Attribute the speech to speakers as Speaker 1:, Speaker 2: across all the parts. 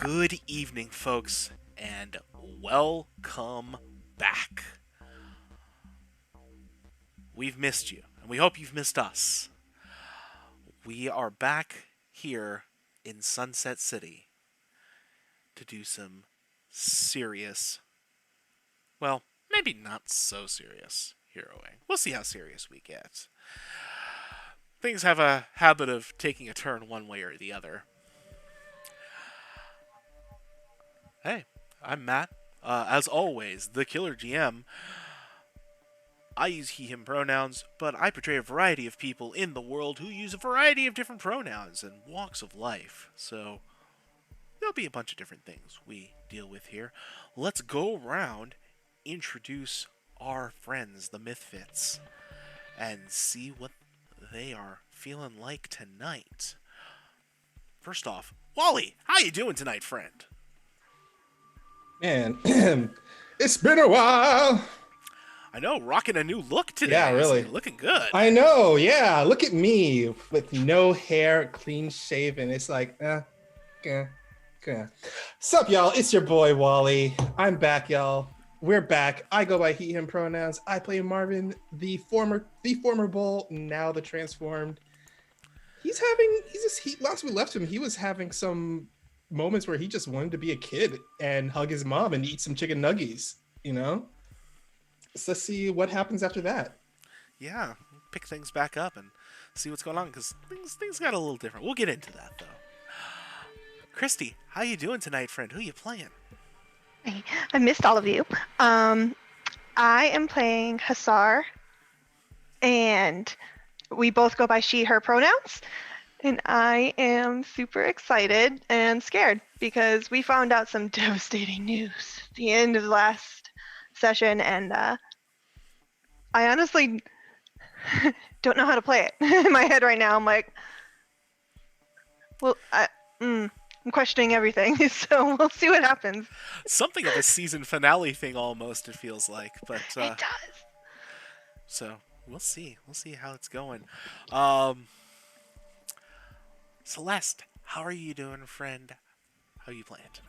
Speaker 1: Good evening, folks, and welcome back. We've missed you, and we hope you've missed us. We are back here in Sunset City to do some serious, well, maybe not so serious heroing. We'll see how serious we get. Things have a habit of taking a turn one way or the other. Hey, I'm Matt. As always, the Killer GM. I use he, him pronouns, but I portray a variety of people in the world who use a variety of different pronouns and walks of life. So, there'll be a bunch of different things we deal with here. Let's go around, introduce our friends, the Mythfits, and see what they are feeling like tonight. First off, Wally, how you doing tonight, friend?
Speaker 2: Man, it's been a while.
Speaker 1: I know, rocking a new look
Speaker 2: Yeah,
Speaker 1: today. So
Speaker 2: really.
Speaker 1: you're looking good.
Speaker 2: I know. Yeah, look at me with no hair, clean shaven. It's like, eh, eh. Sup, y'all? It's your boy Wally. I'm back, y'all. We're back. I go by he/him pronouns. I play Marvin, the former bull, now the transformed. Last we left him, he was having some moments where he just wanted to be a kid and hug his mom and eat some chicken nuggies. You know. So let's see what happens after that.
Speaker 1: Yeah, pick things back up and see what's going on because things got a little different. We'll get into that though. Christy, how you doing tonight, friend? Who you playing?
Speaker 3: Hey, I missed all of you. I am playing Hassar, and we both go by she, her pronouns. And I am super excited and scared because we found out some devastating news at the end of the last session, and I honestly don't know how to play it. In my head right now, I'm like, well, I'm questioning everything, so we'll see what happens.
Speaker 1: Something of a season finale thing almost. It feels like, but
Speaker 3: It does.
Speaker 1: so we'll see. We'll see how it's going. Um, Celeste, how are you doing, friend? How are you playing tonight?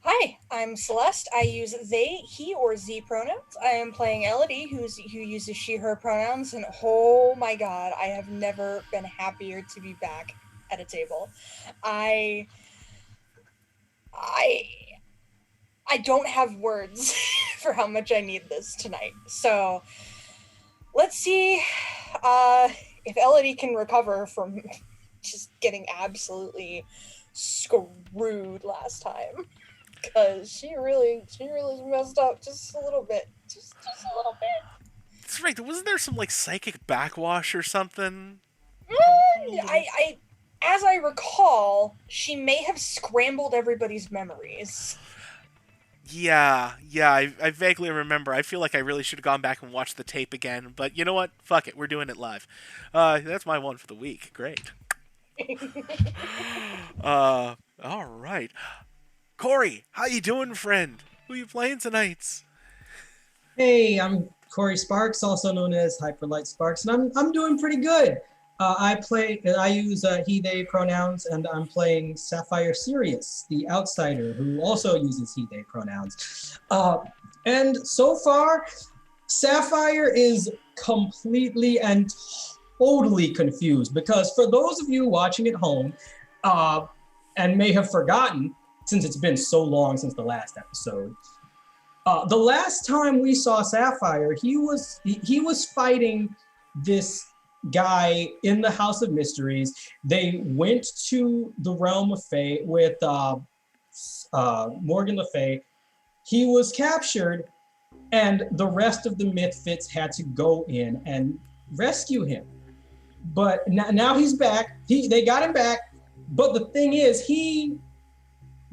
Speaker 4: Hi, I'm Celeste. I use they, he, or z pronouns. I am playing Elodie, who uses she, her pronouns, and oh my god, I have never been happier to be back at a table. I I I don't have words for how much I need this tonight. So let's see if Elodie can recover from just getting absolutely screwed last time. Because she really messed up just a little bit. Just a little bit.
Speaker 1: That's right. Wasn't there some like psychic backwash or something?
Speaker 4: I as I recall, she may have scrambled everybody's memories.
Speaker 1: Yeah, I vaguely remember. I feel like I really should have gone back and watched the tape again, but you know what? Fuck it, we're doing it live. That's my one for the week. Great. All right. Corey, how you doing, friend? Who you playing tonight?
Speaker 5: Hey, I'm Corey Sparks, also known as Hyperlight Sparks, and I'm doing pretty good. I use he/they pronouns, and I'm playing Sapphire Sirius, the outsider, who also uses he/they pronouns. And so far, Sapphire is completely and totally confused because for those of you watching at home, and may have forgotten, since it's been so long since the last episode, the last time we saw Sapphire, he was fighting this guy in the House of Mysteries. They went to the realm of Fay with Morgan Le Fay. He was captured, and the rest of the Mythfits had to go in and rescue him. But now he's back. They got him back. But the thing is, he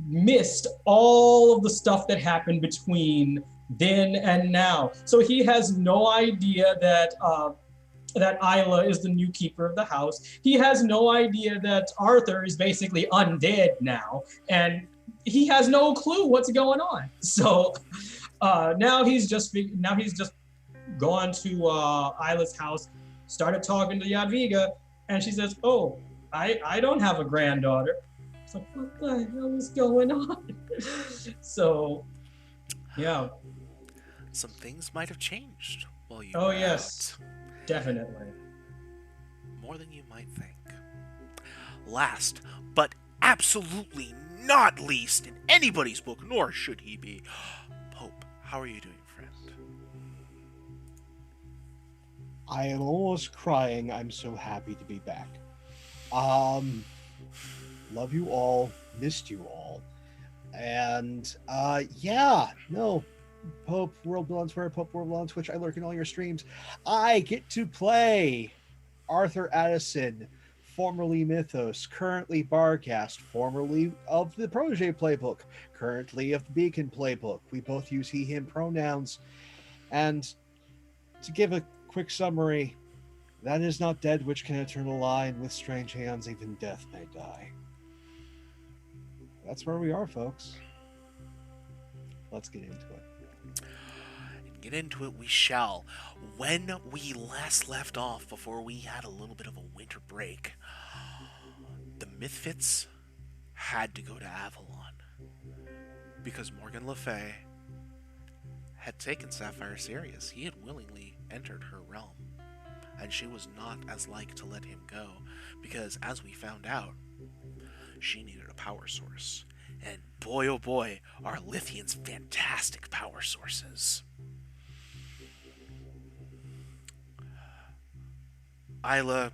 Speaker 5: missed all of the stuff that happened between then and now. So he has no idea that that Isla is the new keeper of the house. He has no idea that Arthur is basically undead now, and he has no clue what's going on. So now he's just gone to Isla's house, started talking to Yadviga, and she says, "Oh, I don't have a granddaughter." It's like, what the hell is going on? So, yeah.
Speaker 1: Some things might have changed while you
Speaker 5: Oh,
Speaker 1: were
Speaker 5: yes.
Speaker 1: out.
Speaker 5: Definitely.
Speaker 1: More than you might think. Last, but absolutely not least in anybody's book, nor should he be, Pope, how are you doing, friend?
Speaker 6: I am almost crying. I'm so happy to be back. Love you all. Missed you all. And yeah, no. Pope World Below on Twitter, Pope World Below on Twitch. I lurk in all your streams. I get to play Arthur Addison, formerly Mythos, currently Barcast, formerly of the Protege Playbook, currently of the Beacon Playbook. We both use he, him pronouns. And to give a quick summary, that is not dead which can eternal lie, and with strange hands even death may die. That's where we are, folks. Let's get into it.
Speaker 1: Get into it we shall. When we last left off, before we had a little bit of a winter break, the Mythfits had to go to Avalon because Morgan Le Fay had taken Sapphire Sirius. He had willingly entered her realm, and she was not as like to let him go because, as we found out, she needed a power source. And boy oh boy, are Lithian's fantastic power sources. Isla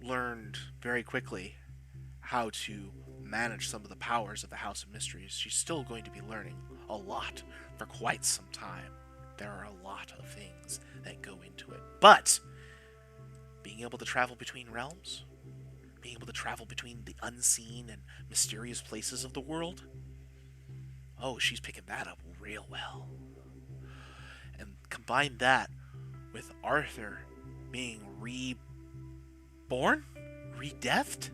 Speaker 1: learned very quickly how to manage some of the powers of the House of Mysteries. She's still going to be learning a lot for quite some time. There are a lot of things that go into it. But being able to travel between realms, being able to travel between the unseen and mysterious places of the world, oh, she's picking that up real well. And combine that with Arthur being reborn? Redeathed?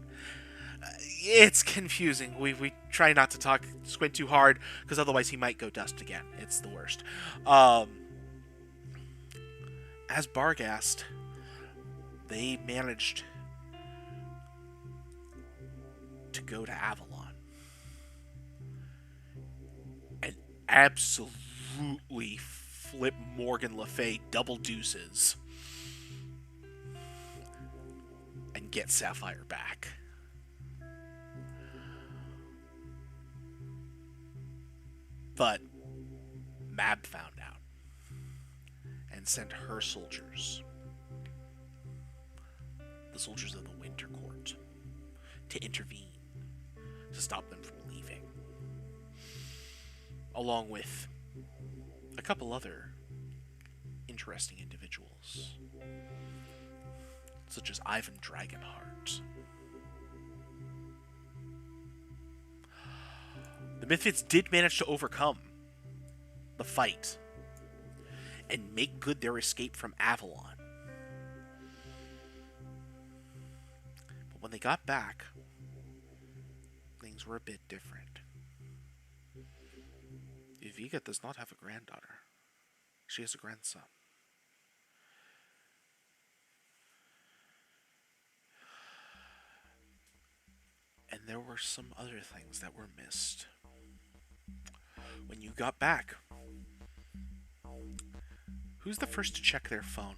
Speaker 1: It's confusing. We try not to squint too hard, because otherwise he might go dust again. It's the worst. As Barghast, they managed to go to Avalon and absolutely flip Morgan Le Fay double deuces and get Sapphire back. But Mab found out and sent her soldiers, the soldiers of the Winter Court, to intervene, to stop them from leaving, along with a couple other interesting individuals, such as Ivan Dragonheart. The Mythfits did manage to overcome the fight and make good their escape from Avalon. But when they got back, things were a bit different. Iviga does not have a granddaughter. She has a grandson. And there were some other things that were missed. When you got back, who's the first to check their phone?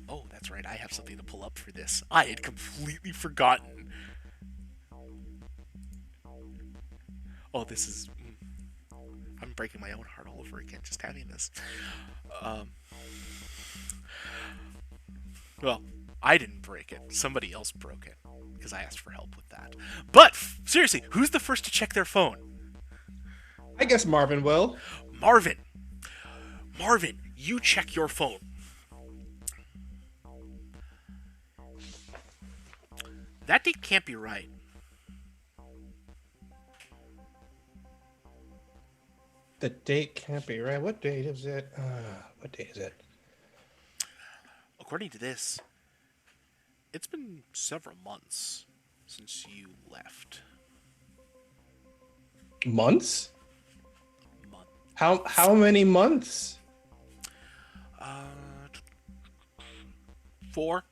Speaker 1: Oh, that's right, I have something to pull up for this. I had completely forgotten. Oh, this is... I'm breaking my own heart all over again just having this. Well, I didn't break it. Somebody else broke it, because I asked for help with that. But, seriously, who's the first to check their phone?
Speaker 2: I guess Marvin will.
Speaker 1: Marvin, you check your phone. That date can't be right.
Speaker 2: The date can't be right. What date is it? What day is it?
Speaker 1: According to this, it's been several months since you left.
Speaker 2: Months? How many months?
Speaker 1: 4.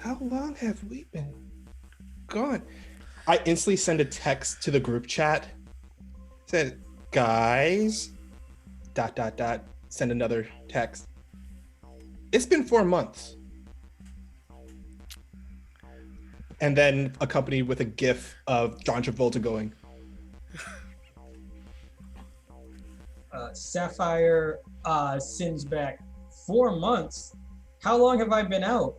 Speaker 2: How long have we been gone? I instantly send a text to the group chat. Said, guys, ... Send another text. It's been 4 months. And then accompanied with a gif of John Travolta going,
Speaker 5: Sapphire sends back 4 months. How long have I been out?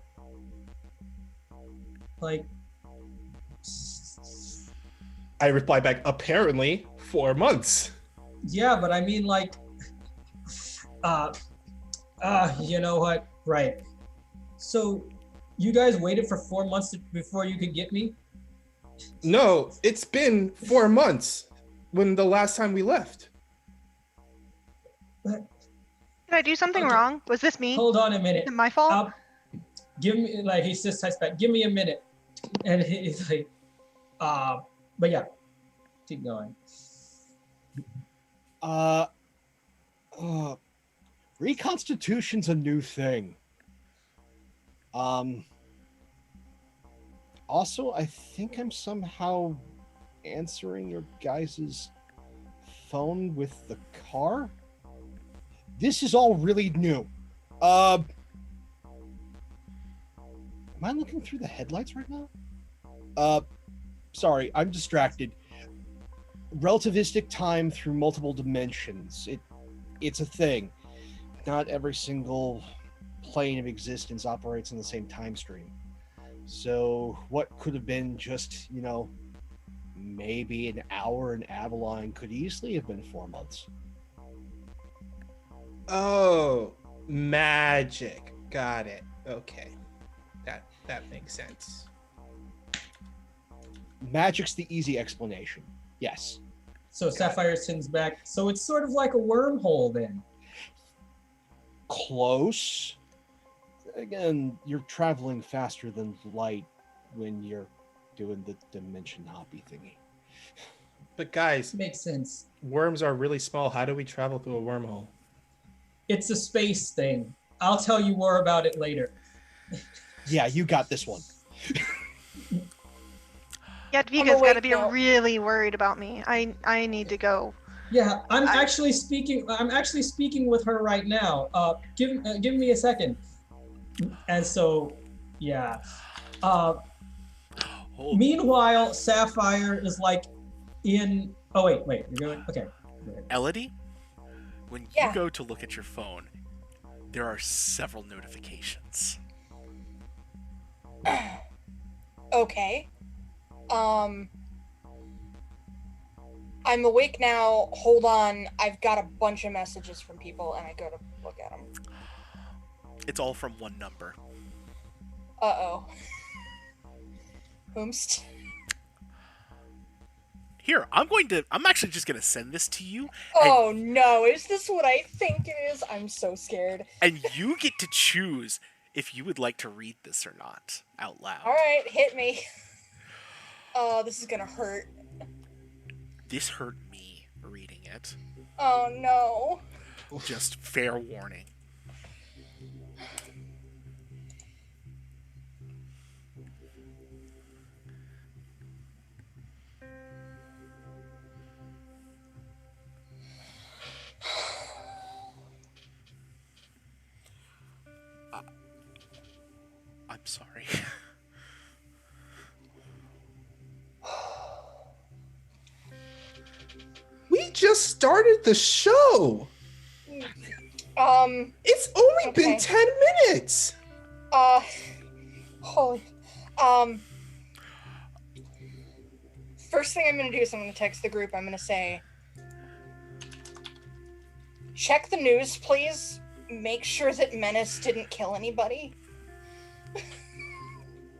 Speaker 5: Like,
Speaker 2: I reply back, apparently 4 months.
Speaker 5: yeah, but I mean, like, you know what? Right. So, you guys waited for 4 months before you could get me?
Speaker 2: No, it's been 4 months when the last time we left.
Speaker 3: Did I do something
Speaker 5: Okay.
Speaker 3: wrong? Was this me?
Speaker 5: Hold on a minute.
Speaker 3: Is it my fault?
Speaker 5: Give me, like, he just types back, give me a minute. And he's like, but yeah, keep going.
Speaker 6: Reconstitution's a new thing. Also, I think I'm somehow answering your guys' phone with the car. This is all really new. Am I looking through the headlights right now? Sorry, I'm distracted. Relativistic time through multiple dimensions. It's a thing. Not every single plane of existence operates in the same time stream. So what could have been just, maybe an hour in Avalon could easily have been 4 months.
Speaker 2: Oh, magic. Got it. Okay. That makes sense.
Speaker 6: Magic's the easy explanation. Yes.
Speaker 5: So Sapphire sends back, so it's sort of like a wormhole then.
Speaker 6: Close. Again, you're traveling faster than light when you're doing the dimension hoppy thingy.
Speaker 2: But guys,
Speaker 5: Makes sense.
Speaker 2: worms are really small. How do we travel through a wormhole?
Speaker 5: It's a space thing. I'll tell you more about it later.
Speaker 6: Yeah, you got this one.
Speaker 3: Yadviga's
Speaker 4: awake
Speaker 3: got to be
Speaker 4: now.
Speaker 3: really worried about me. I need to go.
Speaker 5: Yeah, I'm actually speaking with her right now. Give me a second. And so, yeah.
Speaker 1: Hold.
Speaker 5: Meanwhile, Sapphire is like in. Oh wait, you're going. Okay.
Speaker 1: Elodie, when
Speaker 4: Yeah.
Speaker 1: you go to look at your phone, there are several notifications.
Speaker 4: Okay. I'm awake now. Hold on. I've got a bunch of messages from people, and I go to look at them.
Speaker 1: It's all from one number.
Speaker 4: Uh-oh. Whomst?
Speaker 1: Here, I'm actually just gonna send this to you,
Speaker 4: Oh no, is this what I think it is? I'm so scared.
Speaker 1: and you get to choose if you would like to read this or not out loud.
Speaker 4: Alright, hit me. Oh, this is gonna hurt.
Speaker 1: This hurt me reading it.
Speaker 4: Oh no.
Speaker 1: Just fair warning. I'm sorry.
Speaker 2: We just started the show. It's only been
Speaker 4: Okay.
Speaker 2: 10 minutes.
Speaker 4: Holy, first thing I'm gonna do is I'm gonna text the group. I'm gonna say, check the news, please. Make sure that Menace didn't kill anybody.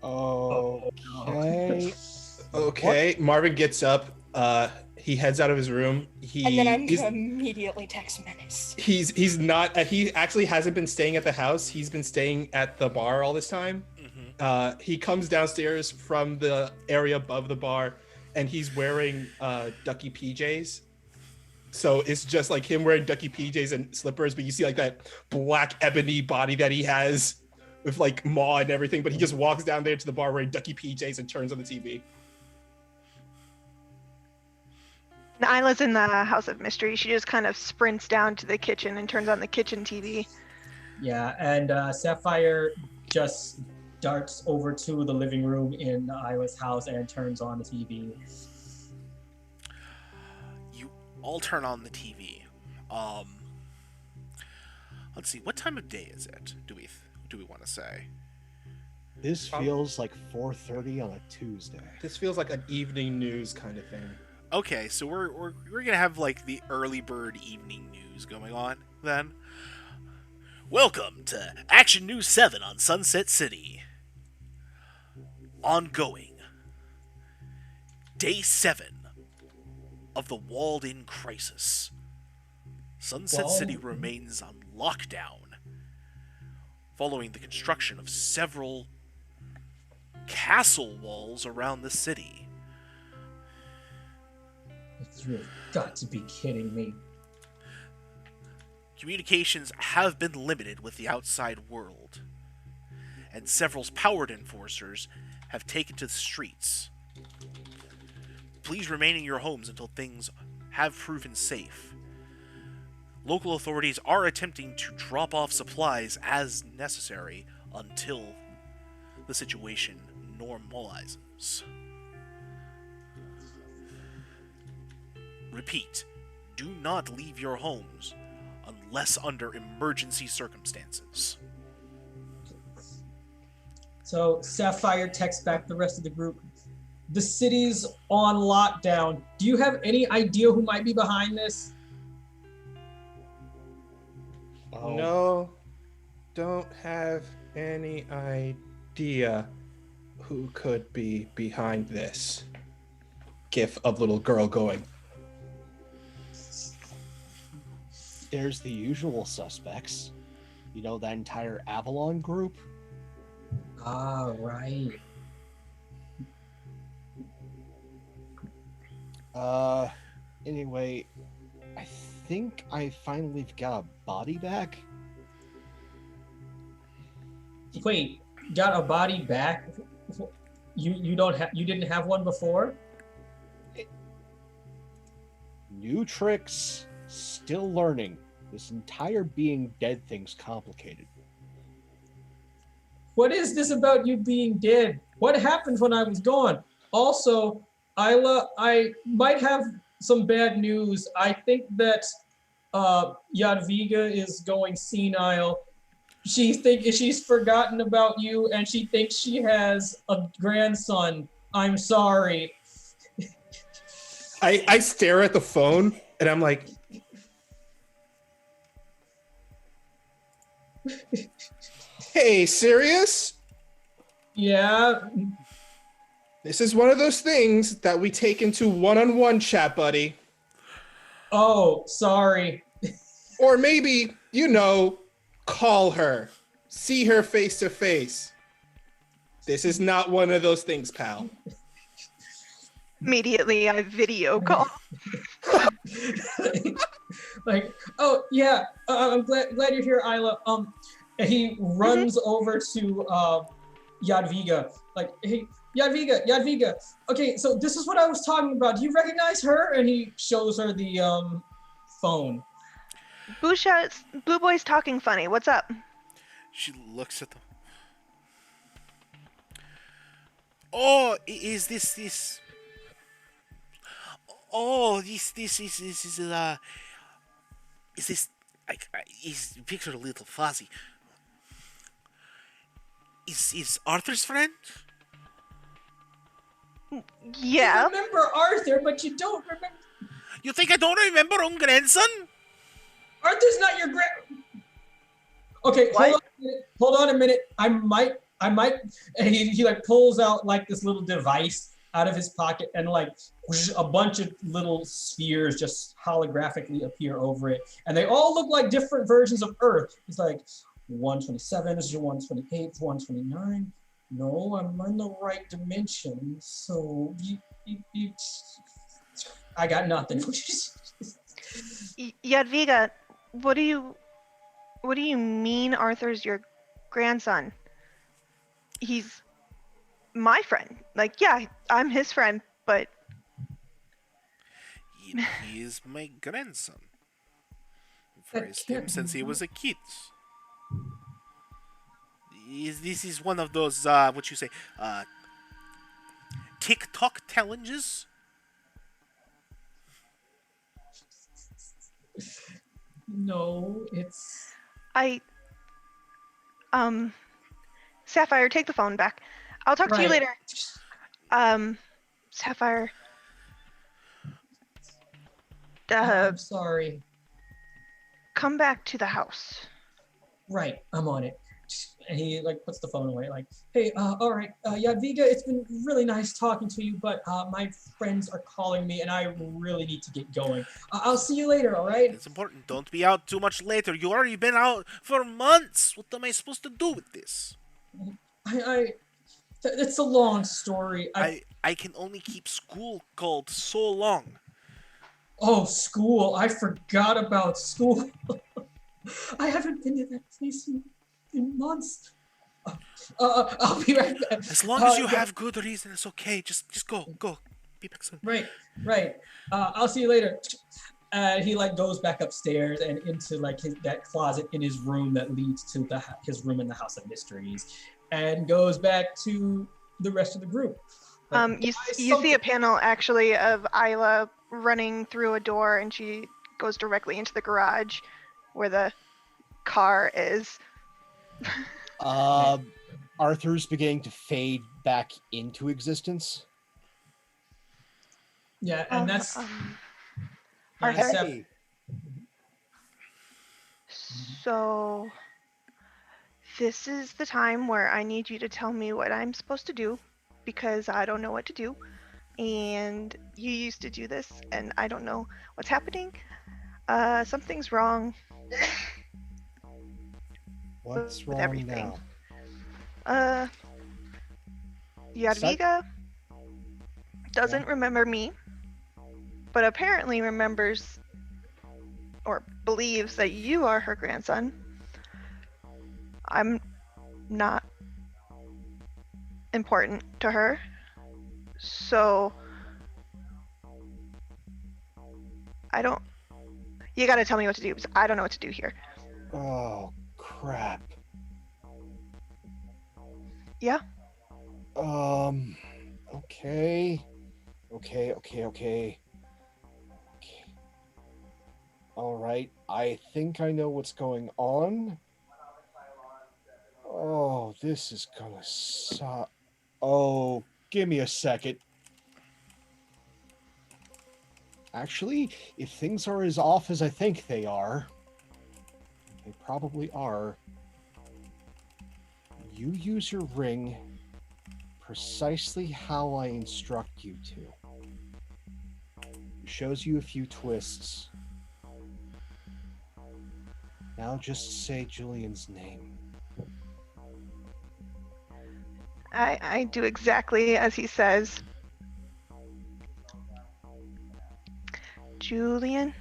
Speaker 6: Okay.
Speaker 2: Okay, Marvin gets up. He heads out of his room.
Speaker 4: And then I'm
Speaker 2: he's,
Speaker 4: gonna immediately text Menace.
Speaker 2: he's not. He actually hasn't been staying at the house. He's been staying at the bar all this time.
Speaker 1: Mm-hmm.
Speaker 2: He comes downstairs from the area above the bar, and he's wearing ducky PJs. So it's just like him wearing ducky PJs and slippers, but you see like that black ebony body that he has with like maw and everything. But he just walks down there to the bar wearing ducky PJs and turns on the TV.
Speaker 3: Isla's in the House of Mystery. She just kind of sprints down to the kitchen and turns on the kitchen TV.
Speaker 5: Yeah, and Sapphire just darts over to the living room in Isla's house and turns on the TV.
Speaker 1: You all turn on the TV. Um, let's see. What time of day is it? Do we want to say?
Speaker 6: This feels like 4:30 on a Tuesday.
Speaker 2: This feels like an evening news kind of thing.
Speaker 1: Okay, so we're gonna have like the early bird evening news going on then. Welcome to Action News 7 on Sunset City. Ongoing. Day 7 of the walled-in crisis. Sunset City remains on lockdown following the construction of several castle walls around the city.
Speaker 5: You've got to be kidding me.
Speaker 1: Communications have been limited with the outside world, and several powered enforcers have taken to the streets. Please remain in your homes until things have proven safe. Local authorities are attempting to drop off supplies as necessary until the situation normalizes. Repeat, do not leave your homes unless under emergency circumstances.
Speaker 5: So Sapphire texts back the rest of the group. The city's on lockdown. Do you have any idea who might be behind this?
Speaker 6: Oh,
Speaker 2: No, don't have any idea who could be behind this. GIF of little girl going.
Speaker 6: there's the usual suspects. You know, that entire Avalon group.
Speaker 5: Ah, right.
Speaker 6: Anyway, I think I finally got a body back.
Speaker 5: Wait, got a body back? You didn't have one before?
Speaker 6: New tricks, still learning. This entire being dead thing's complicated.
Speaker 5: What is this about you being dead? What happened when I was gone? Also, Isla, I might have some bad news. I think that Jadwiga is going senile. She's forgotten about you, and she thinks she has a grandson. I'm sorry.
Speaker 2: I stare at the phone and I'm like, hey, Sirius?
Speaker 5: Yeah.
Speaker 2: This is one of those things that we take into one-on-one chat, buddy.
Speaker 5: Oh, sorry.
Speaker 2: Or maybe, call her. See her face to face. This is not one of those things, pal.
Speaker 3: Immediately, I video call.
Speaker 5: Like, oh yeah, I'm glad you're here, Isla. And he runs over to Jadwiga. Like, hey, Jadwiga. Okay, so this is what I was talking about. Do you recognize her? And he shows her the phone.
Speaker 3: Blue Boy's talking funny. What's up?
Speaker 1: She looks at the... Oh, is this... Oh, this is this... His picture a little fuzzy. Is Arthur's friend?
Speaker 3: Yeah.
Speaker 5: You remember Arthur, but you don't remember...
Speaker 1: You think I don't remember own grandson?
Speaker 5: Arthur's not your Okay, hold on a minute. I might, and he like pulls out like this little device out of his pocket, and like a bunch of little spheres just holographically appear over it, and they all look like different versions of Earth. It's like 127, this is your 128, 129. No, I'm in the right dimension, so you I got nothing.
Speaker 3: Jadwiga, what do you mean Arthur's your grandson? He's my friend. Like, yeah, I'm his friend, but
Speaker 1: He is my grandson. I've raised him since he was a kid. This is one of those, TikTok challenges?
Speaker 5: No, it's
Speaker 3: I Sapphire, take the phone back. I'll talk to you
Speaker 5: right.
Speaker 3: later. Sapphire.
Speaker 5: I'm sorry.
Speaker 3: Come back to the house.
Speaker 5: Right, I'm on it. And he like puts the phone away, like, hey, all right, Yadviga, it's been really nice talking to you, but my friends are calling me and I really need to get going. I'll see you later, all right?
Speaker 1: It's important. Don't be out too much later. You already been out for months. What am I supposed to do with this?
Speaker 5: It's a long story.
Speaker 1: I can only keep school cold so long.
Speaker 5: Oh, school. I forgot about school. I haven't been to that place in months. I'll be right back.
Speaker 1: As long as you have good reason, it's okay. Just go. Be back soon.
Speaker 5: Right. I'll see you later. And he like goes back upstairs and into like that closet in his room that leads to his room in the House of Mysteries, and goes back to the rest of the group. Like,
Speaker 3: You see a panel actually of Isla running through a door, and she goes directly into the garage where the car is.
Speaker 6: Arthur's beginning to fade back into existence.
Speaker 5: Yeah, and that's
Speaker 3: Arthur.
Speaker 6: Hey.
Speaker 3: So this is the time where I need you to tell me what I'm supposed to do, because I don't know what to do. And you used to do this, and I don't know what's happening. Something's wrong.
Speaker 6: What's
Speaker 3: with
Speaker 6: wrong
Speaker 3: everything.
Speaker 6: now?
Speaker 3: Yadviga doesn't remember me, but apparently remembers or believes that you are her grandson. I'm not important to her, so you gotta tell me what to do, because I don't know what to do here.
Speaker 6: Oh, crap.
Speaker 3: Yeah?
Speaker 6: Okay. All right, I think I know what's going on. Oh, this is gonna suck. Oh, give me a second. Actually, if things are as off as I think they are, they probably are. You use your ring precisely how I instruct you to. It shows you a few twists. Now just say Julian's name.
Speaker 3: I do exactly as he says. Julian?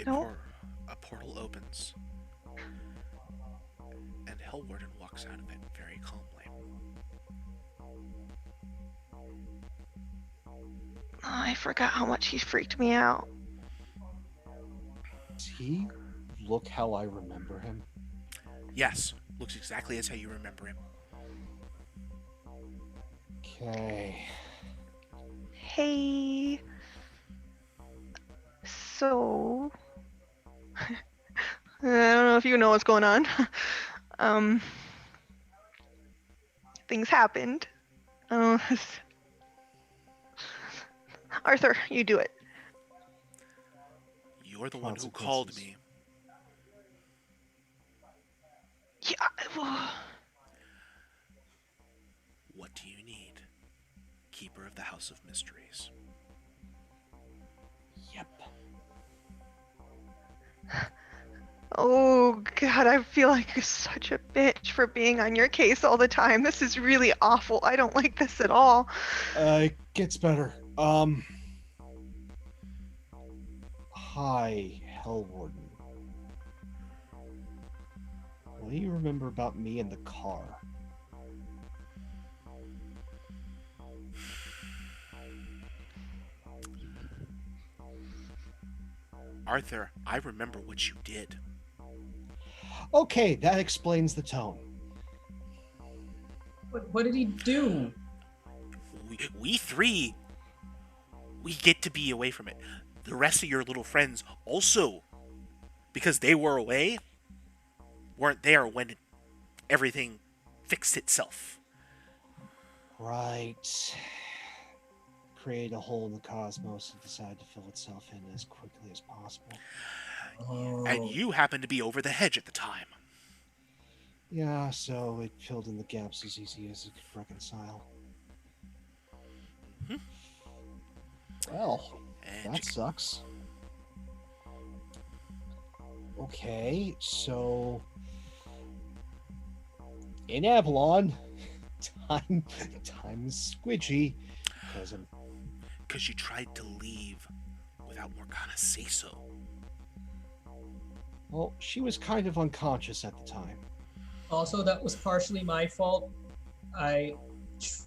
Speaker 1: A portal opens, and Hellwarden walks out of it very calmly.
Speaker 3: I forgot how much he freaked me out.
Speaker 6: Does he look how I remember him?
Speaker 1: Yes, looks exactly as how you remember him.
Speaker 6: Okay.
Speaker 3: Hey. So... I don't know if you know what's going on. Things happened. Arthur, you do it.
Speaker 1: You're the one who called me.
Speaker 3: Yeah.
Speaker 1: What do you need? Keeper of the House of Mysteries.
Speaker 6: Yep.
Speaker 3: Oh God, I feel like such a bitch for being on your case all the time. This is really awful. I don't like this at all.
Speaker 6: It gets better. Hi, Hellwarden. What do you remember about me in the car?
Speaker 1: Arthur, I remember what you did.
Speaker 6: Okay, that explains the tone.
Speaker 5: What did he do?
Speaker 1: We three we get to be away from it. The rest of your little friends also, because they were away, weren't there when everything fixed itself.
Speaker 6: Right. Create a hole in the cosmos and decide to fill itself in as quickly as possible.
Speaker 1: And you happened to be over the hedge at the time.
Speaker 6: Yeah, so it filled in the gaps as easy as it could reconcile.
Speaker 1: Mhm.
Speaker 6: Well,
Speaker 1: And
Speaker 6: that sucks. Okay, so in Avalon, time is squidgy
Speaker 1: because you tried to leave without Morgana say so.
Speaker 6: well, she was kind of unconscious at the time.
Speaker 5: Also, that was partially my fault. I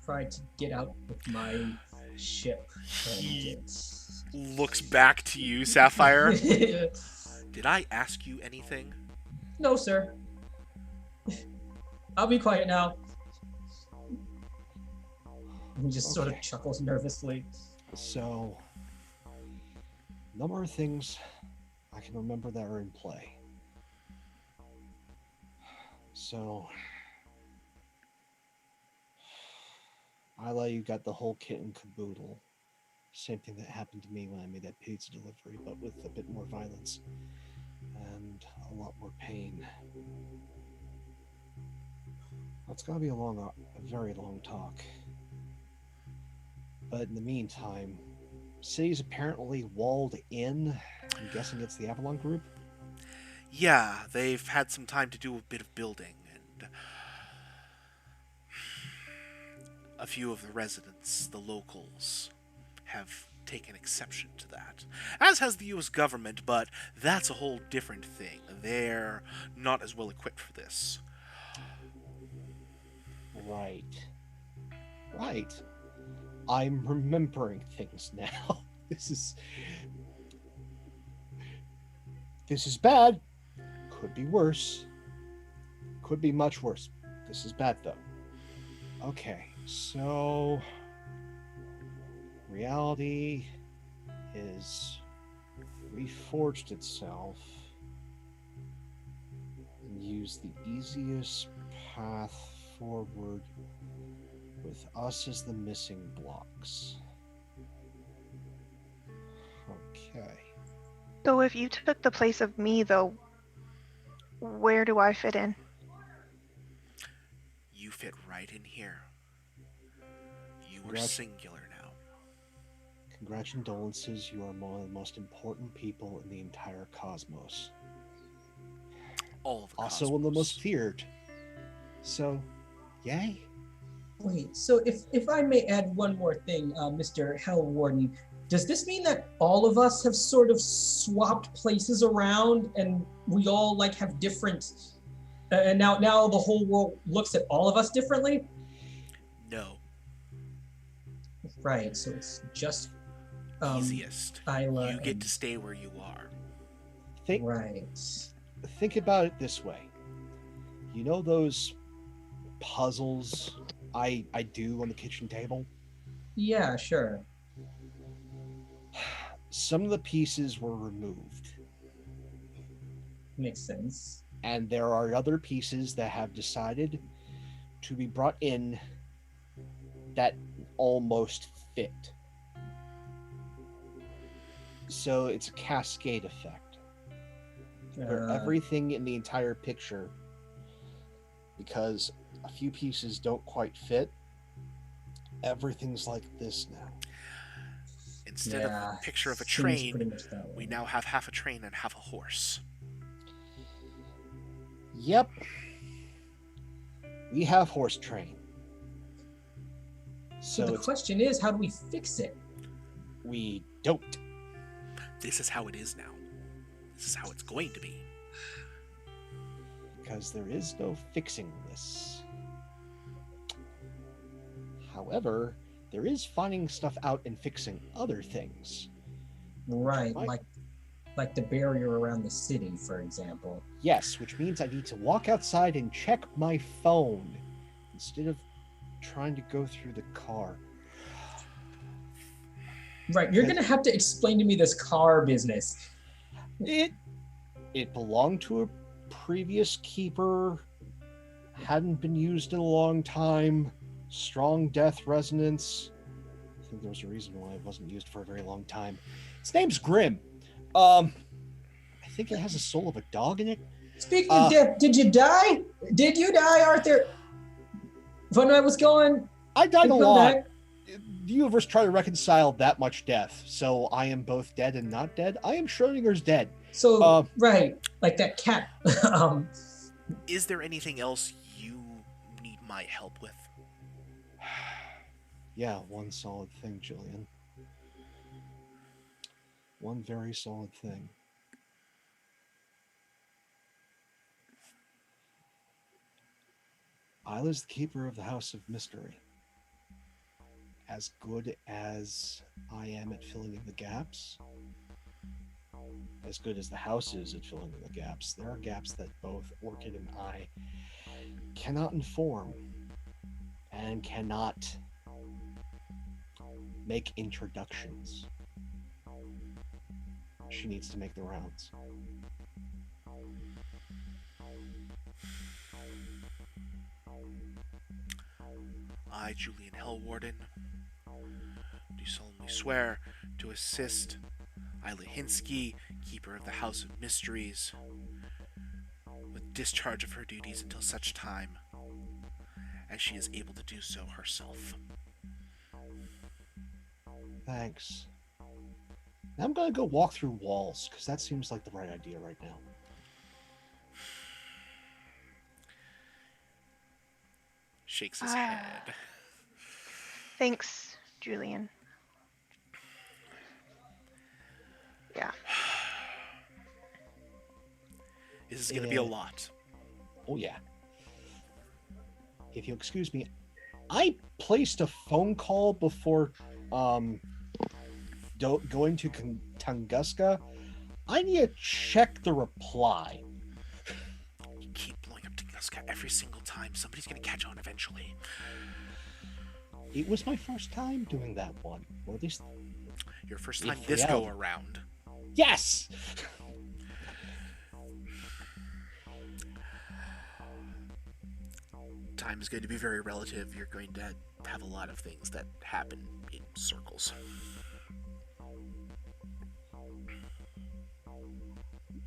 Speaker 5: tried to get out with my ship.
Speaker 1: He
Speaker 5: And
Speaker 1: looks back to you, Sapphire. Did I ask you anything?
Speaker 5: No, sir. I'll be quiet now. He just sort of
Speaker 6: Okay.
Speaker 5: chuckles nervously.
Speaker 6: So, number of things I can remember that are in play. So, Isla, you got the whole kit and caboodle. Same thing that happened to me when I made that pizza delivery, but with a bit more violence and a lot more pain. It's gonna be a very long talk. But in the meantime, city's apparently walled in. I'm guessing it's the Avalon group.
Speaker 1: Yeah, they've had some time to do a bit of building, and a few of the residents, the locals, have taken exception to that. As has the US government, but that's a whole different thing. They're not as well equipped for this.
Speaker 6: Right. I'm remembering things now. This is bad. Could be worse. Could be much worse. This is bad though. Okay, so reality is reforged itself and used the easiest path forward with us as the missing blocks. Okay.
Speaker 3: So if you took the place of me, though, where do I fit in?
Speaker 1: You fit right in here. You are
Speaker 6: Congrats.
Speaker 1: singular now.
Speaker 6: Congratulations, you are one of the most important people in the entire cosmos.
Speaker 1: All of the
Speaker 6: Also one of the most
Speaker 1: cosmos.
Speaker 6: feared. So, yay.
Speaker 5: Wait, so if I may add one more thing, Mr. Hellwarden, does this mean that all of us have sort of swapped places around and we all like have different, and now the whole world looks at all of us differently?
Speaker 1: No.
Speaker 5: Right, so it's just
Speaker 1: Easiest.
Speaker 5: Isla
Speaker 1: You get
Speaker 5: and-
Speaker 1: to stay where you are.
Speaker 5: Right.
Speaker 6: Think about it this way. You know those puzzles I do on the kitchen table?
Speaker 5: Yeah, sure.
Speaker 6: Some of the pieces were removed,
Speaker 5: Makes sense.
Speaker 6: and there are other pieces that have decided to be brought in that almost fit. So it's a cascade effect where everything in the entire picture, because a few pieces don't quite fit, everything's like this now.
Speaker 1: Instead of a picture of a
Speaker 5: seems pretty
Speaker 1: train,
Speaker 5: much that way.
Speaker 1: we now have half a train and half a horse.
Speaker 6: Yep. We have horse train.
Speaker 5: So the
Speaker 6: it's-
Speaker 5: question is, how do we fix it?
Speaker 6: we don't.
Speaker 1: This is how it is now. This is how it's going to be.
Speaker 6: Because there is no fixing this. However, there is finding stuff out and fixing other things.
Speaker 5: Right,
Speaker 6: Right.
Speaker 5: like the barrier around the city, for example.
Speaker 6: Yes, which means I need to walk outside and check my phone instead of trying to go through the car.
Speaker 5: Right, you're gonna have to explain to me this car business.
Speaker 6: It belonged to a previous keeper. Hadn't been used in a long time. Strong death resonance. I think there was a reason why it wasn't used for a very long time. Its name's Grim. I think it has a soul of a dog in it.
Speaker 5: Speaking of death, did you die? Did you die, Arthur? When I was going,
Speaker 6: I died a
Speaker 5: come
Speaker 6: lot.
Speaker 5: back.
Speaker 6: The universe tried to reconcile that much death, so I am both dead and not dead. I am Schrodinger's dead.
Speaker 5: So right, like that cat.
Speaker 1: Is there anything else you need my help with?
Speaker 6: Yeah, one solid thing, Jillian. One very solid thing. I was the keeper of the House of Mystery. As good as I am at filling in the gaps, as good as the house is at filling in the gaps, there are gaps that both Orchid and I cannot inform and cannot make introductions. She needs to make the rounds.
Speaker 1: I, Julian Hellwarden, do solemnly swear to assist Isla Hinsky, keeper of the House of Mysteries, with discharge of her duties until such time as she is able to do so herself.
Speaker 6: Thanks. Now I'm gonna go walk through walls, because that seems like the right idea right now.
Speaker 1: Shakes his head.
Speaker 3: Thanks, Julian. Yeah.
Speaker 1: This is going to be a lot.
Speaker 6: Oh yeah. If you'll excuse me, I placed a phone call before going to Tunguska. I need to check the reply.
Speaker 1: You keep blowing up Tunguska every single time. Somebody's going to catch on eventually.
Speaker 6: It was my first time doing that one. Or at least
Speaker 1: your first time this go around.
Speaker 6: Yes!
Speaker 1: Time is going to be very relative. You're going to have a lot of things that happen in circles.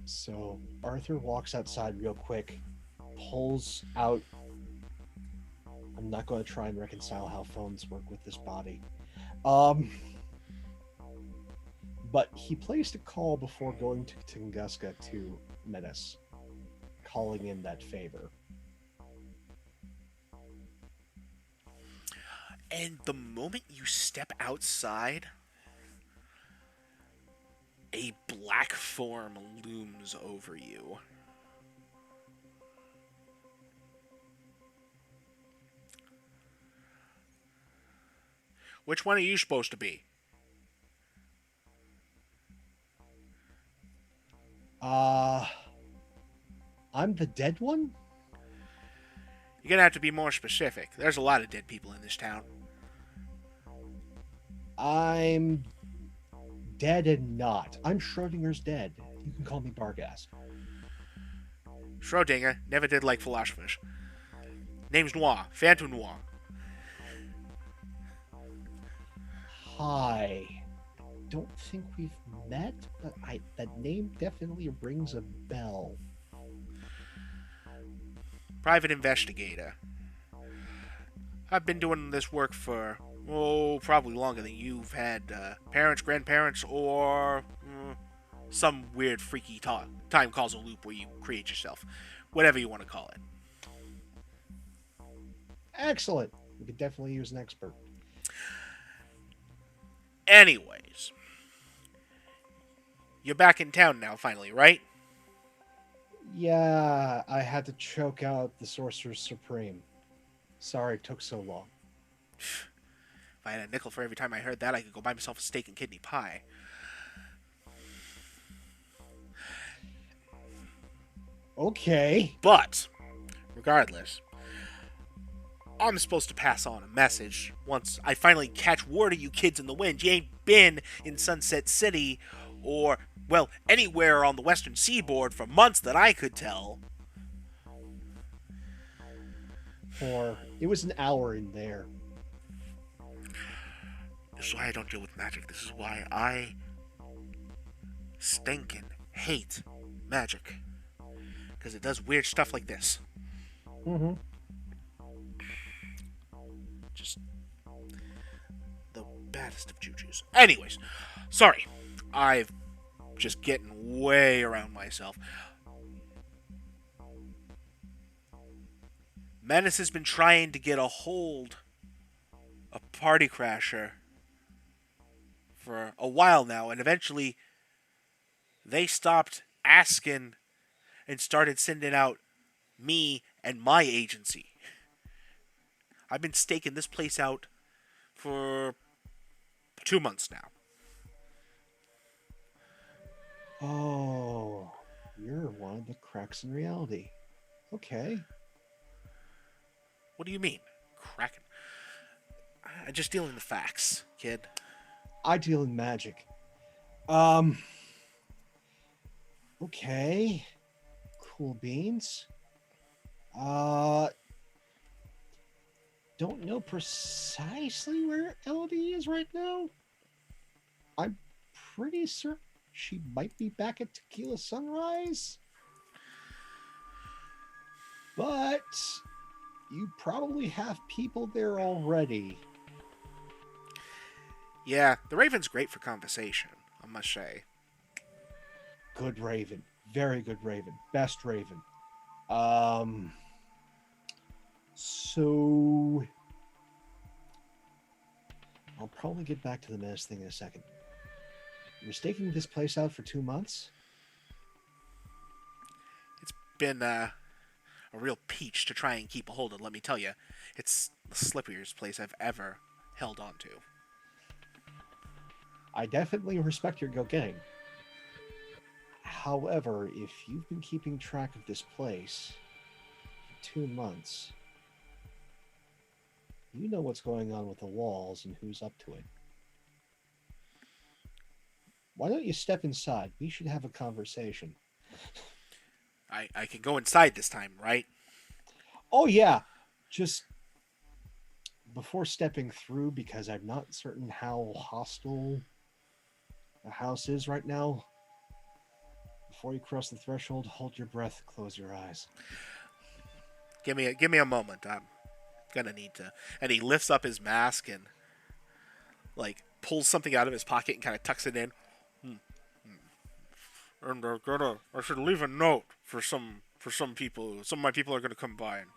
Speaker 6: So Arthur walks outside real quick, pulls out. I'm not going to try and reconcile how phones work with this body. But he placed a call before going to Tunguska to Menace, calling in that favor.
Speaker 1: And the moment you step outside, a black form looms over you. Which one are you supposed to be?
Speaker 6: I'm the dead one?
Speaker 1: You're gonna have to be more specific. There's a lot of dead people in this town.
Speaker 6: I'm dead and not. I'm Schrodinger's dead. You can call me Barghast.
Speaker 1: Schrodinger never did like philosophers. Name's Noir. Phantom Noir.
Speaker 6: Hi. Don't think we've met, but that name definitely rings a bell.
Speaker 1: Private investigator. I've been doing this work for, probably longer than you've had parents, grandparents, or some weird, freaky time causal loop where you create yourself. Whatever you want to call it.
Speaker 6: Excellent. We could definitely use an expert.
Speaker 1: Anyways. You're back in town now, finally, right?
Speaker 6: Yeah, I had to choke out the Sorcerer Supreme. Sorry it took so long.
Speaker 1: If I had a nickel for every time I heard that, I could go buy myself a steak and kidney pie.
Speaker 6: Okay.
Speaker 1: But, regardless, I'm supposed to pass on a message once I finally catch word of you kids in the wind. You ain't been in Sunset City or, well, anywhere on the western seaboard for months that I could tell.
Speaker 6: It was an hour in there.
Speaker 1: This is why I don't deal with magic. This is why I stinking hate magic. Because it does weird stuff like this.
Speaker 6: Mm-hmm.
Speaker 1: Just the baddest of jujus. Anyways, sorry. I've just getting way around myself. Menace has been trying to get a hold of Party Crasher for a while now, and eventually they stopped asking and started sending out me and my agency. I've been staking this place out for 2 months now.
Speaker 6: Oh, you're one of the cracks in reality. Okay.
Speaker 1: What do you mean? Kraken? I just deal in the facts, kid.
Speaker 6: I deal in magic. Okay. Cool beans. Don't know precisely where Elodie is right now. I'm pretty certain she might be back at Tequila Sunrise. But you probably have people there already.
Speaker 1: Yeah, the Raven's great for conversation, I must say.
Speaker 6: Good Raven. Very good Raven. Best Raven. So I'll probably get back to the menace thing in a second. You're staking this place out for 2 months?
Speaker 1: It's been a real peach to try and keep a hold of, let me tell you. It's the slipperiest place I've ever held on to.
Speaker 6: I definitely respect your go-getting. However, if you've been keeping track of this place for 2 months, you know what's going on with the walls and who's up to it. Why don't you step inside? We should have a conversation.
Speaker 1: I can go inside this time, right?
Speaker 6: Oh, yeah. Just before stepping through, because I'm not certain how hostile the house is right now. Before you cross the threshold, hold your breath, close your eyes.
Speaker 1: Give me a moment. I'm gonna need to. And he lifts up his mask and like pulls something out of his pocket and kind of tucks it in. And I should leave a note for some people. Some of my people are gonna come by, and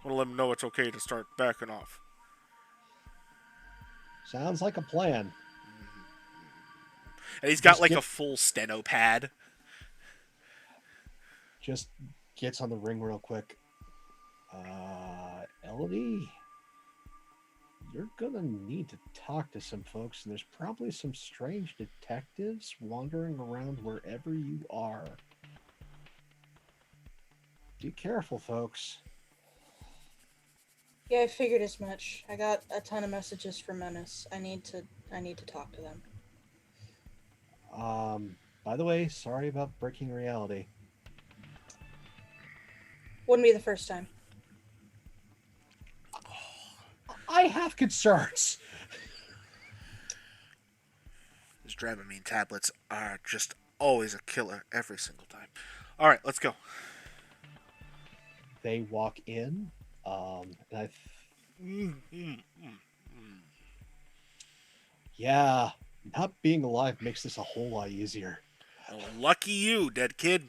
Speaker 1: I want to let them know it's okay to start backing off.
Speaker 6: Sounds like a plan.
Speaker 1: And he's got
Speaker 6: Just
Speaker 1: like
Speaker 6: get-
Speaker 1: a full steno pad.
Speaker 6: Just gets on the ring real quick. Elodie, you're gonna need to talk to some folks, and there's probably some strange detectives wandering around wherever you are. Be careful, folks.
Speaker 4: Yeah, I figured as much. I got a ton of messages from Menace. I need to talk to them.
Speaker 6: By the way, sorry about breaking reality.
Speaker 4: Wouldn't be the first time.
Speaker 6: I have concerns.
Speaker 1: These Dramamine tablets are just always a killer every single time. All right, let's go.
Speaker 6: They walk in, and yeah, not being alive makes this a whole lot easier.
Speaker 1: Oh, lucky you, dead kid.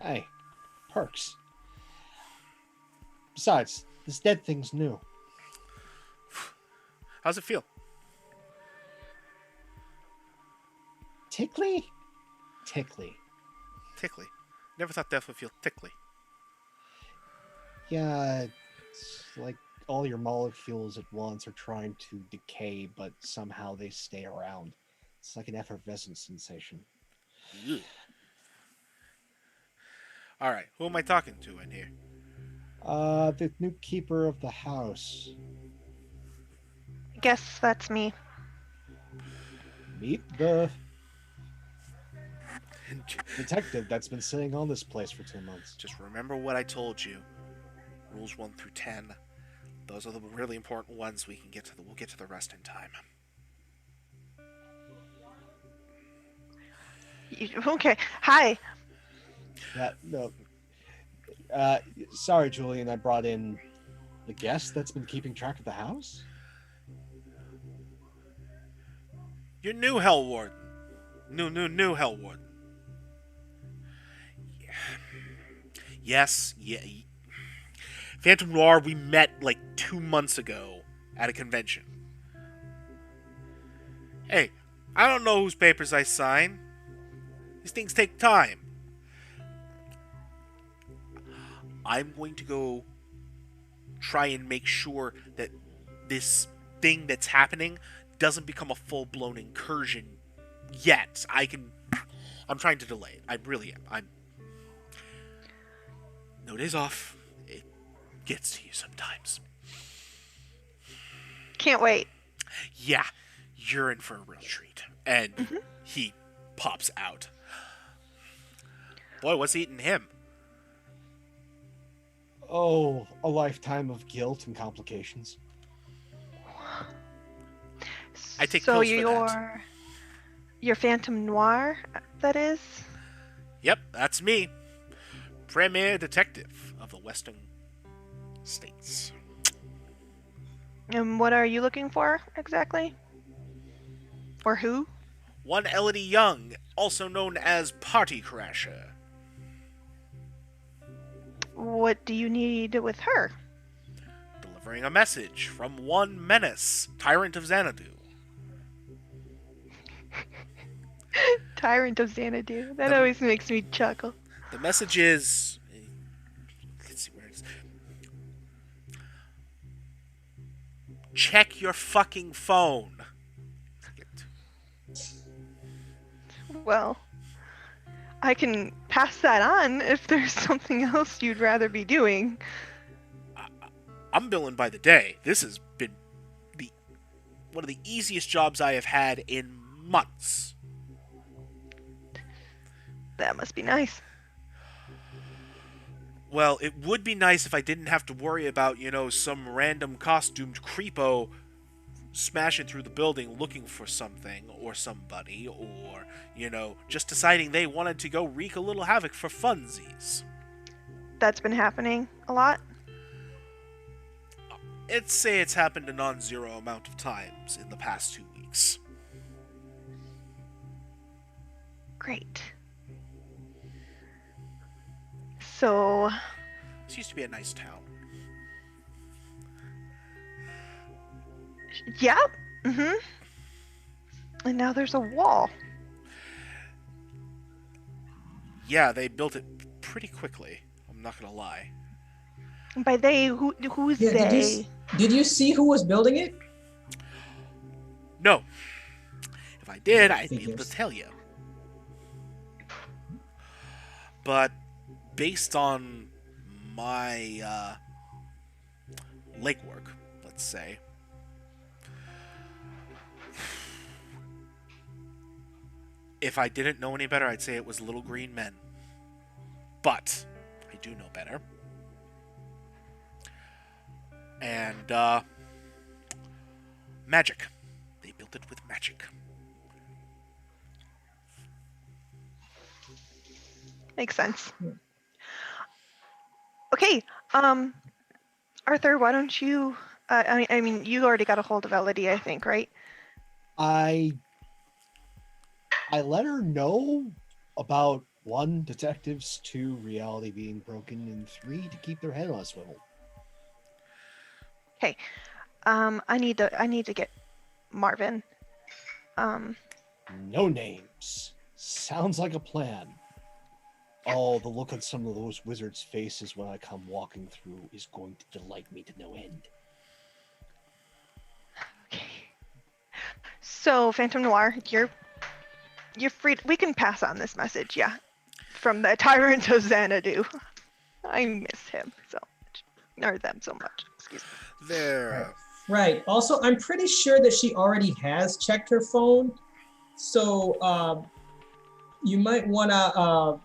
Speaker 6: Hey, perks. Besides, this dead thing's new.
Speaker 1: How's it feel?
Speaker 6: Tickly? Tickly.
Speaker 1: Tickly. Never thought death would feel tickly.
Speaker 6: Yeah, it's like all your molecules at once are trying to decay, but somehow they stay around. It's like an effervescent sensation.
Speaker 1: Ew. All right, who am I talking to in here?
Speaker 6: The new keeper of the house.
Speaker 3: Guess that's me.
Speaker 6: Meet the detective that's been sitting on this place for 2 months.
Speaker 1: Just remember what I told you. Rules 1 through 10. Those are the really important ones. We'll get to the rest in time.
Speaker 3: Okay. Hi.
Speaker 6: No. Sorry, Julian. I brought in the guest that's been keeping track of the house.
Speaker 1: You're new Hellwarden. New Hellwarden. Yes, yeah. Phantom Noir, we met like 2 months ago at a convention. Hey, I don't know whose papers I sign. These things take time. I'm going to go try and make sure that this thing that's happening doesn't become a full-blown incursion yet. I'm trying to delay it. I really am. No days off. It gets to you sometimes.
Speaker 3: Can't wait.
Speaker 1: Yeah, you're in for a real treat. And he pops out. Boy, what's eating him?
Speaker 6: Oh, a lifetime of guilt and complications.
Speaker 1: I take
Speaker 3: so
Speaker 1: pills for that.
Speaker 3: you're Phantom Noir, that is?
Speaker 1: Yep, that's me. Premier Detective of the Western States.
Speaker 3: And what are you looking for exactly? Or who?
Speaker 1: One Elodie Young, also known as Party Crasher.
Speaker 3: What do you need with her?
Speaker 1: Delivering a message from one Menace, Tyrant of Xanadu.
Speaker 3: Tyrant of Xanadu. That always makes me chuckle.
Speaker 1: The message is... Let's see where it is. Check your fucking phone.
Speaker 3: Well, I can pass that on if there's something else you'd rather be doing.
Speaker 1: I'm billing by the day. This has been one of the easiest jobs I have had in months.
Speaker 3: That must be nice.
Speaker 1: Well, it would be nice if I didn't have to worry about, some random costumed creepo smashing through the building looking for something or somebody, or, just deciding they wanted to go wreak a little havoc for funsies.
Speaker 3: That's been happening a lot?
Speaker 1: I'd say it's happened a non-zero amount of times in the past 2 weeks.
Speaker 3: Great. So...
Speaker 1: This used to be a nice town.
Speaker 3: Yeah. Mm-hmm. And now there's a wall.
Speaker 1: Yeah, they built it pretty quickly. I'm not gonna lie.
Speaker 3: By they, who's
Speaker 5: Yeah,
Speaker 3: they?
Speaker 5: did you see who was building it?
Speaker 1: No. If I did, I'd be able
Speaker 5: Figures.
Speaker 1: to tell you. But based on my legwork, let's say, if I didn't know any better, I'd say it was Little Green Men. But I do know better. And magic. They built it with magic.
Speaker 3: Makes sense. Okay, Arthur, why don't you? I mean, you already got a hold of Elodie, I think, right?
Speaker 6: I let her know about 1, detectives, 2, reality being broken, and 3, to keep their head on a swivel.
Speaker 3: Okay, I need to get Marvin.
Speaker 6: No names. Sounds like a plan. Oh, the look on some of those wizards' faces when I come walking through is going to delight me to no end.
Speaker 3: Okay. So, Phantom Noir, you're free. We can pass on this message, yeah, from the Tyrant of Xanadu. I miss him so much. or them so much. Excuse me.
Speaker 1: There.
Speaker 5: Right. Also, I'm pretty sure that she already has checked her phone. So you might want to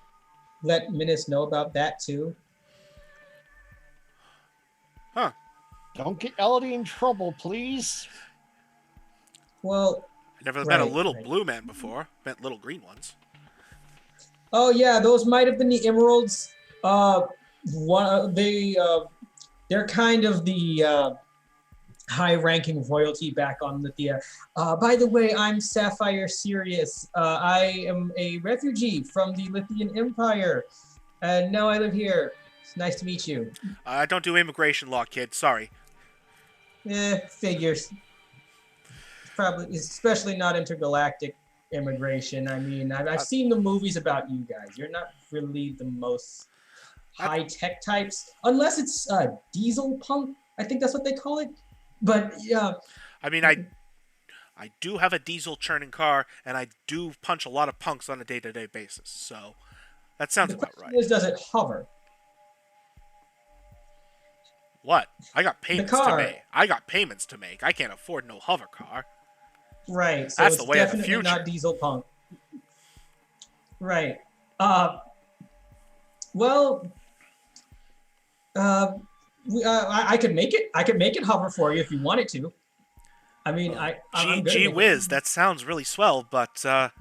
Speaker 5: let Minas know about that too.
Speaker 1: Huh.
Speaker 6: Don't get Elodie in trouble, please.
Speaker 5: Well,
Speaker 1: I've never met a
Speaker 5: Right,
Speaker 1: little
Speaker 5: right.
Speaker 1: blue man before. Met little green ones.
Speaker 5: oh yeah, those might have been the emeralds. They're kind of the high-ranking royalty back on Lithia. By the way, I'm Sapphire Sirius. I am a refugee from the Lithian Empire, and now I live here. It's nice to meet you.
Speaker 1: I don't do immigration law, kid. Sorry.
Speaker 5: Figures. Probably, especially not intergalactic immigration. I mean, I've seen the movies about you guys. You're not really the most high-tech types, unless it's diesel punk. I think that's what they call it. But yeah,
Speaker 1: I mean, I do have a diesel churning car, and I do punch a lot of punks on a day-to-day basis. So that sounds
Speaker 5: the
Speaker 1: about
Speaker 5: question
Speaker 1: right.
Speaker 5: is, does it hover?
Speaker 1: What? I got payments to
Speaker 5: car.
Speaker 1: make. I got payments to make. I can't afford no hover car.
Speaker 5: Right. So
Speaker 1: That's
Speaker 5: it's
Speaker 1: the way of the
Speaker 5: definitely not
Speaker 1: future.
Speaker 5: diesel punk. Right. Well, I could make it. I could make it hover for you if you wanted to. I mean, I'm good.
Speaker 1: Gee whiz, that sounds really swell, but that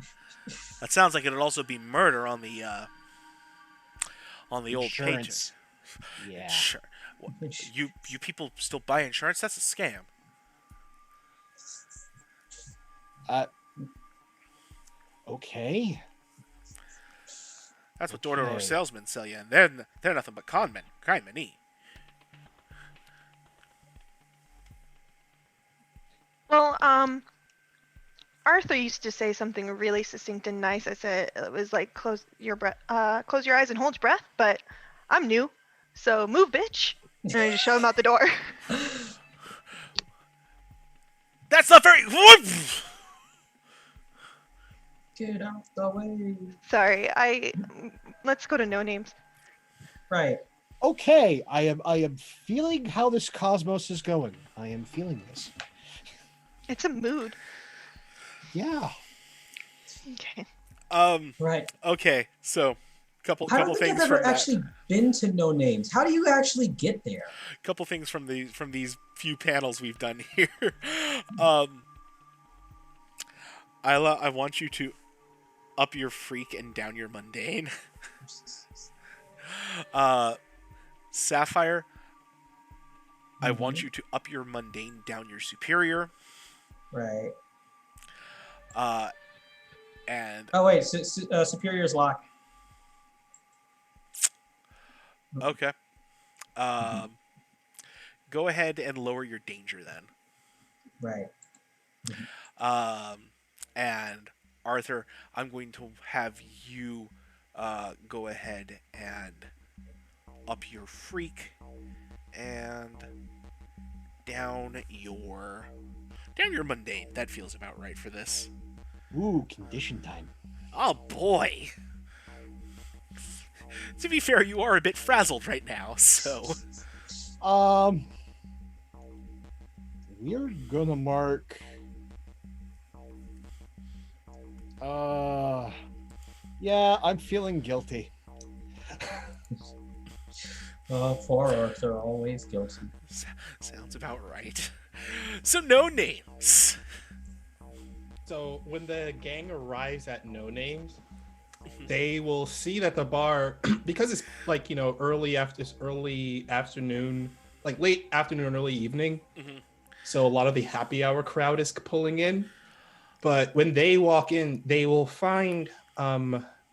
Speaker 1: sounds like it'd also be murder on the old paycheck.
Speaker 6: Insurance. Yeah.
Speaker 1: Sure. What, you people still buy insurance? That's a scam.
Speaker 6: Okay.
Speaker 1: That's what door-to-door
Speaker 6: Okay.
Speaker 1: salesmen sell you, and they're nothing but con men. Kind many.
Speaker 3: Well, Arthur used to say something really succinct and nice. I said it was like close your eyes and hold your breath. But I'm new, so move, bitch. And I just shove him out the door.
Speaker 1: That's not very.
Speaker 5: Get out the way.
Speaker 3: Sorry, let's go to no names.
Speaker 5: Right.
Speaker 6: Okay. I am feeling how this cosmos is going. I am feeling this.
Speaker 3: It's a mood.
Speaker 6: Yeah.
Speaker 3: Okay.
Speaker 5: Right.
Speaker 1: Okay, so
Speaker 5: I
Speaker 1: couple
Speaker 5: don't think
Speaker 1: things
Speaker 5: I've ever
Speaker 1: from that.
Speaker 5: actually been to No Names. How do you actually get there?
Speaker 1: Couple things from these few panels we've done here. I want you to up your freak and down your mundane. Sapphire, I want you to up your mundane, down your superior.
Speaker 5: Right.
Speaker 1: And
Speaker 5: Oh wait, Superior's lock.
Speaker 1: okay. Go ahead and lower your danger then.
Speaker 5: Right.
Speaker 1: And Arthur, I'm going to have you go ahead and up your freak and down your mundane. That feels about right for this.
Speaker 6: Ooh, condition time.
Speaker 1: Oh boy. To be fair, you are a bit frazzled right now, so
Speaker 6: We're gonna mark. Yeah, I'm feeling guilty.
Speaker 5: Poor Arthur, always guilty.
Speaker 1: sounds about right. So no names.
Speaker 2: So when the gang arrives at No Names, they will see that the bar, because it's like, early afternoon, like late afternoon, early evening.
Speaker 1: Mhm.
Speaker 2: So a lot of the happy hour crowd is pulling in. But when they walk in, they will find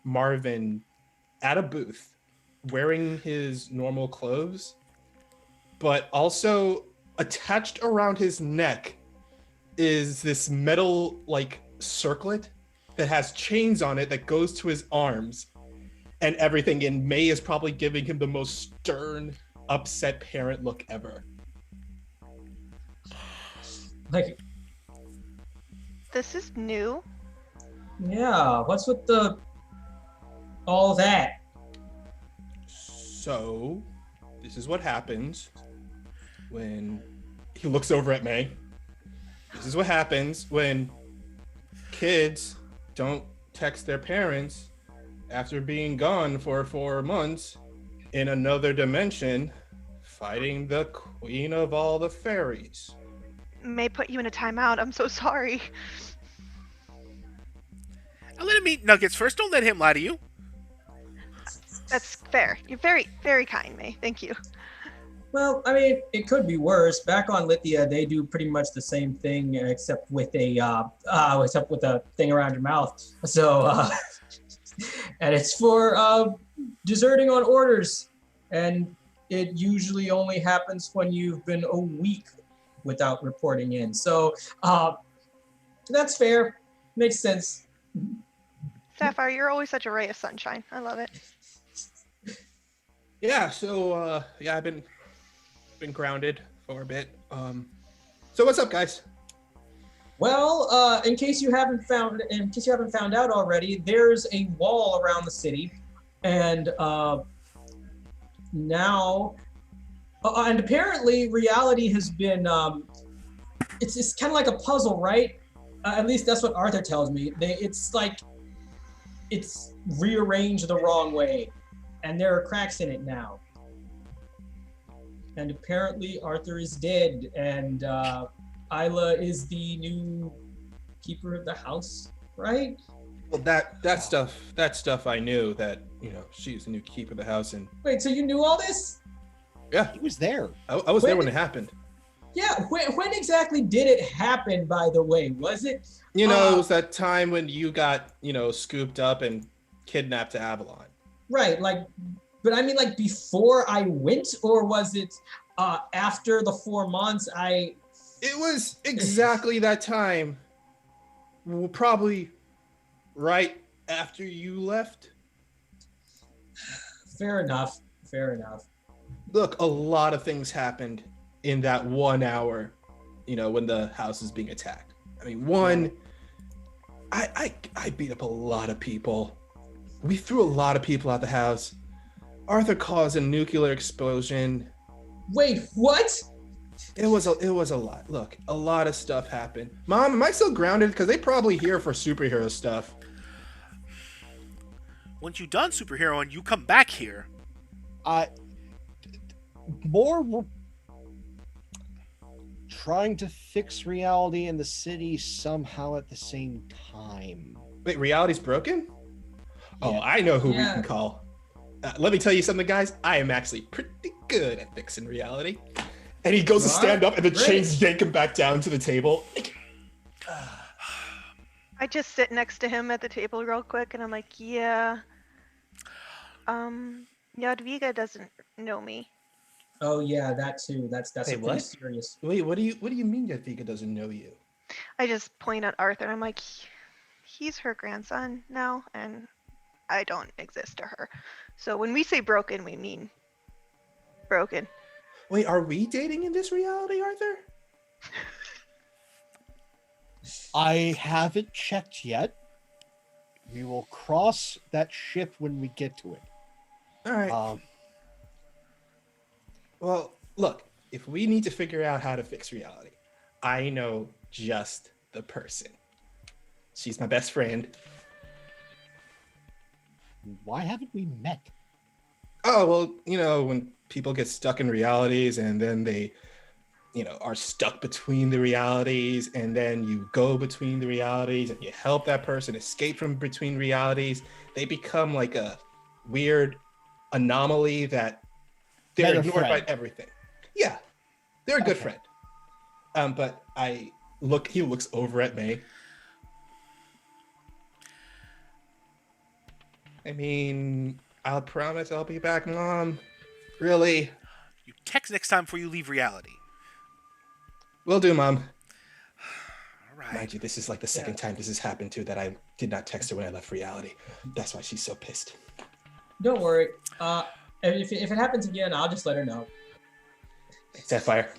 Speaker 2: Marvin at a booth wearing his normal clothes, but also attached around his neck is this metal like circlet that has chains on it that goes to his arms and everything. And May is probably giving him the most stern, upset parent look ever.
Speaker 5: Like,
Speaker 3: This is new.
Speaker 5: yeah, what's with all that?
Speaker 2: So this is what happens. when he looks over at May. This is what happens when kids don't text their parents after being gone for 4 months in another dimension, fighting the queen of all the fairies.
Speaker 3: May put you in a timeout. I'm so sorry.
Speaker 1: I'll let him eat nuggets first. Don't let him lie to you.
Speaker 3: That's fair. You're very, very kind, May. Thank you.
Speaker 5: Well, I mean, it could be worse. Back on Lithia, they do pretty much the same thing, except with a thing around your mouth. So, and it's for deserting on orders, and it usually only happens when you've been a week without reporting in. So, that's fair. Makes sense.
Speaker 3: Sapphire, you're always such a ray of sunshine. I love it.
Speaker 2: Yeah, so I've been grounded for a bit. So what's up, guys?
Speaker 5: Well, in case you haven't found out already, there's a wall around the city, and now, and apparently reality has been. It's kind of like a puzzle, right? At least that's what Arthur tells me. It's like it's rearranged the wrong way, and there are cracks in it now. And apparently Arthur is dead, and Isla is the new keeper of the house, right?
Speaker 2: Well, that stuff I knew, that she's the new keeper of the house. And
Speaker 5: wait, so you knew all this?
Speaker 2: Yeah,
Speaker 6: He was there.
Speaker 2: I was there when it happened.
Speaker 5: Yeah, when exactly did it happen, by the way? Was it?
Speaker 2: It was that time when you got, scooped up and kidnapped to Avalon.
Speaker 5: Right, but I mean, before I went, or was it after the 4 months?
Speaker 2: It was exactly that time. Well, probably right after you left.
Speaker 5: Fair enough.
Speaker 2: Look, a lot of things happened in that 1 hour, when the house is being attacked. I mean, I beat up a lot of people. We threw a lot of people out the house. Arthur caused a nuclear explosion.
Speaker 5: Wait, what?
Speaker 2: It was a lot. Look, a lot of stuff happened. Mom, am I still grounded? Because they probably here for superhero stuff.
Speaker 1: Once you've done superhero and you come back here.
Speaker 6: More trying to fix reality in the city somehow at the same time.
Speaker 2: Wait, reality's broken?
Speaker 6: Yeah.
Speaker 2: Oh, I know who we can call. Let me tell you something, guys. I am actually pretty good at fixing reality. And he goes to stand up, and the chains yank him back down to the table.
Speaker 3: I just sit next to him at the table real quick, and I'm like, yeah. Jadwiga doesn't know me.
Speaker 5: Oh yeah, that too. That's
Speaker 2: Hey,
Speaker 5: pretty
Speaker 2: what?
Speaker 5: serious.
Speaker 2: Wait, what do you mean Jadwiga doesn't know you?
Speaker 3: I just point at Arthur, and I'm like, he's her grandson now, and I don't exist to her. So when we say broken, we mean broken.
Speaker 2: Wait, are we dating in this reality, Arthur?
Speaker 6: I haven't checked yet. We will cross that ship when we get to it.
Speaker 2: All right. Well, look, if we need to figure out how to fix reality, I know just the person. She's my best friend.
Speaker 6: Why haven't we met?
Speaker 2: Oh, well, when people get stuck in realities and then they, are stuck between the realities, and then you go between the realities and you help that person escape from between realities, they become like a weird anomaly that they're ignored by everything. Yeah, they're a good friend. But he looks over at me. I mean, I'll promise I'll be back, Mom. Really?
Speaker 1: You text next time before you leave reality.
Speaker 2: Will do, Mom.
Speaker 1: All right.
Speaker 2: Mind you, this is like the second time this has happened to that I did not text her when I left reality. That's why she's so pissed.
Speaker 5: Don't worry. If it happens again, I'll just let her know.
Speaker 2: Sapphire.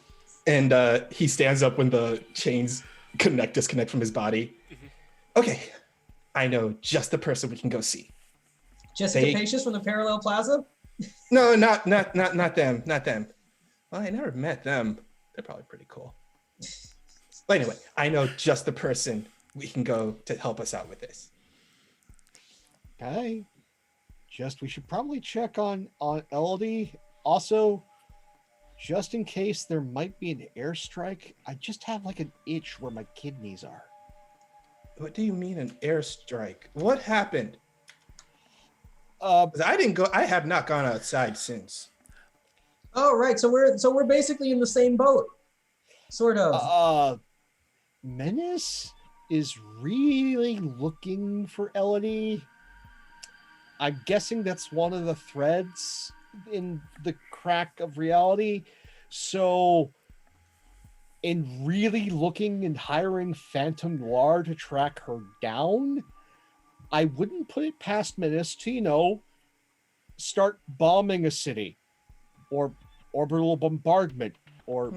Speaker 2: And he stands up when the chains disconnect from his body. Mm-hmm. Okay, I know just the person we can go see.
Speaker 5: Jessica Patience from the Parallel Plaza?
Speaker 2: No, not them. Well, I never met them. They're probably pretty cool. But anyway, I know just the person we can go to help us out with this.
Speaker 6: Okay. We should probably check on Elodie. Also, just in case there might be an airstrike, I just have like an itch where my kidneys are.
Speaker 2: What do you mean an airstrike? What happened?
Speaker 6: Uh,
Speaker 2: 'Cause I have not gone outside since.
Speaker 5: Oh, right. So we're basically in the same boat, sort of.
Speaker 6: Menace is really looking for Elodie. I'm guessing that's one of the threads in the crack of reality. So, in really looking and hiring Phantom Noir to track her down, I wouldn't put it past Menace to, start bombing a city or orbital bombardment or.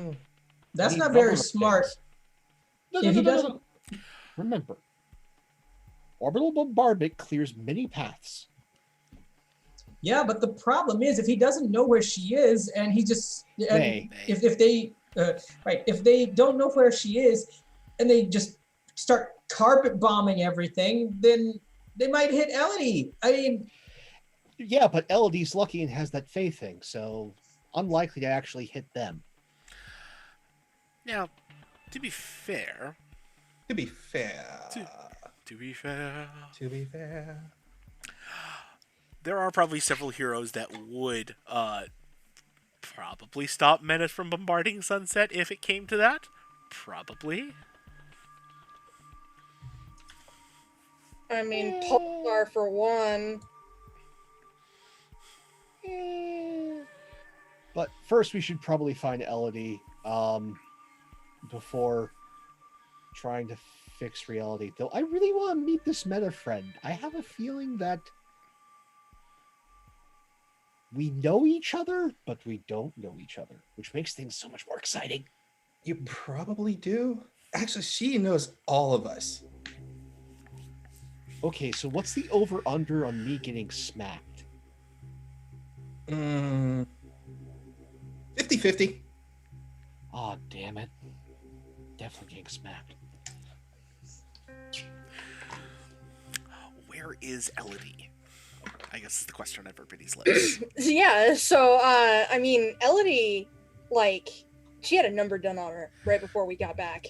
Speaker 5: That's
Speaker 6: any
Speaker 5: not very
Speaker 6: number of
Speaker 5: smart.
Speaker 6: things. No,
Speaker 5: If he doesn't,
Speaker 6: no. Remember, orbital bombardment clears many paths.
Speaker 5: yeah, but the problem is if he doesn't know where she is, and he just if they if they don't know where she is, and they just start carpet bombing everything, then they might hit Elodie. I mean,
Speaker 6: yeah, but Elodie's lucky and has that faith thing, so unlikely to actually hit them.
Speaker 1: Now, to be fair,
Speaker 2: To be fair.
Speaker 1: there are probably several heroes that would probably stop Menace from bombarding Sunset if it came to that. Probably.
Speaker 4: I mean, Pulsar for one.
Speaker 6: But first, we should probably find Elodie before trying to fix reality. Though I really want to meet this meta friend. I have a feeling that we know each other, but we don't know each other, which makes things so much more exciting.
Speaker 2: You probably do. Actually, she knows all of us.
Speaker 6: Okay, so what's the over-under on me getting smacked?
Speaker 2: 50-50.
Speaker 6: Oh, damn it. Definitely getting smacked.
Speaker 1: Where is Elodie? I guess is the question on everybody's lips.
Speaker 4: Yeah, so, I mean, Elodie, like, she had a number done on her right before we got back.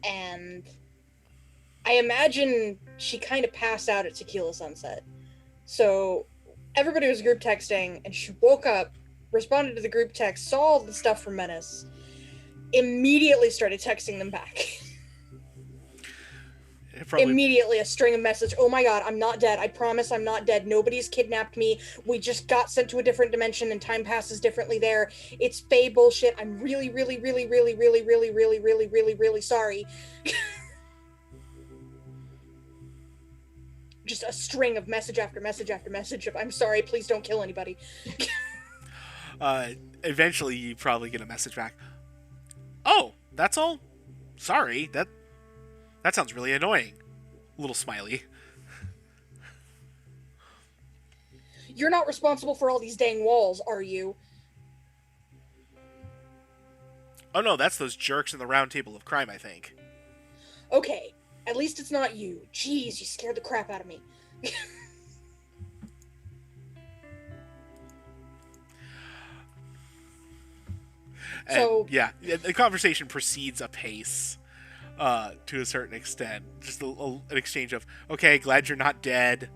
Speaker 4: And I imagine she kind of passed out at Tequila Sunset. So everybody was group texting, and she woke up, responded to the group text, saw all the stuff from Menace, immediately started texting them back. Immediately a string of messages. Oh my god, I'm not dead. I promise I'm not dead. Nobody's kidnapped me. We just got sent to a different dimension and time passes differently there. It's Fae bullshit. I'm really, really, really, really, really, really, really, really, really, really sorry. Just a string of message after message after message of I'm sorry, please don't kill anybody.
Speaker 1: Eventually you probably get a message back. Oh, that's all? Sorry, that sounds really annoying. Little smiley.
Speaker 4: You're not responsible for all these dang walls, are you?
Speaker 1: Oh no, that's those jerks in the round table of crime, I think.
Speaker 4: Okay, at least it's not you. Jeez, you scared the crap out of me.
Speaker 1: So yeah, the conversation proceeds apace. To a certain extent, just an exchange of, okay, glad you're not dead,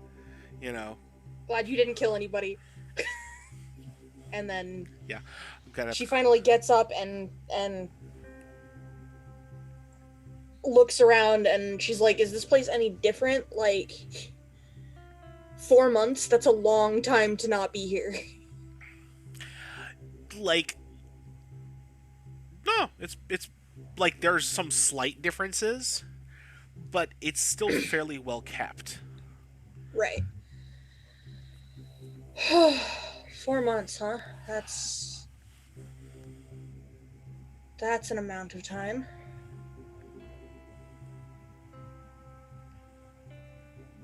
Speaker 4: Glad you didn't kill anybody. And then
Speaker 1: yeah,
Speaker 4: she finally gets up and looks around, and she's like, is this place any different? Like, 4 months? That's a long time to not be here.
Speaker 1: Like, no, it's like there's some slight differences, but it's still fairly well kept.
Speaker 4: Right. 4 months, huh? That's an amount of time.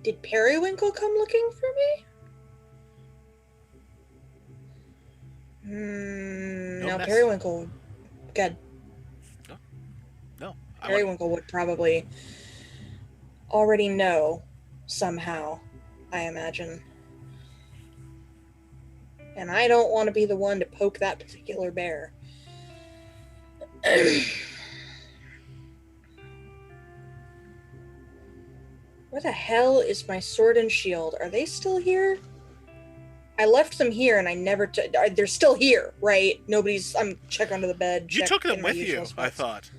Speaker 4: Did Periwinkle come looking for me? No, Periwinkle. Good. Periwinkle would probably already know somehow, I imagine. And I don't want to be the one to poke that particular bear. Where the hell is my sword and shield? Are they still here? I left them here and I never they're still here, right? I'm check under the bed.
Speaker 1: You
Speaker 4: check
Speaker 1: took them
Speaker 4: in my
Speaker 1: with
Speaker 4: usual
Speaker 1: you,
Speaker 4: spots.
Speaker 1: I thought.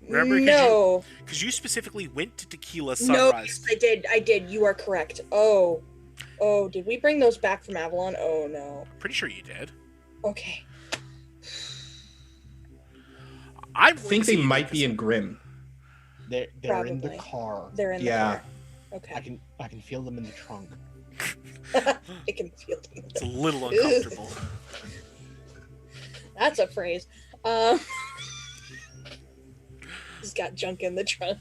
Speaker 1: Remember?
Speaker 4: No.
Speaker 1: Because you specifically went to Tequila
Speaker 4: No,
Speaker 1: Sunrise.
Speaker 4: yes, I did. You are correct. Oh, did we bring those back from Avalon? Oh, no.
Speaker 1: Pretty sure you did.
Speaker 4: Okay.
Speaker 2: I think they might be in Grimm.
Speaker 6: They're in the
Speaker 4: Probably.
Speaker 6: car.
Speaker 4: They're in the
Speaker 2: Yeah.
Speaker 4: car. Okay.
Speaker 6: I can feel them in the trunk.
Speaker 4: I can feel them.
Speaker 1: It's a little uncomfortable.
Speaker 4: That's a phrase. He's got junk in the trunk.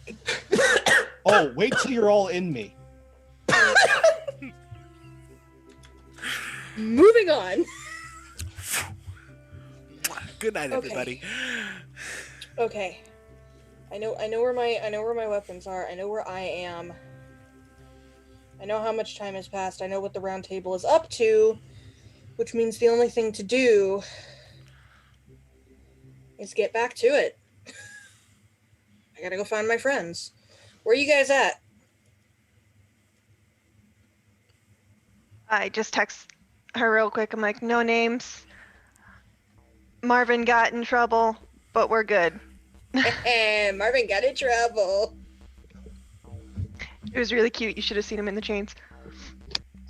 Speaker 6: Oh, wait till you're all in me.
Speaker 4: Moving on.
Speaker 1: Good night,
Speaker 4: Okay.
Speaker 1: everybody.
Speaker 4: Okay. I know where my weapons are. I know where I am. I know how much time has passed. I know what the round table is up to, which means the only thing to do is get back to it. I gotta go find my friends. Where are you guys at?
Speaker 3: I just text her real quick. I'm like, no names. Marvin got in trouble, but we're good.
Speaker 4: Marvin got in trouble.
Speaker 3: It was really cute. You should have seen him in the chains.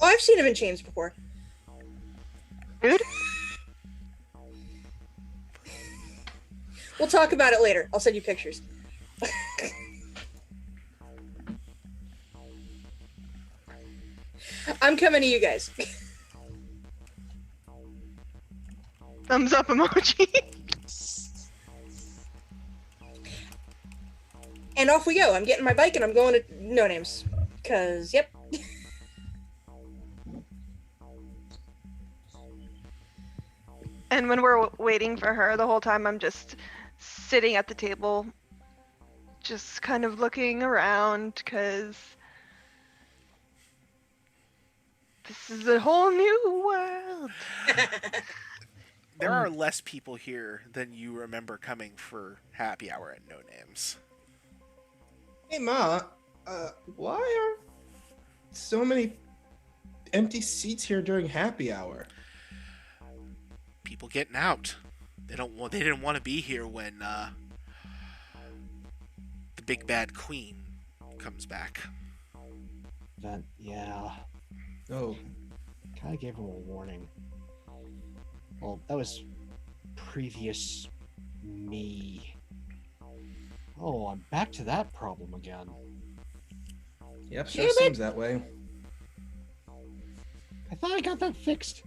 Speaker 4: Oh, I've seen him in chains before.
Speaker 3: Dude?
Speaker 4: We'll talk about it later. I'll send you pictures. I'm coming to you guys.
Speaker 3: Thumbs up emoji.
Speaker 4: And off we go. I'm getting my bike and I'm going to No Names. Cause, yep.
Speaker 3: And when we're waiting for her, the whole time I'm just sitting at the table, just kind of looking around, because this is a whole new world.
Speaker 1: There are less people here than you remember coming for happy hour at No Names.
Speaker 2: Hey, Ma, why are so many empty seats here during happy hour?
Speaker 1: People getting out. They didn't want to be here when the big bad queen comes back.
Speaker 6: Yeah.
Speaker 2: Oh,
Speaker 6: Kind of gave him a warning. Well, that was previous me. Oh, I'm back to that problem again.
Speaker 2: yep, sure
Speaker 4: Damn it.
Speaker 2: seems that way.
Speaker 6: I thought I got that fixed.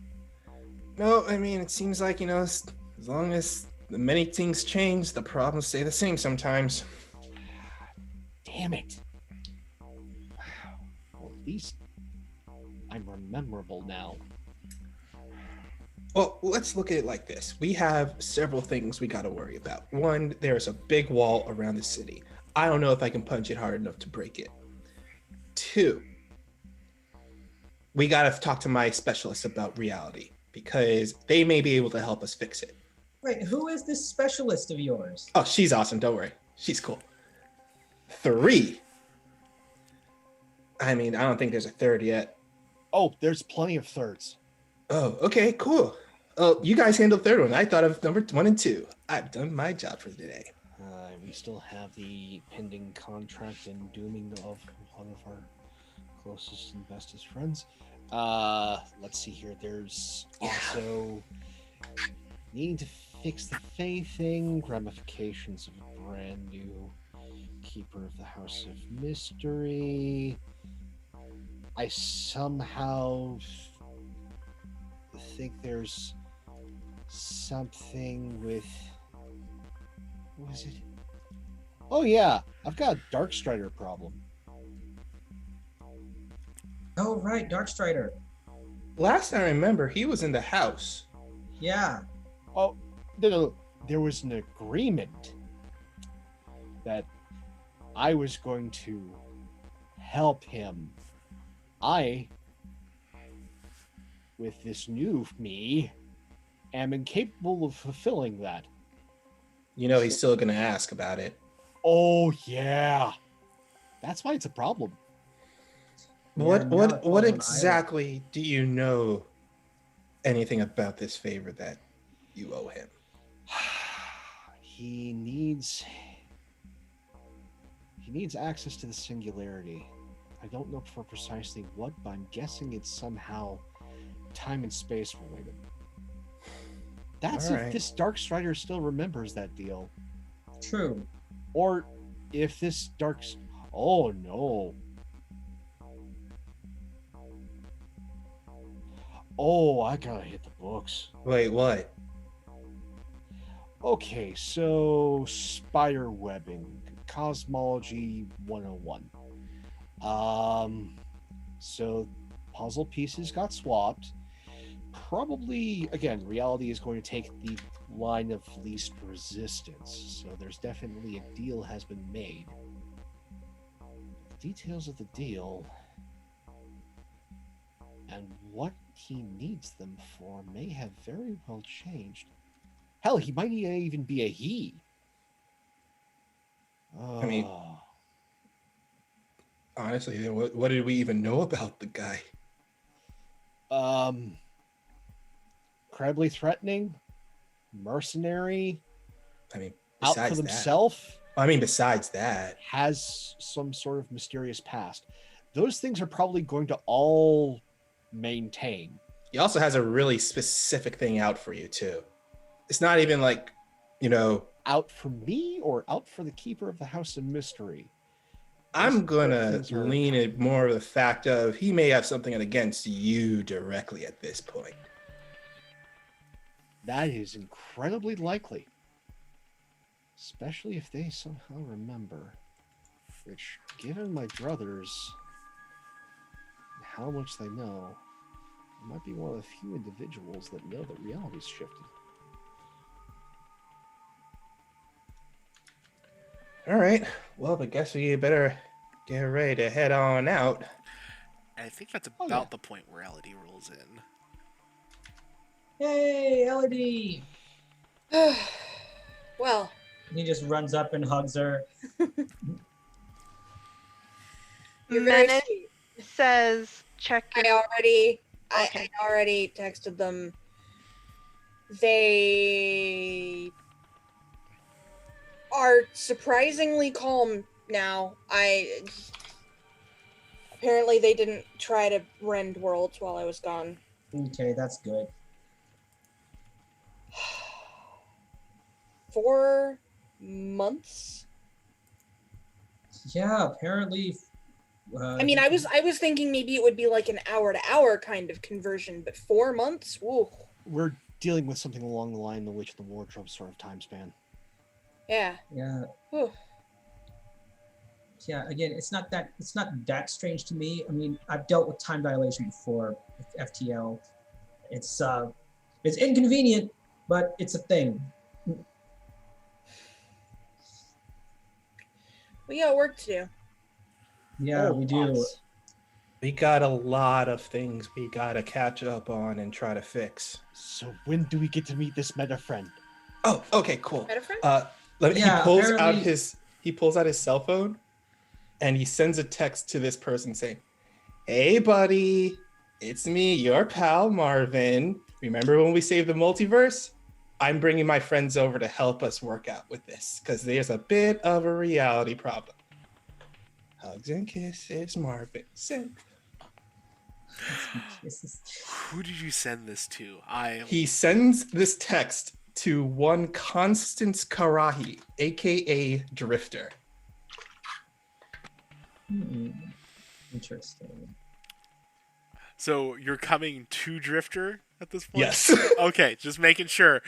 Speaker 2: No, I mean, it seems like, as long as the many things change, the problems stay the same sometimes.
Speaker 6: Damn it. Well, at least I'm memorable now.
Speaker 2: Well, let's look at it like this. We have several things we got to worry about. One, there's a big wall around the city. I don't know if I can punch it hard enough to break it. Two, we got to talk to my specialists about reality because they may be able to help us fix it.
Speaker 5: Wait, who is this specialist of yours?
Speaker 2: Oh, she's awesome. Don't worry. She's cool. Three, I mean, I don't think there's a third yet.
Speaker 6: Oh, there's plenty of thirds.
Speaker 2: Oh, okay, cool. Oh, you guys handled third one. I thought of number 1 and 2. I've done my job for the day.
Speaker 6: We still have the pending contract and dooming of one of our closest and bestest friends. Let's see here. There's also needing to fix the Fey thing, ramifications of a brand new Keeper of the House of Mystery. I somehow think there's something with... What is it? Oh yeah, I've got a Darkstrider problem.
Speaker 5: Oh, right, Darkstrider.
Speaker 2: Last I remember, he was in the house.
Speaker 5: Yeah.
Speaker 6: Oh, no. there was an agreement that I was going to help him. I, with this new me, am incapable of fulfilling that.
Speaker 2: You know, he's still going to ask about it.
Speaker 6: Oh, yeah. That's why it's a problem.
Speaker 2: What exactly do you know anything about this favor that you owe him?
Speaker 6: He needs access to the singularity. I don't know for precisely what, but I'm guessing it's somehow time and space related. That's if this Dark Strider still remembers that deal.
Speaker 5: True.
Speaker 6: Or if this oh no. Oh, I gotta hit the books.
Speaker 2: Wait, what?
Speaker 6: Okay, so spider webbing, cosmology 101. So puzzle pieces got swapped. Probably, again, reality is going to take the line of least resistance. So there's definitely a deal has been made. The details of the deal and what he needs them for may have very well changed. Hell, he might even be a he.
Speaker 2: I mean, honestly, what did we even know about the guy?
Speaker 6: Incredibly threatening, mercenary,
Speaker 2: I mean,
Speaker 6: out for
Speaker 2: besides
Speaker 6: himself.
Speaker 2: that. I mean, besides that,
Speaker 6: has some sort of mysterious past. Those things are probably going to all maintain.
Speaker 2: he also has a really specific thing out for you too. It's not even like, you know,
Speaker 6: Out for me or out for the keeper of the house of mystery?
Speaker 2: I'm gonna
Speaker 6: things are-
Speaker 2: lean it more of the fact of he may have something against you directly at this point.
Speaker 6: That is incredibly likely. Especially if they somehow remember. Which, given my brothers, and how much they know, I might be one of the few individuals that know that reality's shifted.
Speaker 2: All right. Well, I guess we better get ready to head on out.
Speaker 1: I think that's
Speaker 6: Oh,
Speaker 1: about
Speaker 6: yeah.
Speaker 1: the point where Elodie rolls in.
Speaker 5: Hey, Elodie!
Speaker 4: Well,
Speaker 5: He just runs up and hugs her.
Speaker 4: you're very
Speaker 3: Menace
Speaker 4: sweet.
Speaker 3: says, check your.
Speaker 4: I
Speaker 3: Okay.
Speaker 4: already texted them. They are surprisingly calm now. Apparently they didn't try to rend worlds while I was gone.
Speaker 5: Okay, that's good.
Speaker 4: 4 months.
Speaker 5: Yeah, apparently.
Speaker 4: I mean, I was thinking maybe it would be like an hour to hour kind of conversion, but 4 months. Ooh.
Speaker 6: We're dealing with something along the line of the Witch of the Wardrobe sort of time span.
Speaker 4: Yeah.
Speaker 5: Yeah.
Speaker 4: Ooh.
Speaker 5: Yeah, again, it's not that strange to me. I mean, I've dealt with time dilation before with FTL. It's inconvenient, but it's a thing.
Speaker 4: We got work to do.
Speaker 5: Yeah, we do.
Speaker 6: Lots.
Speaker 2: We got a lot of things we gotta catch up on and try to fix.
Speaker 6: So when do we get to meet this meta friend?
Speaker 2: Oh, okay, cool.
Speaker 4: Meta friend?
Speaker 5: Yeah, apparently-
Speaker 2: he pulls out his cell phone and he sends a text to this person saying, "Hey buddy, it's me, your pal Marvin. Remember when we saved the multiverse? I'm bringing my friends over to help us work out with this because there's a bit of a reality problem. Hugs and kisses, Marvin." Send.
Speaker 1: Who did you send this to?
Speaker 2: He sends this text to one Constance Karahi, aka Drifter.
Speaker 5: Interesting.
Speaker 1: So you're coming to Drifter at this point?
Speaker 2: Yes.
Speaker 1: Okay, just making sure.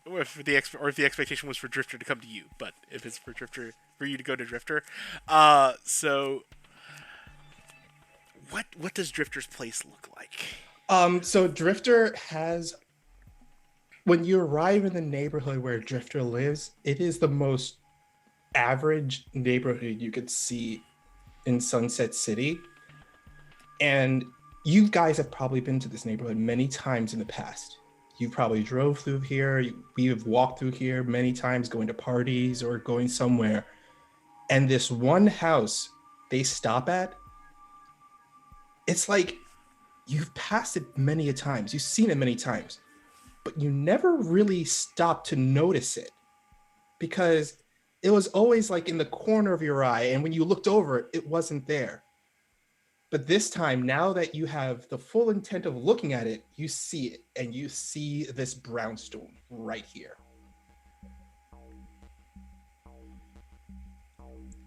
Speaker 1: If the expectation was for Drifter to come to you, but if it's for you to go to Drifter, so what does Drifter's place look like?
Speaker 2: So Drifter has when you arrive in the neighborhood where Drifter lives, it is the most average neighborhood you could see in Sunset City. And you guys have probably been to this neighborhood many times in the past. You probably drove through here. We have walked through here many times going to parties or going somewhere. And this one house they stop at, it's like you've passed it many a times. You've seen it many times, but you never really stopped to notice it because it was always like in the corner of your eye. And when you looked over it, it wasn't there. But this time, now that you have the full intent of looking at it, you see it, and you see this brownstone right here.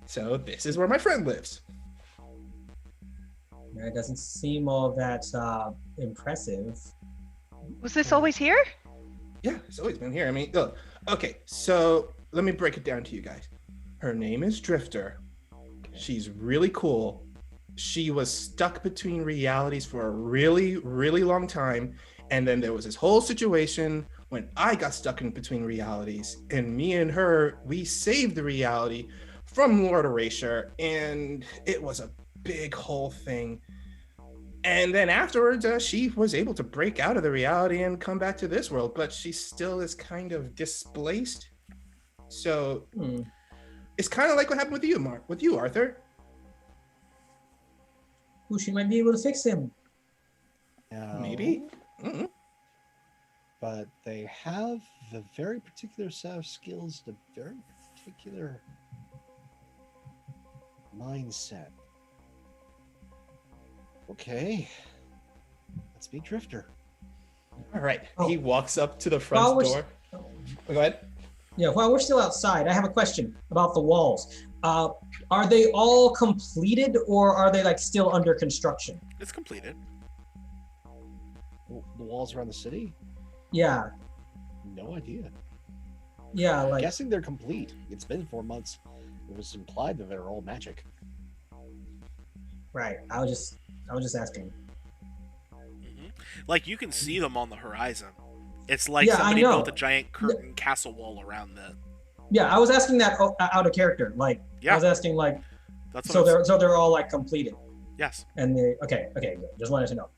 Speaker 2: So this is where my friend lives.
Speaker 5: It doesn't seem all that impressive.
Speaker 3: Was this always here?
Speaker 2: Yeah, it's always been here. I mean, look. Okay, so let me break it down to you guys. Her name is Drifter. She's really cool. She was stuck between realities for a really, really long time. And then there was this whole situation when I got stuck in between realities. And me and her, we saved the reality from Lord Erasure. And it was a big whole thing. And then afterwards, she was able to break out of the reality and come back to this world. But she still is kind of displaced. So it's kind of like what happened with you, Arthur.
Speaker 5: Who she might be able to fix him.
Speaker 6: No,
Speaker 2: Maybe. Mm-hmm.
Speaker 6: But they have a very particular set of skills, a very particular mindset. Okay, let's meet Drifter.
Speaker 2: All right.
Speaker 5: Oh.
Speaker 2: He walks up to the front door. Go ahead.
Speaker 5: Yeah, while we're still outside, I have a question about the walls. Are they all completed or are they like still under construction?
Speaker 1: It's completed.
Speaker 6: The walls around the city?
Speaker 5: Yeah,
Speaker 6: No idea.
Speaker 5: yeah,
Speaker 6: I'm
Speaker 5: like
Speaker 6: guessing they're complete. It's been 4 months. It was implied that they're all magic.
Speaker 5: right. I was just asking.
Speaker 1: Like, you can see them on the horizon. It's like
Speaker 5: Yeah, I
Speaker 1: somebody
Speaker 5: know.
Speaker 1: built a giant curtain castle wall around that.
Speaker 5: Yeah, I was asking that out of character. Like
Speaker 1: Yeah.
Speaker 5: I was asking like
Speaker 1: That's
Speaker 5: so
Speaker 1: what
Speaker 5: they're all like completed.
Speaker 1: Yes.
Speaker 5: And they okay, good. Just wanted to know.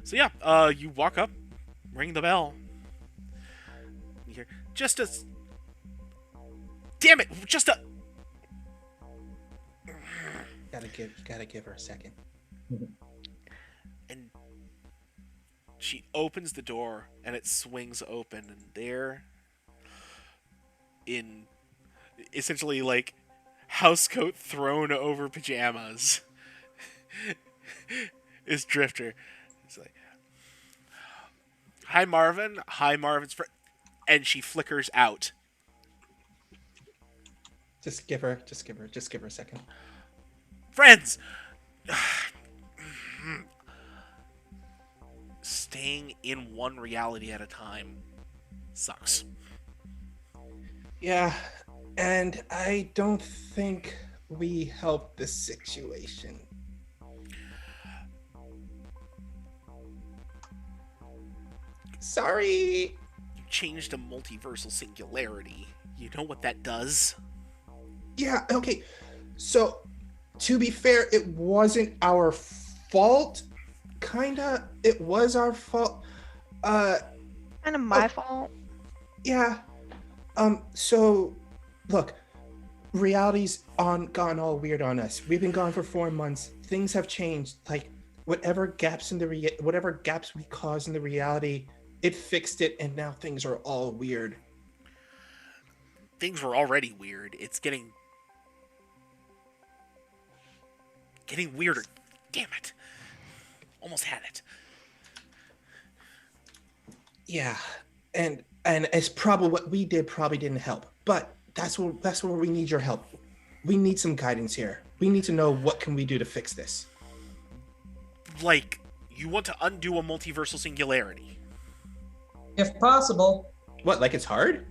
Speaker 1: So yeah, you walk up, ring the bell. You hear, just a... Damn it! Just a...
Speaker 2: Gotta give her a second.
Speaker 1: And she opens the door, and it swings open, and there, in essentially like housecoat thrown over pajamas, is Drifter. It's like, hi Marvin's friend, and she flickers out.
Speaker 2: Just give her a second.
Speaker 1: Friends, staying in one reality at a time sucks.
Speaker 2: Yeah, and I don't think we helped the situation. Sorry.
Speaker 1: You changed a multiversal singularity. You know what that does?
Speaker 2: Yeah, okay. So, to be fair, it wasn't our fault. Kinda. It was our fault.
Speaker 3: Kind of my fault.
Speaker 2: Yeah. So, look, reality's gone all weird on us. We've been gone for 4 months. Things have changed. Like, whatever gaps we caused in the reality, it fixed it, and now things are all weird.
Speaker 1: Things were already weird. It's getting weirder. Damn it. Almost had it.
Speaker 2: Yeah. And it's probably what we did probably didn't help. But that's where we need your help. We need some guidance here. We need to know what can we do to fix this.
Speaker 1: Like, you want to undo a multiversal singularity.
Speaker 5: If possible.
Speaker 2: What, like it's hard?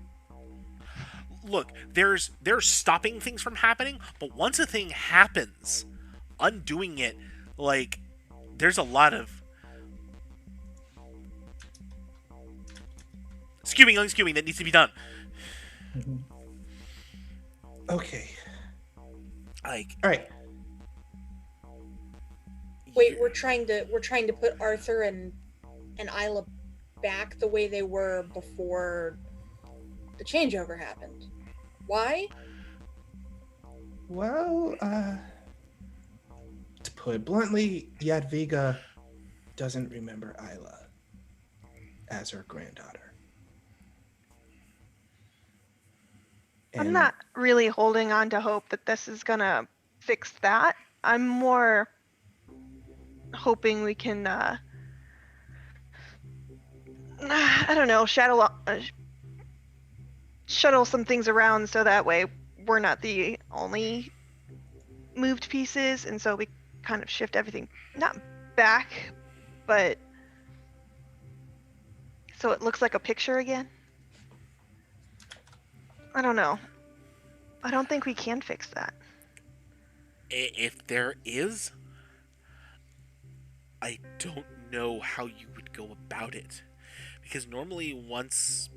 Speaker 1: Look, there's stopping things from happening, but once a thing happens, undoing it, like, there's a lot of Skewing. That needs to be done.
Speaker 5: Mhm.
Speaker 2: Okay.
Speaker 1: Like,
Speaker 2: All right.
Speaker 4: Wait, we're trying to put Arthur and Isla back the way they were before the changeover happened. Why?
Speaker 2: Well, to put it bluntly, Yadviga doesn't remember Isla as her granddaughter.
Speaker 3: I'm
Speaker 2: And
Speaker 3: not really holding on to hope that this is gonna fix that. I'm more hoping we can, I don't know, shuttle some things around so that way we're not the only moved pieces, and so we kind of shift everything not back, but so it looks like a picture again. I don't know. I don't think we can fix that.
Speaker 1: if there is, I don't know how you would go about it. Because normally, once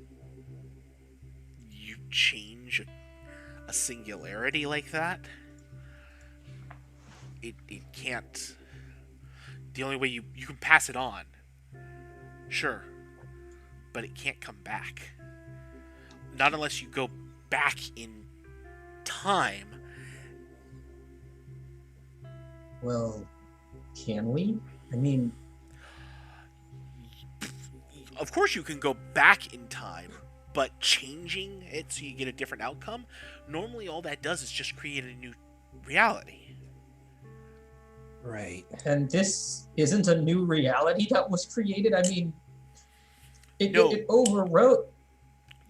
Speaker 1: you change a singularity like that, it can't. The only way you can pass it on, sure, but it can't come back. Not unless you go back in time.
Speaker 5: Well, can we? I mean,
Speaker 1: Of course, you can go back in time, but changing it so you get a different outcome, normally all that does is just create a new reality.
Speaker 2: right.
Speaker 5: and this isn't a new reality that was created. I mean,
Speaker 1: No.
Speaker 5: it overwrote.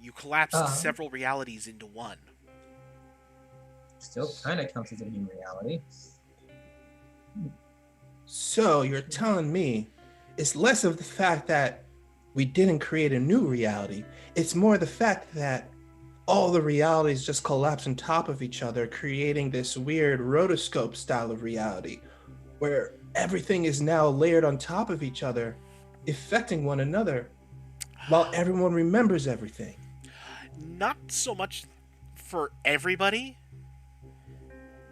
Speaker 1: You collapsed
Speaker 5: Uh-huh.
Speaker 1: several realities into one.
Speaker 5: Still kind of counts as a new reality.
Speaker 2: So you're telling me it's less of the fact that we didn't create a new reality. It's more the fact that all the realities just collapse on top of each other, creating this weird rotoscope style of reality where everything is now layered on top of each other, affecting one another, while everyone remembers everything.
Speaker 1: Not so much for everybody,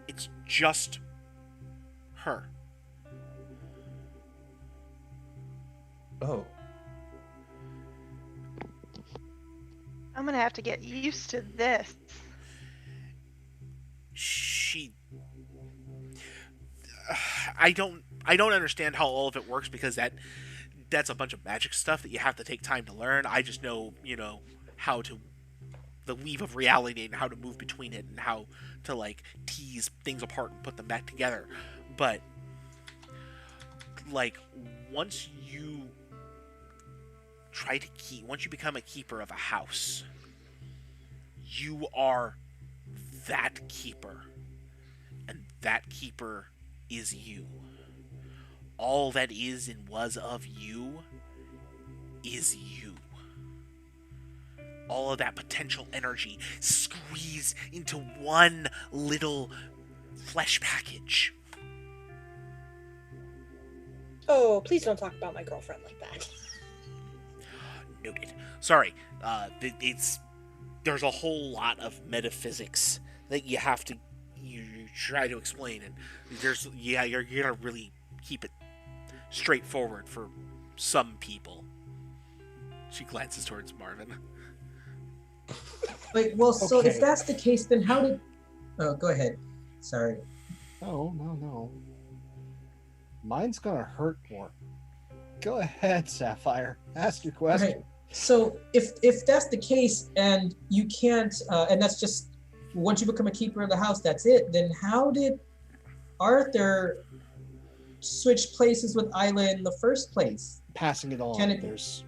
Speaker 1: it's just her.
Speaker 2: Oh,
Speaker 3: I'm gonna have to get used to this.
Speaker 1: She I don't understand how all of it works because that's a bunch of magic stuff that you have to take time to learn. I just know, how to the weave of reality and how to move between it and how to like tease things apart and put them back together. But like once you once you become a keeper of a house, you are that keeper. And that keeper is you. All that is and was of you is you. All of that potential energy squeezed into one little flesh package.
Speaker 4: Oh, please don't talk about my girlfriend like that.
Speaker 1: Noted. Sorry. There's a whole lot of metaphysics that you have to you try to explain, and you're gonna really keep it straightforward for some people. She glances towards Marvin.
Speaker 5: Wait, well, so
Speaker 2: Okay.
Speaker 5: if that's the case, then how did? Oh, go ahead. Sorry.
Speaker 6: No. Mine's gonna hurt more. Go ahead, Sapphire. Ask your question.
Speaker 5: Okay. So if that's the case, and you can't, and that's just once you become a keeper of the house, that's it. Then how did Arthur switch places with Isla in the first place?
Speaker 6: Passing it on.
Speaker 5: Can it-
Speaker 6: There's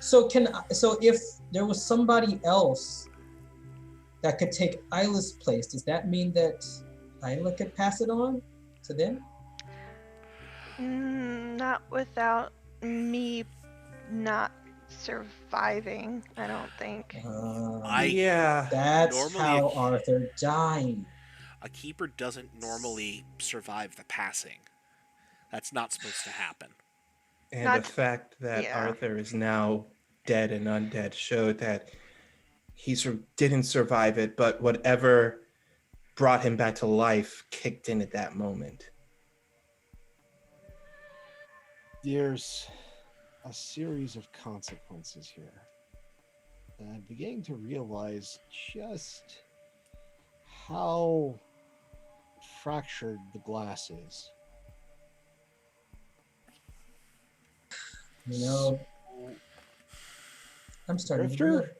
Speaker 5: So if there was somebody else that could take Isla's place, does that mean that Isla could pass it on to them?
Speaker 3: Not without me not surviving, I don't think.
Speaker 2: yeah.
Speaker 5: That's
Speaker 1: normally
Speaker 5: how Arthur died.
Speaker 1: a keeper doesn't normally survive the passing. That's not supposed to happen.
Speaker 2: And
Speaker 3: Not-
Speaker 2: the fact that
Speaker 3: yeah.
Speaker 2: Arthur is now dead and undead showed that didn't survive it, but whatever brought him back to life kicked in at that moment.
Speaker 6: There's a series of consequences here. And I'm beginning to realize just how fractured the glass is.
Speaker 5: You know, I'm starting to
Speaker 6: Drifter?
Speaker 5: wonder.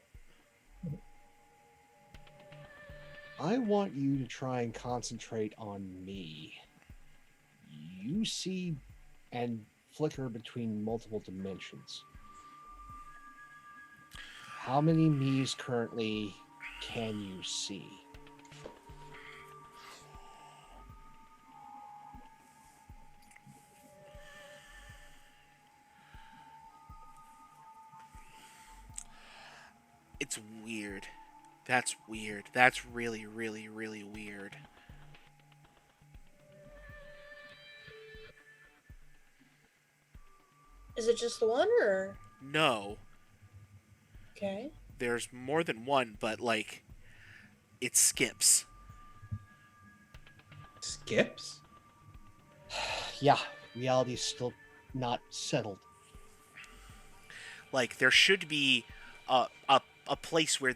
Speaker 6: I want you to try and concentrate on me. You see and flicker between multiple dimensions. How many me's currently can you see?
Speaker 1: It's weird. That's weird. That's really, really, really weird.
Speaker 4: Is it just the one, or
Speaker 1: No,
Speaker 4: okay?
Speaker 1: there's more than one, but like, it skips.
Speaker 2: Skips?
Speaker 6: Yeah, reality's still not settled.
Speaker 1: Like, there should be a place where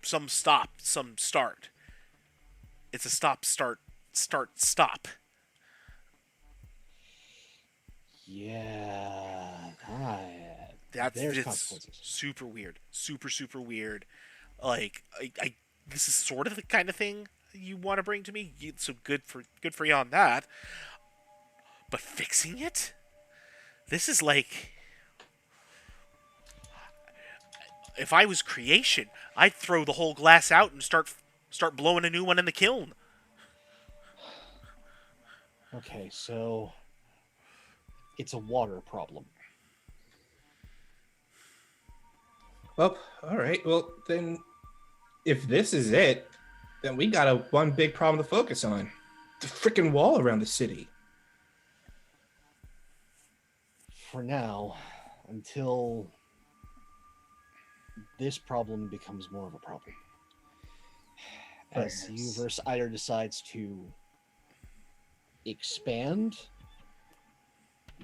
Speaker 1: some stop, some start. It's a stop, start, start, stop.
Speaker 6: Yeah,
Speaker 1: There's
Speaker 6: there's consequences.
Speaker 1: super weird, super weird. Like, this is sort of the kind of thing you want to bring to me. So good for you on that. But fixing it, this is like, if I was creation, I'd throw the whole glass out and start blowing a new one in the kiln.
Speaker 6: Okay, so it's a water problem.
Speaker 2: Well, all right. Well, then, if this is it, then we got one big problem to focus on: the freaking wall around the city.
Speaker 6: For now, until this problem becomes more of a problem. As the universe either decides to expand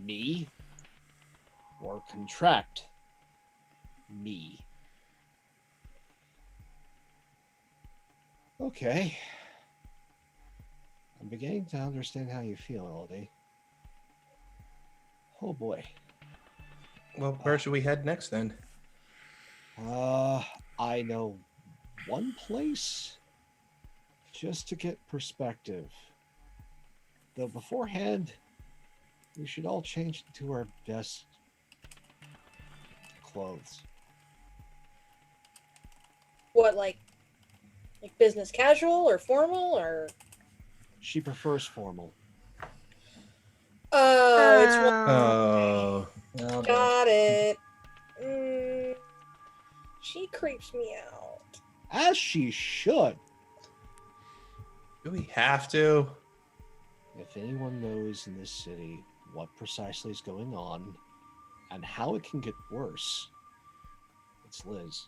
Speaker 6: me or contract me. Okay. I'm beginning to understand how you feel, Elodie. Oh boy.
Speaker 2: Well, where should we head next then?
Speaker 6: I know one place just to get perspective. Though beforehand, we should all change into our best clothes.
Speaker 4: What, like business casual or formal or?
Speaker 6: She prefers formal.
Speaker 4: Oh, it's one.
Speaker 2: Oh,
Speaker 5: Oh, boy.
Speaker 4: Got it. She creeps me out.
Speaker 6: As she should.
Speaker 2: do we have to?
Speaker 6: If anyone knows in this city what precisely is going on and how it can get worse, it's Liz.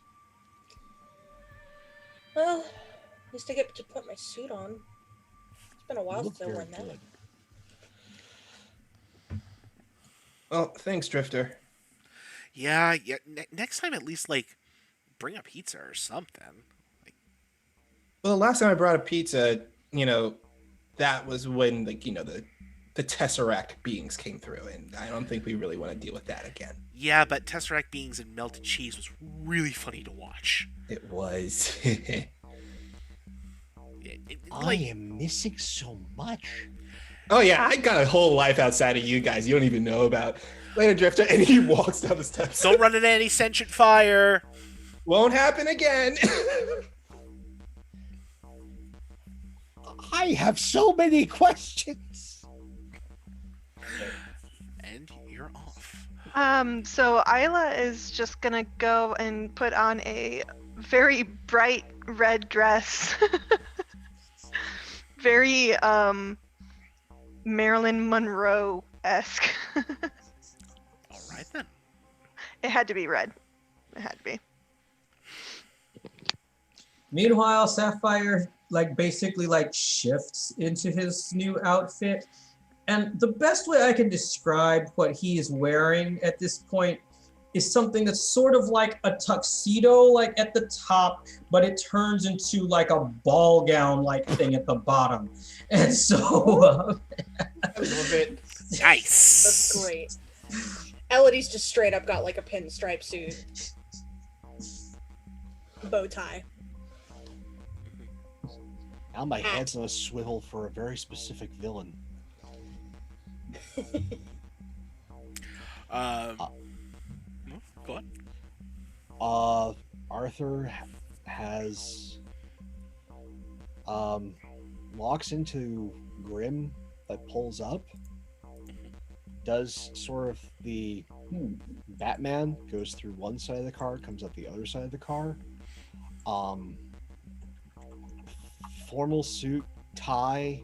Speaker 4: Well, at least I get to put my suit on. It's been a
Speaker 6: You
Speaker 4: while
Speaker 6: look
Speaker 4: since I
Speaker 6: very
Speaker 4: worn that.
Speaker 6: good.
Speaker 2: Well, thanks, Drifter.
Speaker 1: Yeah. Next time, at least like bring a pizza or something.
Speaker 2: Well, the last time I brought a pizza, that was when the Tesseract beings came through, and I don't think we really want to deal with that again.
Speaker 1: Yeah, but Tesseract beings and melted cheese was really funny to watch.
Speaker 2: It was.
Speaker 6: I am missing so much.
Speaker 2: Oh yeah, I got a whole life outside of you guys you don't even know about. Later, Drifter, and he walks down the steps.
Speaker 1: Don't run into any sentient fire.
Speaker 2: Won't happen again.
Speaker 6: I have so many questions.
Speaker 1: And you're off.
Speaker 3: So Isla is just gonna go and put on a very bright red dress. Very Marilyn Monroe-esque.
Speaker 1: All right then.
Speaker 3: It had to be red. It had to be.
Speaker 5: Meanwhile, Sapphire basically shifts into his new outfit. And the best way I can describe what he is wearing at this point is something that's sort of like a tuxedo at the top, but it turns into a ball gown thing at the bottom. And so
Speaker 2: I love it.
Speaker 1: Nice.
Speaker 4: That's great. Elodie's just straight up got a pinstripe suit. Bow tie.
Speaker 6: Now my head's on a swivel for a very specific villain.
Speaker 1: Go on.
Speaker 6: Arthur has walks into Grim that pulls up, does sort of the Batman, goes through one side of the car, comes up the other side of the car. Formal suit, tie,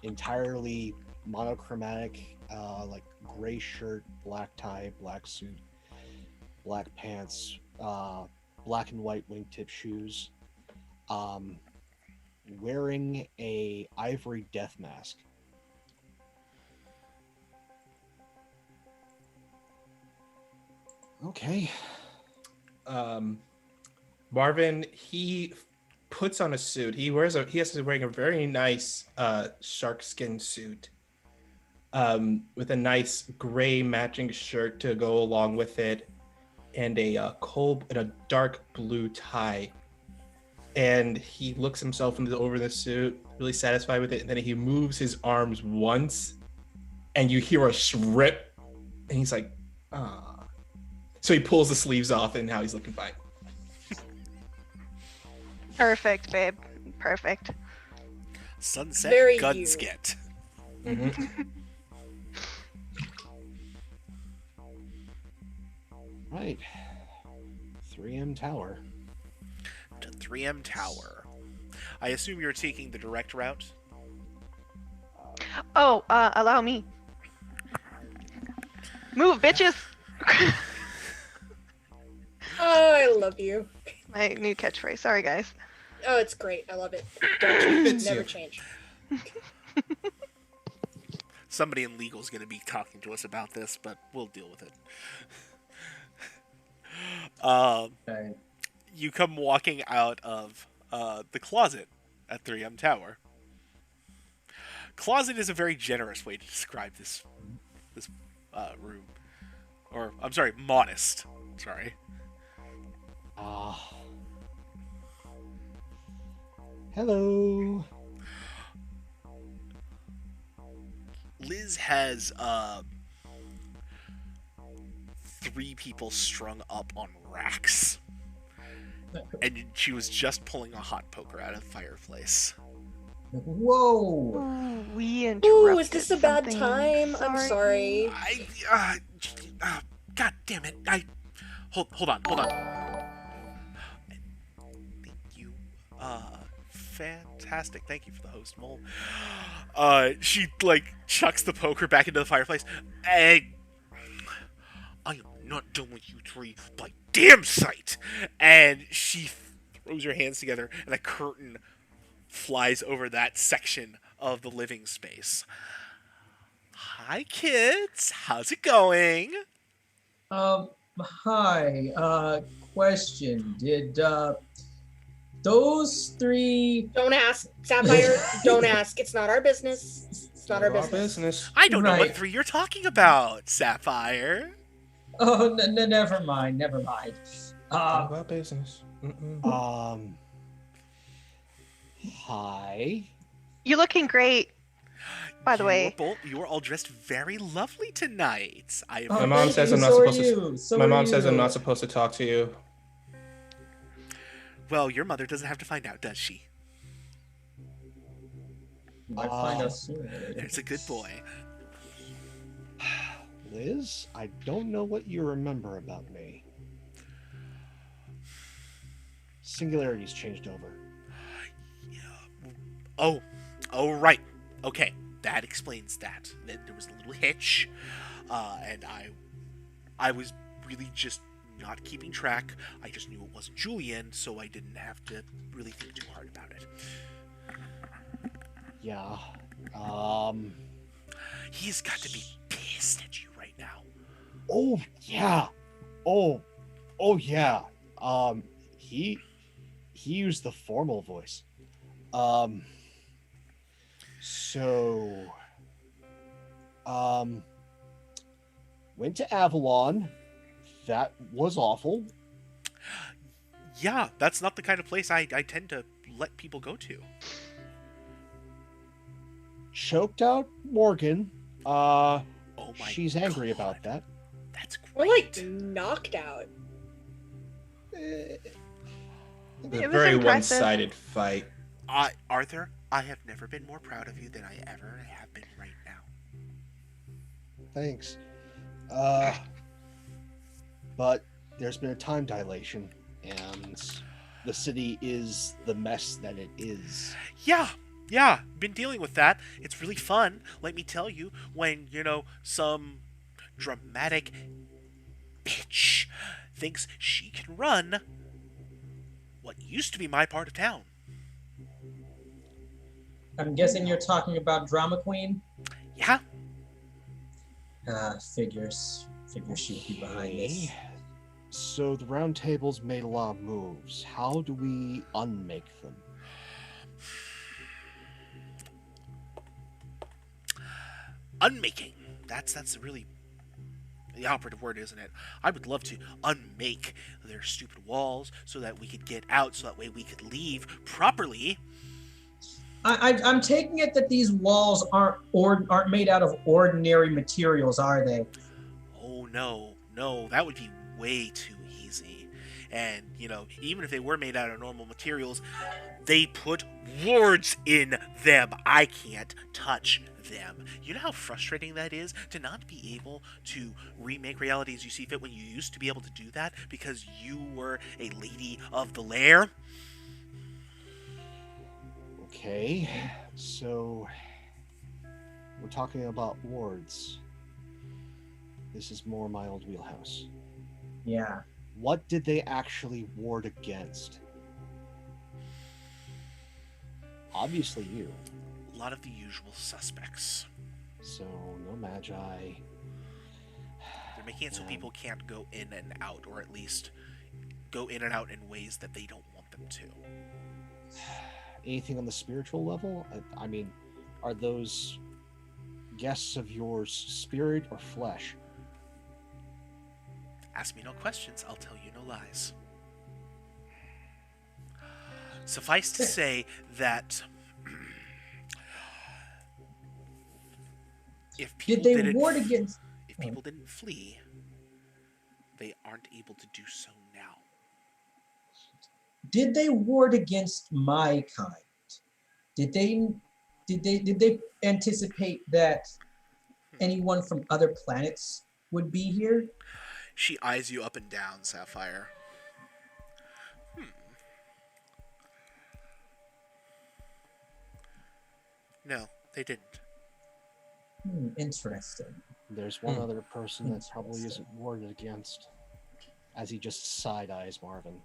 Speaker 6: entirely monochromatic, gray shirt, black tie, black suit, black pants, black and white wingtip shoes, wearing a ivory death mask. Okay.
Speaker 2: Marvin, he puts on a suit. He wearing a very nice shark skin suit. With a nice gray matching shirt to go along with it, and a dark blue tie. And he looks himself over the suit, really satisfied with it. And then he moves his arms once, and you hear a rip, and he's like, ah. So he pulls the sleeves off, and now he's looking fine.
Speaker 3: Perfect, babe. Perfect.
Speaker 1: Sunset
Speaker 4: Very
Speaker 1: Gunskit.
Speaker 2: Mm-hmm.
Speaker 6: Right. 3M Tower.
Speaker 1: To 3M Tower. I assume you're taking the direct route?
Speaker 3: Oh, allow me. Move, bitches!
Speaker 4: Oh, I love you.
Speaker 3: My new catchphrase. Sorry, guys.
Speaker 4: Oh, it's great. I love it. Don't change.
Speaker 2: Fits
Speaker 4: Never
Speaker 2: you.
Speaker 4: change.
Speaker 1: Somebody in legal is going to be talking to us about this, but we'll deal with it.
Speaker 5: okay.
Speaker 1: You come walking out of the closet at 3M Tower. Closet is a very generous way to describe this room. Or, I'm sorry, modest. Sorry.
Speaker 6: Hello.
Speaker 1: Liz has 3 people strung up on racks. And she was just pulling a hot poker out of the fireplace.
Speaker 5: Whoa.
Speaker 3: Ooh, we interrupted
Speaker 4: Ooh, is this a bad
Speaker 3: something.
Speaker 4: time? I'm sorry.
Speaker 1: God damn it! Hold on. Thank you. Fantastic. Thank you for the host, Mole. She chucks the poker back into the fireplace. I am not done with you 3 by damn sight. And she throws her hands together, and a curtain flies over that section of the living space. Hi, kids. How's it going?
Speaker 5: Hi. Question. Did those 3
Speaker 4: Don't ask, Sapphire. Don't ask. It's not our business. It's not our business.
Speaker 1: I don't know what
Speaker 5: Right.
Speaker 1: 3 you're talking about, Sapphire.
Speaker 5: Oh, never mind.
Speaker 2: Not about business. Mm-mm.
Speaker 6: Hi.
Speaker 3: You're looking great, by the way.
Speaker 1: You are all dressed very lovely tonight.
Speaker 5: Oh,
Speaker 2: My mom
Speaker 5: thank
Speaker 2: says
Speaker 5: you.
Speaker 2: I'm not
Speaker 5: So are
Speaker 2: supposed to.
Speaker 5: you. So
Speaker 2: My
Speaker 5: are
Speaker 2: mom says I'm
Speaker 5: you.
Speaker 2: not supposed to talk to you.
Speaker 1: Well, your mother doesn't have to find out, does she?
Speaker 5: Might find out sooner or later.
Speaker 1: There's a good boy.
Speaker 6: Liz, I don't know what you remember about me. Singularity's changed over.
Speaker 1: Oh, right. Okay, that explains that. Then there was a little hitch, and I I was really just not keeping track. I just knew it wasn't Julian, so I didn't have to really think too hard about it.
Speaker 6: Yeah.
Speaker 1: He's got to be pissed at you right now.
Speaker 6: Oh yeah. Oh yeah. He used the formal voice. So went to Avalon. That was awful.
Speaker 1: Yeah, that's not the kind of place I tend to let people go to.
Speaker 6: Choked out Morgan.
Speaker 1: Oh my
Speaker 6: She's angry
Speaker 1: God.
Speaker 6: about that.
Speaker 1: That's great.
Speaker 4: Or like knocked out.
Speaker 2: It was
Speaker 3: It
Speaker 2: a
Speaker 3: was
Speaker 2: very
Speaker 3: impressive.
Speaker 2: one-sided fight.
Speaker 1: Arthur, I have never been more proud of you than I ever have been right now.
Speaker 6: Thanks. But there's been a time dilation, and the city is the mess that it is.
Speaker 1: Yeah, been dealing with that. It's really fun, let me tell you, when, some dramatic bitch thinks she can run what used to be my part of town.
Speaker 5: I'm guessing you're talking about Drama Queen?
Speaker 1: Yeah,
Speaker 5: Figures she would be behind this.
Speaker 6: So the round tables made a lot of moves. How do we unmake them?
Speaker 1: unmaking. That's really the operative word, isn't it? I would love to unmake their stupid walls so that we could get out, so that way we could leave properly.
Speaker 5: I'm taking it that these walls aren't made out of ordinary materials, are they?
Speaker 1: Oh no, that would be way too easy. And, even if they were made out of normal materials, they put wards in them. I can't touch them. You know how frustrating that is to not be able to remake reality as you see fit when you used to be able to do that because you were a lady of the lair?
Speaker 6: Okay, so we're talking about wards. This is more my old wheelhouse.
Speaker 5: Yeah.
Speaker 6: What did they actually ward against? Obviously you.
Speaker 1: A lot of the usual suspects.
Speaker 6: So no magi.
Speaker 1: They're making it so people can't go in and out, or at least go in and out in ways that they don't want them to.
Speaker 6: Anything on the spiritual level? I mean, are those guests of yours spirit or flesh?
Speaker 1: Ask me no questions, I'll tell you no lies. Suffice to say that if people
Speaker 5: Did they
Speaker 1: didn't
Speaker 5: ward against?
Speaker 1: if people didn't flee, they aren't able to do so now.
Speaker 5: Did they ward against my kind? Did they anticipate that anyone from other planets would be here?
Speaker 1: She eyes you up and down, Sapphire. No, they didn't.
Speaker 5: Interesting.
Speaker 6: There's one other person that probably isn't warded against, as he just side-eyes Marvin.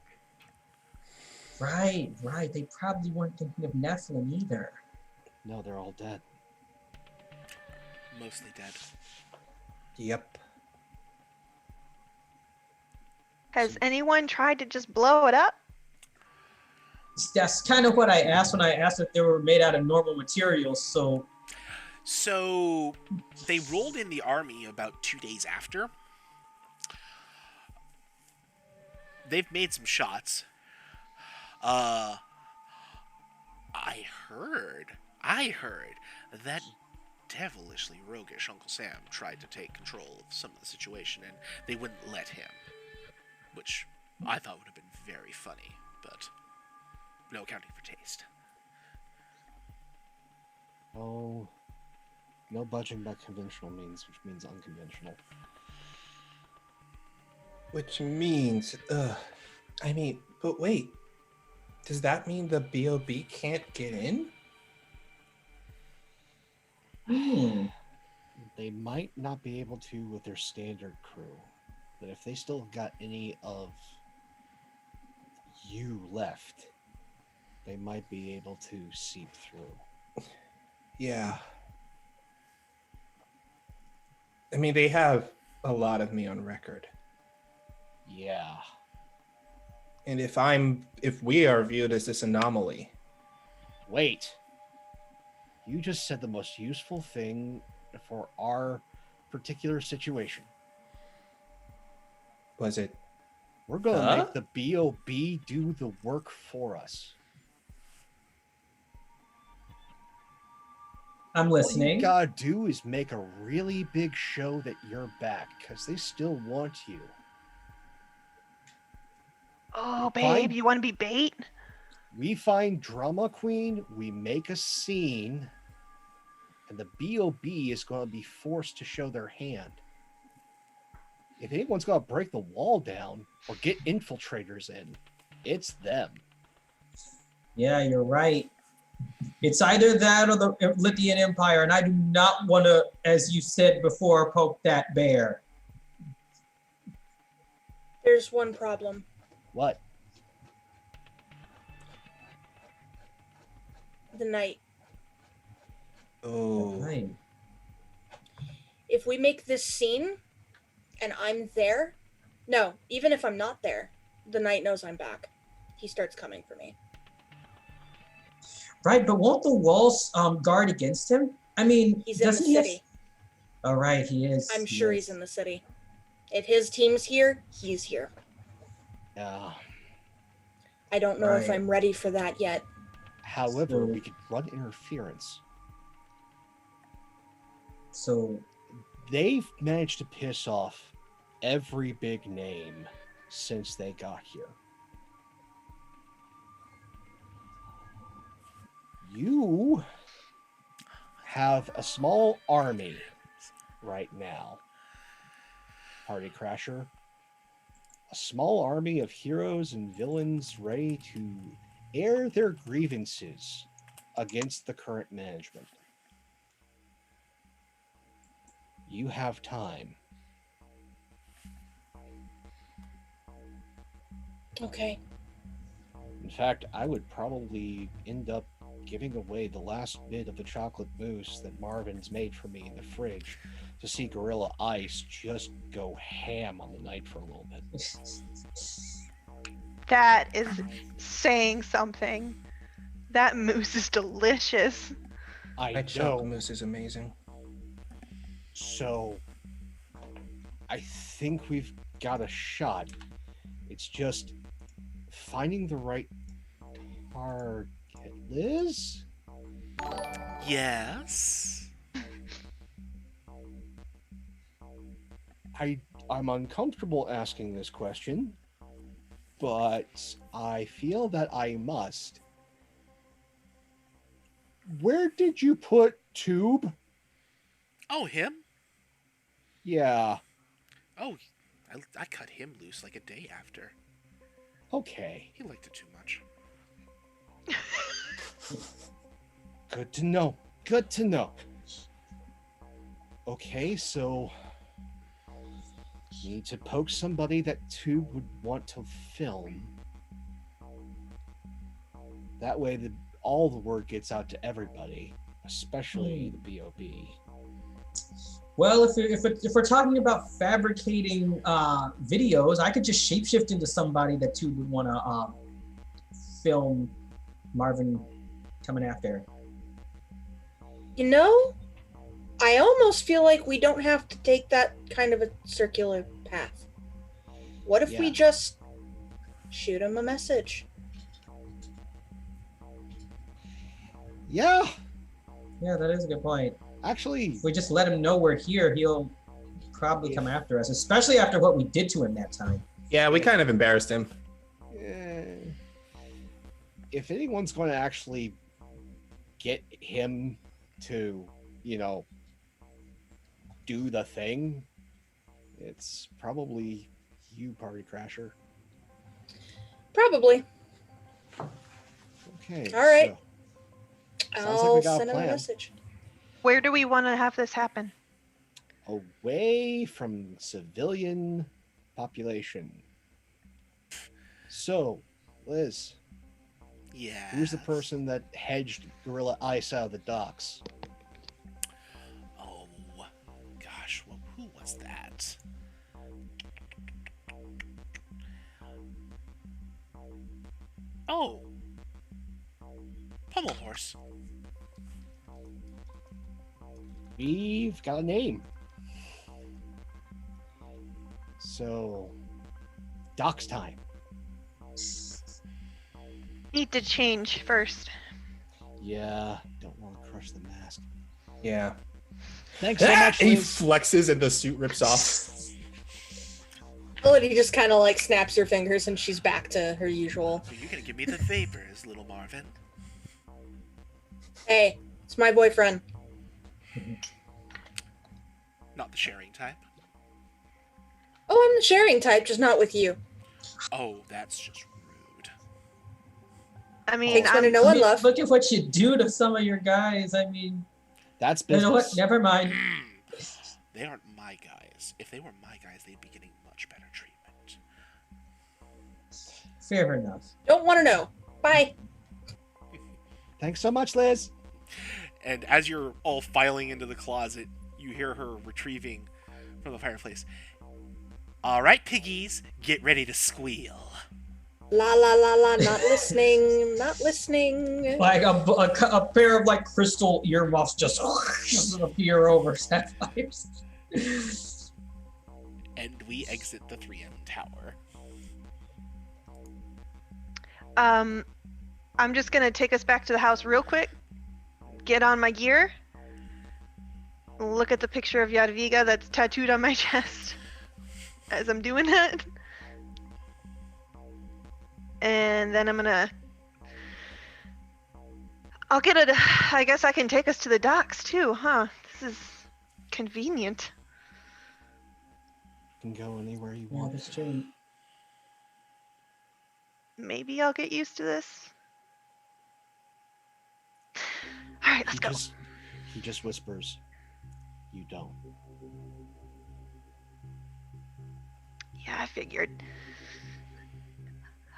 Speaker 5: Right. They probably weren't thinking of Nephilim either.
Speaker 6: No, they're all dead.
Speaker 1: Mostly dead.
Speaker 2: Yep.
Speaker 3: Has anyone tried to just blow it up?
Speaker 5: That's kind of what I asked when I asked if they were made out of normal materials.
Speaker 1: So they rolled in the army about 2 days after. They've made some shots. I heard that devilishly roguish Uncle Sam tried to take control of some of the situation, and they wouldn't let him, which I thought would have been very funny, but no accounting for taste.
Speaker 6: Oh, no budging by conventional means, which means unconventional.
Speaker 2: Which means, but wait. Does that mean the BOB can't get in?
Speaker 6: They might not be able to with their standard crew. But if they still got any of you left, they might be able to seep through.
Speaker 2: Yeah. I mean, they have a lot of me on record.
Speaker 6: Yeah.
Speaker 2: And if we are viewed as this anomaly,
Speaker 6: Wait. You just said the most useful thing for our particular situation.
Speaker 2: was it?
Speaker 6: We're going to
Speaker 2: Huh?
Speaker 6: make the BOB do the work for us.
Speaker 5: I'm
Speaker 6: All
Speaker 5: listening.
Speaker 6: you gotta do is make a really big show that you're back, because they still want you.
Speaker 3: Oh, babe,
Speaker 6: Fine.
Speaker 3: you want to be bait?
Speaker 6: We find Drama Queen, we make a scene, and the BOB is going to be forced to show their hand. If anyone's going to break the wall down or get infiltrators in, it's them.
Speaker 5: Yeah, you're right. It's either that or the Lithian Empire, and I do not want to, as you said before, poke that bear.
Speaker 4: There's one problem.
Speaker 6: What?
Speaker 4: The night.
Speaker 2: Oh.
Speaker 5: Right.
Speaker 4: If we make this scene and I'm there, no, even if I'm not there, the knight knows I'm back. He starts coming for me.
Speaker 5: Right, but won't the walls guard against him? I mean,
Speaker 4: He's in the
Speaker 5: doesn't he have-
Speaker 4: city.
Speaker 5: Oh, right, he is.
Speaker 4: I'm
Speaker 5: He
Speaker 4: sure
Speaker 5: is.
Speaker 4: he's in the city. If his team's here, he's here.
Speaker 6: Yeah.
Speaker 4: I don't know if
Speaker 5: Right.
Speaker 4: I'm ready for that yet.
Speaker 6: However,
Speaker 5: So-
Speaker 6: we could run interference.
Speaker 5: So,
Speaker 6: They've managed to piss off every big name since they got here. You have a small army right now, Party Crasher. A small army of heroes and villains ready to air their grievances against the current management. You have time.
Speaker 4: Okay.
Speaker 6: In fact, I would probably end up giving away the last bit of the chocolate mousse that Marvin's made for me in the fridge to see Gorilla Ice just go ham on the night for a little bit.
Speaker 3: That is saying something. That mousse is delicious.
Speaker 6: I
Speaker 2: That chocolate
Speaker 6: know.
Speaker 2: mousse is amazing.
Speaker 6: So, I think we've got a shot. It's just finding the right target. Liz?
Speaker 1: Yes.
Speaker 6: I'm uncomfortable asking this question, but I feel that I must. Where did you put Tube?
Speaker 1: Oh, him?
Speaker 6: Yeah,
Speaker 1: Oh, I cut him loose like a day after.
Speaker 6: okay.
Speaker 1: He liked it too much.
Speaker 6: Good to know. Good to know. Okay, so need to poke somebody that Tube would want to film. That way all the word gets out to everybody, especially the BOB.
Speaker 5: well, if we're talking about fabricating videos, I could just shapeshift into somebody that too would want to film Marvin coming after.
Speaker 4: You know, I almost feel like we don't have to take that kind of a circular path. What if we
Speaker 6: Yeah.
Speaker 4: just shoot him a message?
Speaker 6: Yeah,
Speaker 5: Yeah, that is a good point.
Speaker 6: actually,
Speaker 5: If we just let him know we're here, he'll probably come after us, especially after what we did to him that time.
Speaker 2: Yeah, we kind of embarrassed him.
Speaker 6: if anyone's going to actually get him to, do the thing, it's probably you, Party Crasher.
Speaker 4: Probably.
Speaker 6: Okay.
Speaker 4: All right.
Speaker 6: Sounds like
Speaker 4: I'll
Speaker 6: we got a
Speaker 4: send him a
Speaker 6: plan.
Speaker 4: message.
Speaker 3: Where do we want to have this happen?
Speaker 6: Away from civilian population. So, Liz,
Speaker 1: Yeah.
Speaker 6: who's the person that hedged Gorilla Ice out of the docks?
Speaker 1: Oh, gosh. Well, who was that? Oh. Pummel Horse.
Speaker 6: We've got a name. So, docks time.
Speaker 3: Need to change first.
Speaker 6: Yeah, don't want to crush the mask.
Speaker 2: Yeah.
Speaker 6: Thanks so much,
Speaker 2: He
Speaker 6: Liz.
Speaker 2: flexes and the suit rips off.
Speaker 4: Melody just kind of like snaps her fingers and she's back to her usual.
Speaker 1: So you're gonna give me the vapors, little Marvin.
Speaker 4: Hey, it's my boyfriend.
Speaker 1: Not the sharing type.
Speaker 4: Oh, I'm the sharing type, just not with you.
Speaker 1: Oh, that's just rude.
Speaker 3: I mean,
Speaker 4: Takes one to know one, love.
Speaker 5: Look at what you do to some of your guys. I mean,
Speaker 6: That's
Speaker 5: you
Speaker 6: business.
Speaker 5: know what? Never mind.
Speaker 1: They aren't my guys. If they were my guys, they'd be getting much better treatment.
Speaker 5: Fair enough.
Speaker 4: Don't want to know. Bye.
Speaker 6: Thanks so much, Liz.
Speaker 1: And as you're all filing into the closet, you hear her retrieving from the fireplace. All right, piggies, get ready to squeal.
Speaker 4: La la la la, not listening, not listening.
Speaker 5: Like a pair of like crystal earmuffs just appear over Sapphire's.
Speaker 1: And we exit the 3M tower.
Speaker 3: I'm just gonna take us back to the house real quick. Get on my gear. Look at the picture of Yadviga that's tattooed on my chest as I'm doing that. And then I'll get it. I guess I can take us to the docks too, huh? This is convenient.
Speaker 6: You can go anywhere you
Speaker 5: Yeah,
Speaker 6: want.
Speaker 5: that's true.
Speaker 3: Maybe I'll get used to this. All right, let's go.
Speaker 6: He just whispers, you don't.
Speaker 3: Yeah, I figured.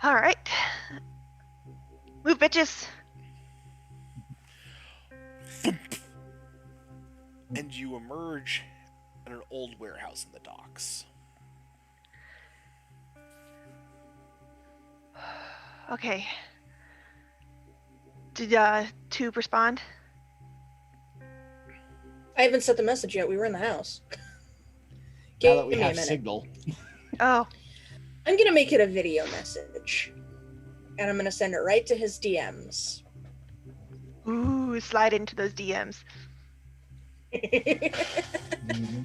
Speaker 3: All right. Move, bitches.
Speaker 1: And you emerge at an old warehouse in the docks.
Speaker 3: Okay. Did Tube respond?
Speaker 4: I haven't sent the message yet. We were in the house.
Speaker 6: Now that we
Speaker 4: Give me a
Speaker 6: have
Speaker 4: minute.
Speaker 6: signal.
Speaker 3: Oh,
Speaker 4: I'm gonna make it a video message, and I'm gonna send it right to his DMs.
Speaker 3: ooh, slide into those DMs.
Speaker 5: Mhm.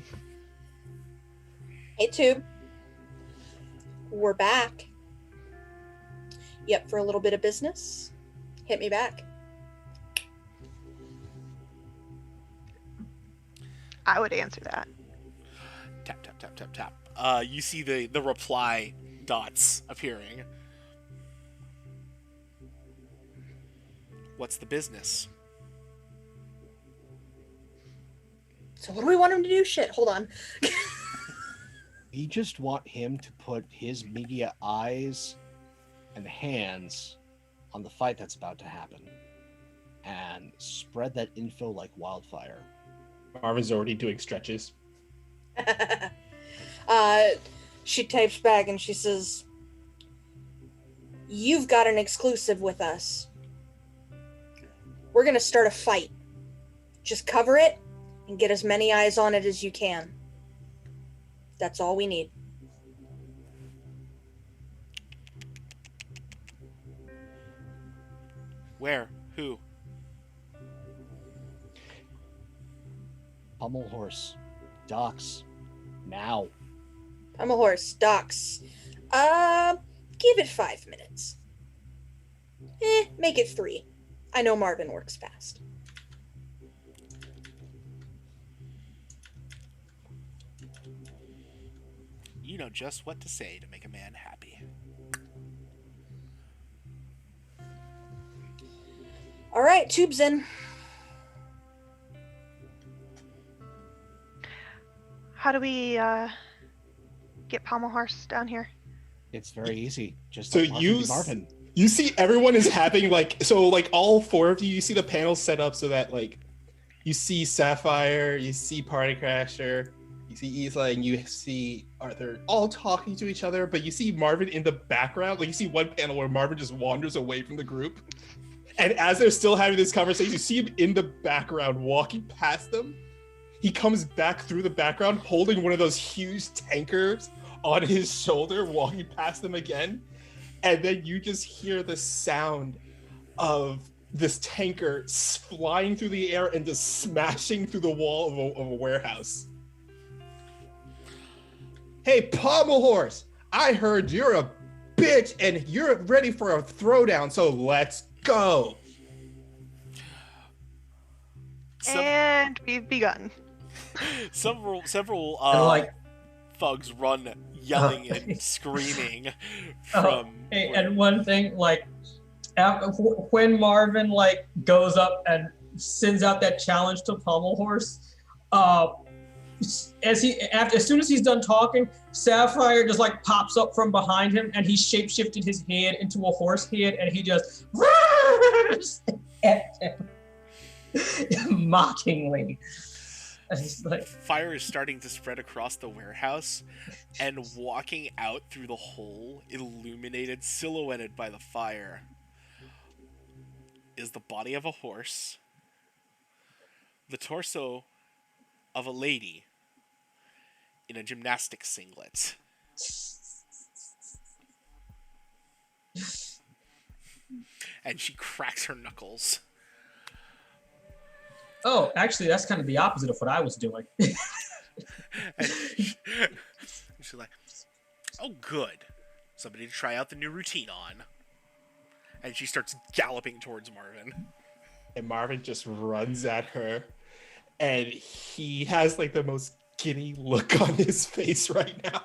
Speaker 4: Hey, Tube. We're back. Yep, for a little bit of business. Hit me back.
Speaker 3: I would answer that.
Speaker 1: Tap, tap, tap, tap, tap. You see the reply dots appearing. What's the business?
Speaker 4: So what do we want him to do? Shit, hold on.
Speaker 6: We just want him to put his media eyes and hands on the fight that's about to happen and spread that info like wildfire.
Speaker 2: Marvin's already doing stretches.
Speaker 4: She types back and she says, "You've got an exclusive with us. We're gonna start a fight. Just cover it and get as many eyes on it as you can. That's all we need."
Speaker 1: Where? Who?
Speaker 6: Pummel horse. Docks. Now.
Speaker 4: I'm a horse. Docks. Give it 5 minutes. Make it 3. I know Marvin works fast.
Speaker 1: You know just what to say to make a man happy.
Speaker 4: All right, Tube's in.
Speaker 3: How do we get Pommel Horse down here?
Speaker 6: It's very easy. Just
Speaker 2: So
Speaker 6: let Marvin
Speaker 2: you
Speaker 6: be Marvin.
Speaker 2: you see everyone is having like all four of you. You see the panel set up so that like you see Sapphire, you see Party Crasher, you see Isla, and you see Arthur all talking to each other. But you see Marvin in the background. Like you see one panel where Marvin just wanders away from the group, and as they're still having this conversation, you see him in the background walking past them. He comes back through the background holding one of those huge tankers on his shoulder, walking past them again. And then you just hear the sound of this tanker flying through the air and just smashing through the wall of a warehouse. Hey, Pommel Horse, I heard you're a bitch and you're ready for a throwdown, so let's go.
Speaker 3: And we've begun.
Speaker 1: Several
Speaker 5: And like,
Speaker 1: thugs run yelling and screaming
Speaker 5: oh,
Speaker 1: from
Speaker 5: hey, and one thing, like, when Marvin like goes up and sends out that challenge to Pommel Horse, as soon as he's done talking, Sapphire just like pops up from behind him, and he shapeshifted his head into a horse head, and he just at him mockingly. Like,
Speaker 1: fire is starting to spread across the warehouse, and walking out through the hole, illuminated, silhouetted by the fire, is the body of a horse, the torso of a lady in a gymnastics singlet. And she cracks her knuckles.
Speaker 5: oh, actually, that's kind of the opposite of what I was doing.
Speaker 1: And she's like, oh, good. Somebody to try out the new routine on. And she starts galloping towards Marvin.
Speaker 2: And Marvin just runs at her, and he has like the most giddy look on his face right now.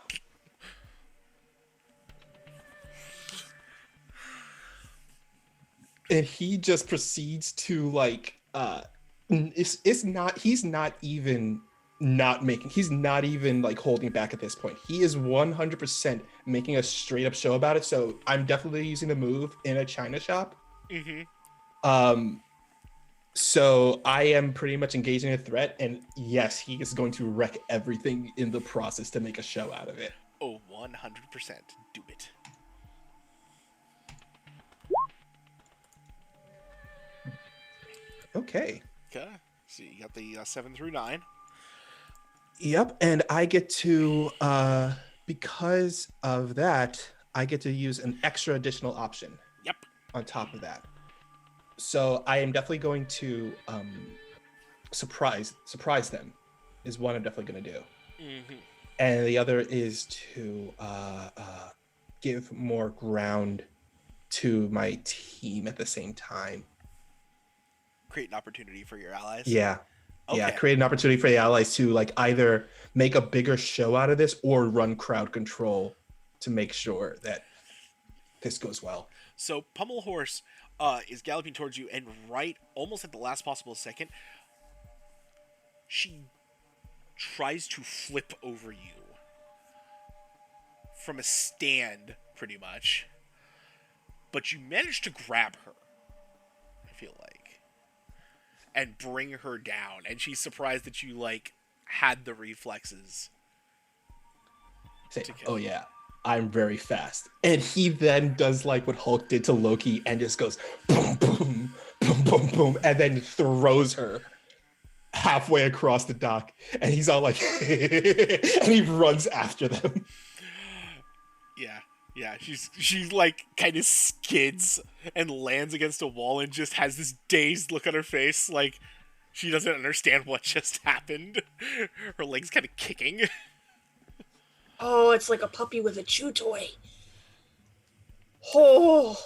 Speaker 2: And he just proceeds to like he's not even like holding back at this point. He is 100% making a straight up show about it. So I'm definitely using the move in a China shop.
Speaker 1: Mm-hmm.
Speaker 2: So I am pretty much engaging a threat, and yes, he is going to wreck everything in the process to make a show out of it.
Speaker 1: Oh, 100%. Do it.
Speaker 2: Okay.
Speaker 1: Okay. So you got the 7 through 9.
Speaker 2: Yep, and I get to, because of that, I get to use an extra additional option.
Speaker 1: Yep.
Speaker 2: On top of that. So I am definitely going to surprise them, is what I'm definitely going to do.
Speaker 1: Mm-hmm.
Speaker 2: And the other is to give more ground to my team at the same time.
Speaker 1: Create an opportunity for your allies.
Speaker 2: Yeah.
Speaker 1: Okay.
Speaker 2: Yeah, create an opportunity for the allies to like either make a bigger show out of this or run crowd control to make sure that this goes well.
Speaker 1: So Pommel Horse is galloping towards you, and right almost at the last possible second, she tries to flip over you from a stand, pretty much. But you manage to grab her, I feel like, and bring her down, and she's surprised that you like had the reflexes.
Speaker 2: Say, oh yeah, I'm very fast. And he then does like what Hulk did to Loki and just goes boom, boom, boom, boom, boom, and then throws her halfway across the dock. And he's all like, and he runs after them.
Speaker 1: Yeah, she's like kind of skids and lands against a wall and just has this dazed look on her face, like she doesn't understand what just happened. Her legs kind of kicking.
Speaker 4: Oh, it's like a puppy with a chew toy. Oh.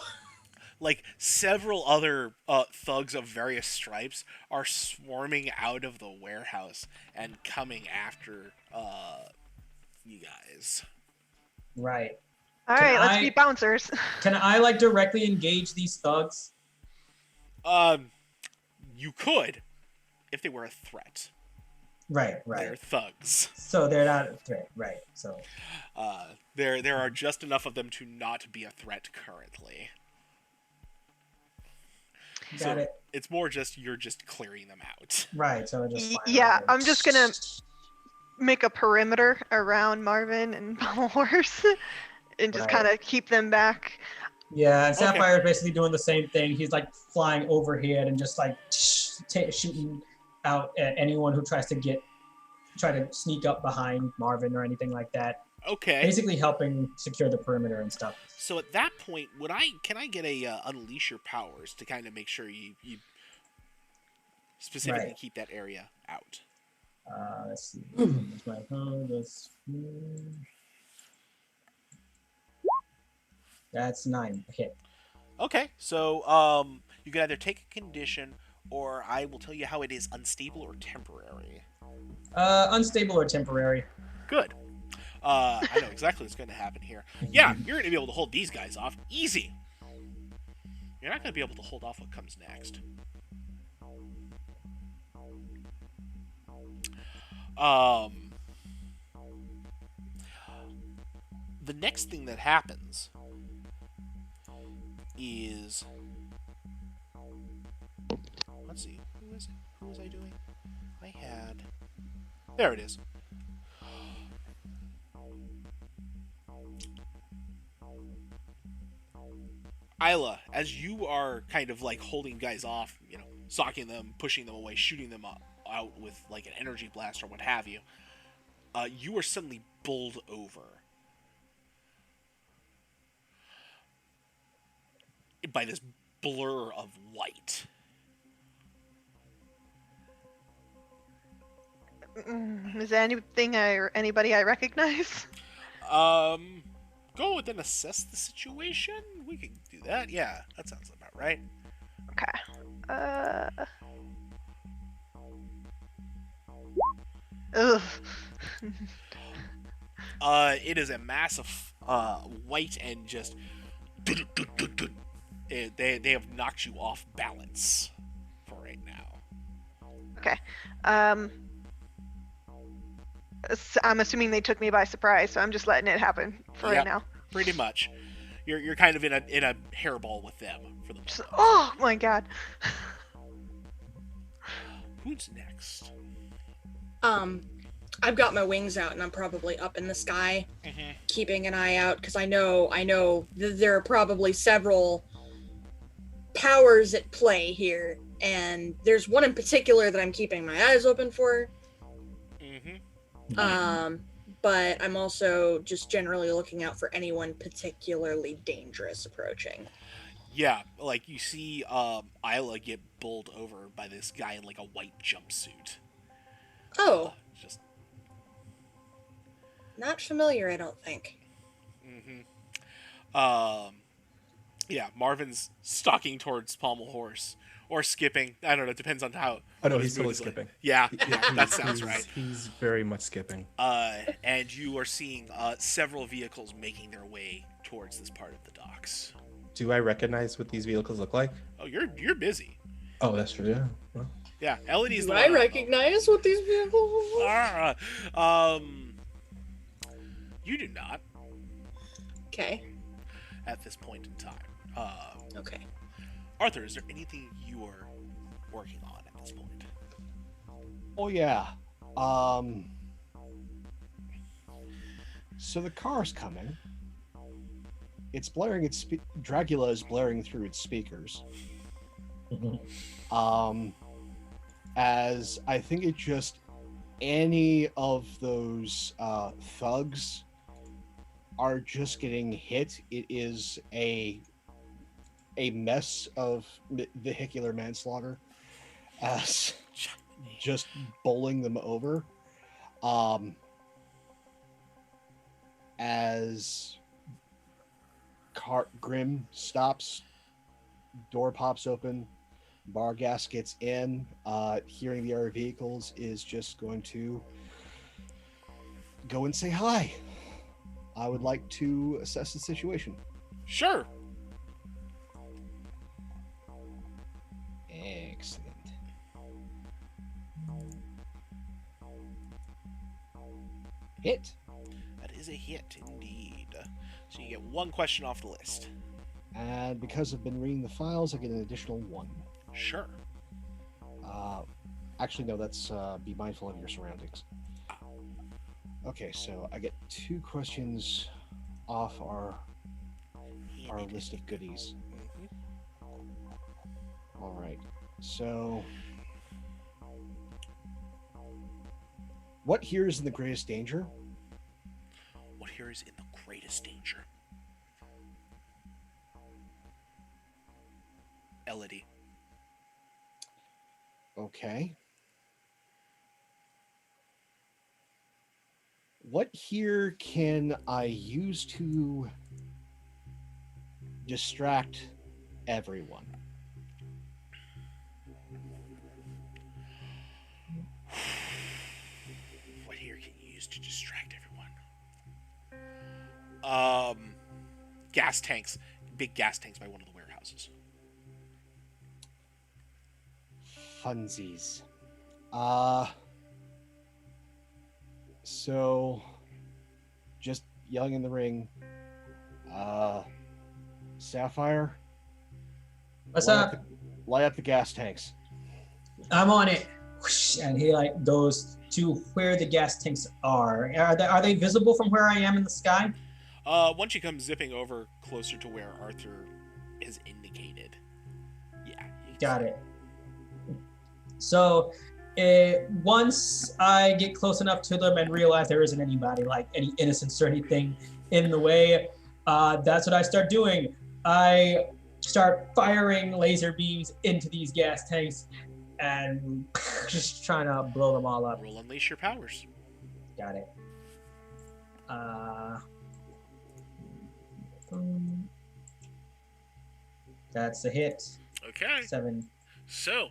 Speaker 1: Like several other thugs of various stripes are swarming out of the warehouse and coming after you guys.
Speaker 5: Right.
Speaker 3: All right, let's be bouncers.
Speaker 5: Can I like directly engage these thugs?
Speaker 1: You could, if they were a threat.
Speaker 5: Right.
Speaker 1: They're thugs.
Speaker 5: So they're not a threat, right? So
Speaker 1: There are just enough of them to not be a threat currently.
Speaker 5: got it.
Speaker 1: It's more just you're just clearing them out.
Speaker 5: Right. So just flying
Speaker 3: Yeah,
Speaker 5: over.
Speaker 3: I'm just gonna make a perimeter around Marvin and Pommel Horse and just
Speaker 5: Right.
Speaker 3: kind of keep them back.
Speaker 5: Yeah, and
Speaker 1: Okay.
Speaker 5: Sapphire is basically doing the same thing. He's like flying overhead and just like shooting out at anyone who tries to sneak up behind Marvin or anything like that.
Speaker 1: Okay.
Speaker 5: Basically helping secure the perimeter and stuff.
Speaker 1: So at that point, can I get a unleash your powers to kind of make sure you specifically
Speaker 5: Right.
Speaker 1: keep that area out?
Speaker 5: Let's see. That's my phone. That's 9 hit.
Speaker 1: Okay, so you can either take a condition, or I will tell you how it is unstable or temporary.
Speaker 5: Unstable or temporary.
Speaker 1: Good. I know exactly what's going to happen here. Yeah, you're going to be able to hold these guys off. Easy. You're not going to be able to hold off what comes next. The next thing that happens is... Let's see. Who was I doing? I had... There it is. Isla, as you are kind of like holding guys off, socking them, pushing them away, shooting them out with like an energy blast or what have you, you are suddenly bowled over by this blur of white.
Speaker 3: Is there anything or anybody I recognize?
Speaker 1: Go with and assess the situation. We can do that. Yeah, that sounds about right.
Speaker 3: Okay. Ugh.
Speaker 1: It is a mass of white and just they have knocked you off balance for right now.
Speaker 3: Okay. I'm assuming they took me by surprise, so I'm just letting it happen for right now.
Speaker 1: Pretty much. You're kind of in a hairball with them for the moment.
Speaker 3: Oh my god.
Speaker 1: Who's next?
Speaker 4: I've got my wings out and I'm probably up in the sky,
Speaker 1: Mm-hmm.
Speaker 4: keeping an eye out because I know that there are probably several powers at play here, and there's one in particular that I'm keeping my eyes open for.
Speaker 1: Mm-hmm.
Speaker 4: But I'm also just generally looking out for anyone particularly dangerous approaching.
Speaker 1: Yeah, like you see Isla get bowled over by this guy in like a white jumpsuit.
Speaker 4: Oh,
Speaker 1: Just
Speaker 4: not familiar, I don't think.
Speaker 1: yeah, Marvin's stalking towards Pommel Horse or skipping. I don't know. It depends on how.
Speaker 2: Oh no,
Speaker 1: what
Speaker 2: he's
Speaker 1: his mood
Speaker 2: totally
Speaker 1: is like.
Speaker 2: skipping.
Speaker 1: Yeah, that sounds
Speaker 2: He's-
Speaker 1: right.
Speaker 2: He's very much skipping.
Speaker 1: And you are seeing several vehicles making their way towards this part of the docks.
Speaker 2: Do I recognize what these vehicles look like?
Speaker 1: Oh, you're busy.
Speaker 2: Oh, that's true. Yeah. Well,
Speaker 1: Yeah, Elodie's
Speaker 4: Do
Speaker 1: the
Speaker 4: I
Speaker 1: one.
Speaker 4: recognize what these vehicles look like?
Speaker 1: You do not
Speaker 4: Okay.
Speaker 1: at this point in time.
Speaker 4: Okay.
Speaker 1: Arthur, is there anything you are working on at this point?
Speaker 6: Oh yeah. So the car's coming. It's blaring its Dracula is blaring through its speakers. As I think it just any of those thugs are just getting hit. It is a mess of vehicular manslaughter as just bowling them over. As Grim stops, door pops open, Bargas gets in, hearing the other vehicles is just going to go and say hi. I would like to assess the situation.
Speaker 1: Sure.
Speaker 6: Excellent. hit.
Speaker 1: That is a hit, indeed. So you get one question off the list.
Speaker 6: And because I've been reading the files, I get an additional 1.
Speaker 1: Sure.
Speaker 6: Actually, no, that's be mindful of your surroundings. Okay, so I get 2 questions off our list of goodies. All right, so what here is in the greatest danger?
Speaker 1: What here is in the greatest danger? Elodie.
Speaker 6: Okay. What here can I use to distract everyone?
Speaker 1: What here can you use to distract everyone? Gas tanks. Big gas tanks by one of the warehouses.
Speaker 6: Funsies. So just yelling in the ring. Sapphire,
Speaker 5: What's
Speaker 6: light
Speaker 5: up?
Speaker 6: Light up the gas tanks.
Speaker 5: I'm on it. Whoosh, and he like goes to where the gas tanks are. Are they visible from where I am in the sky?
Speaker 1: Once you come zipping over closer to where Arthur has indicated. Yeah.
Speaker 5: Got it. So once I get close enough to them and realize there isn't anybody, like any innocents or anything in the way, that's what I start doing. I start firing laser beams into these gas tanks and just trying to blow them all up.
Speaker 1: Roll unleash your powers.
Speaker 5: Got it. That's a hit.
Speaker 1: Okay.
Speaker 5: 7.
Speaker 1: So,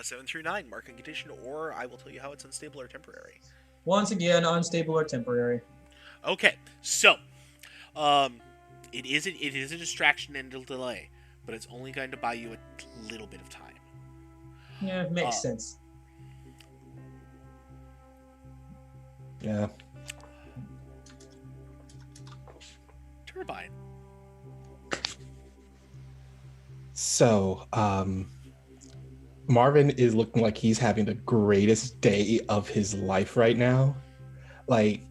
Speaker 1: 7 through 9, mark and condition, or I will tell you how it's unstable or temporary.
Speaker 5: Once again, unstable or temporary.
Speaker 1: Okay, so, it is a distraction and a delay, but it's only going to buy you a little bit of time.
Speaker 5: Yeah, makes sense.
Speaker 2: Yeah.
Speaker 1: Turbine.
Speaker 2: So, Marvin is looking like he's having the greatest day of his life right now. Like,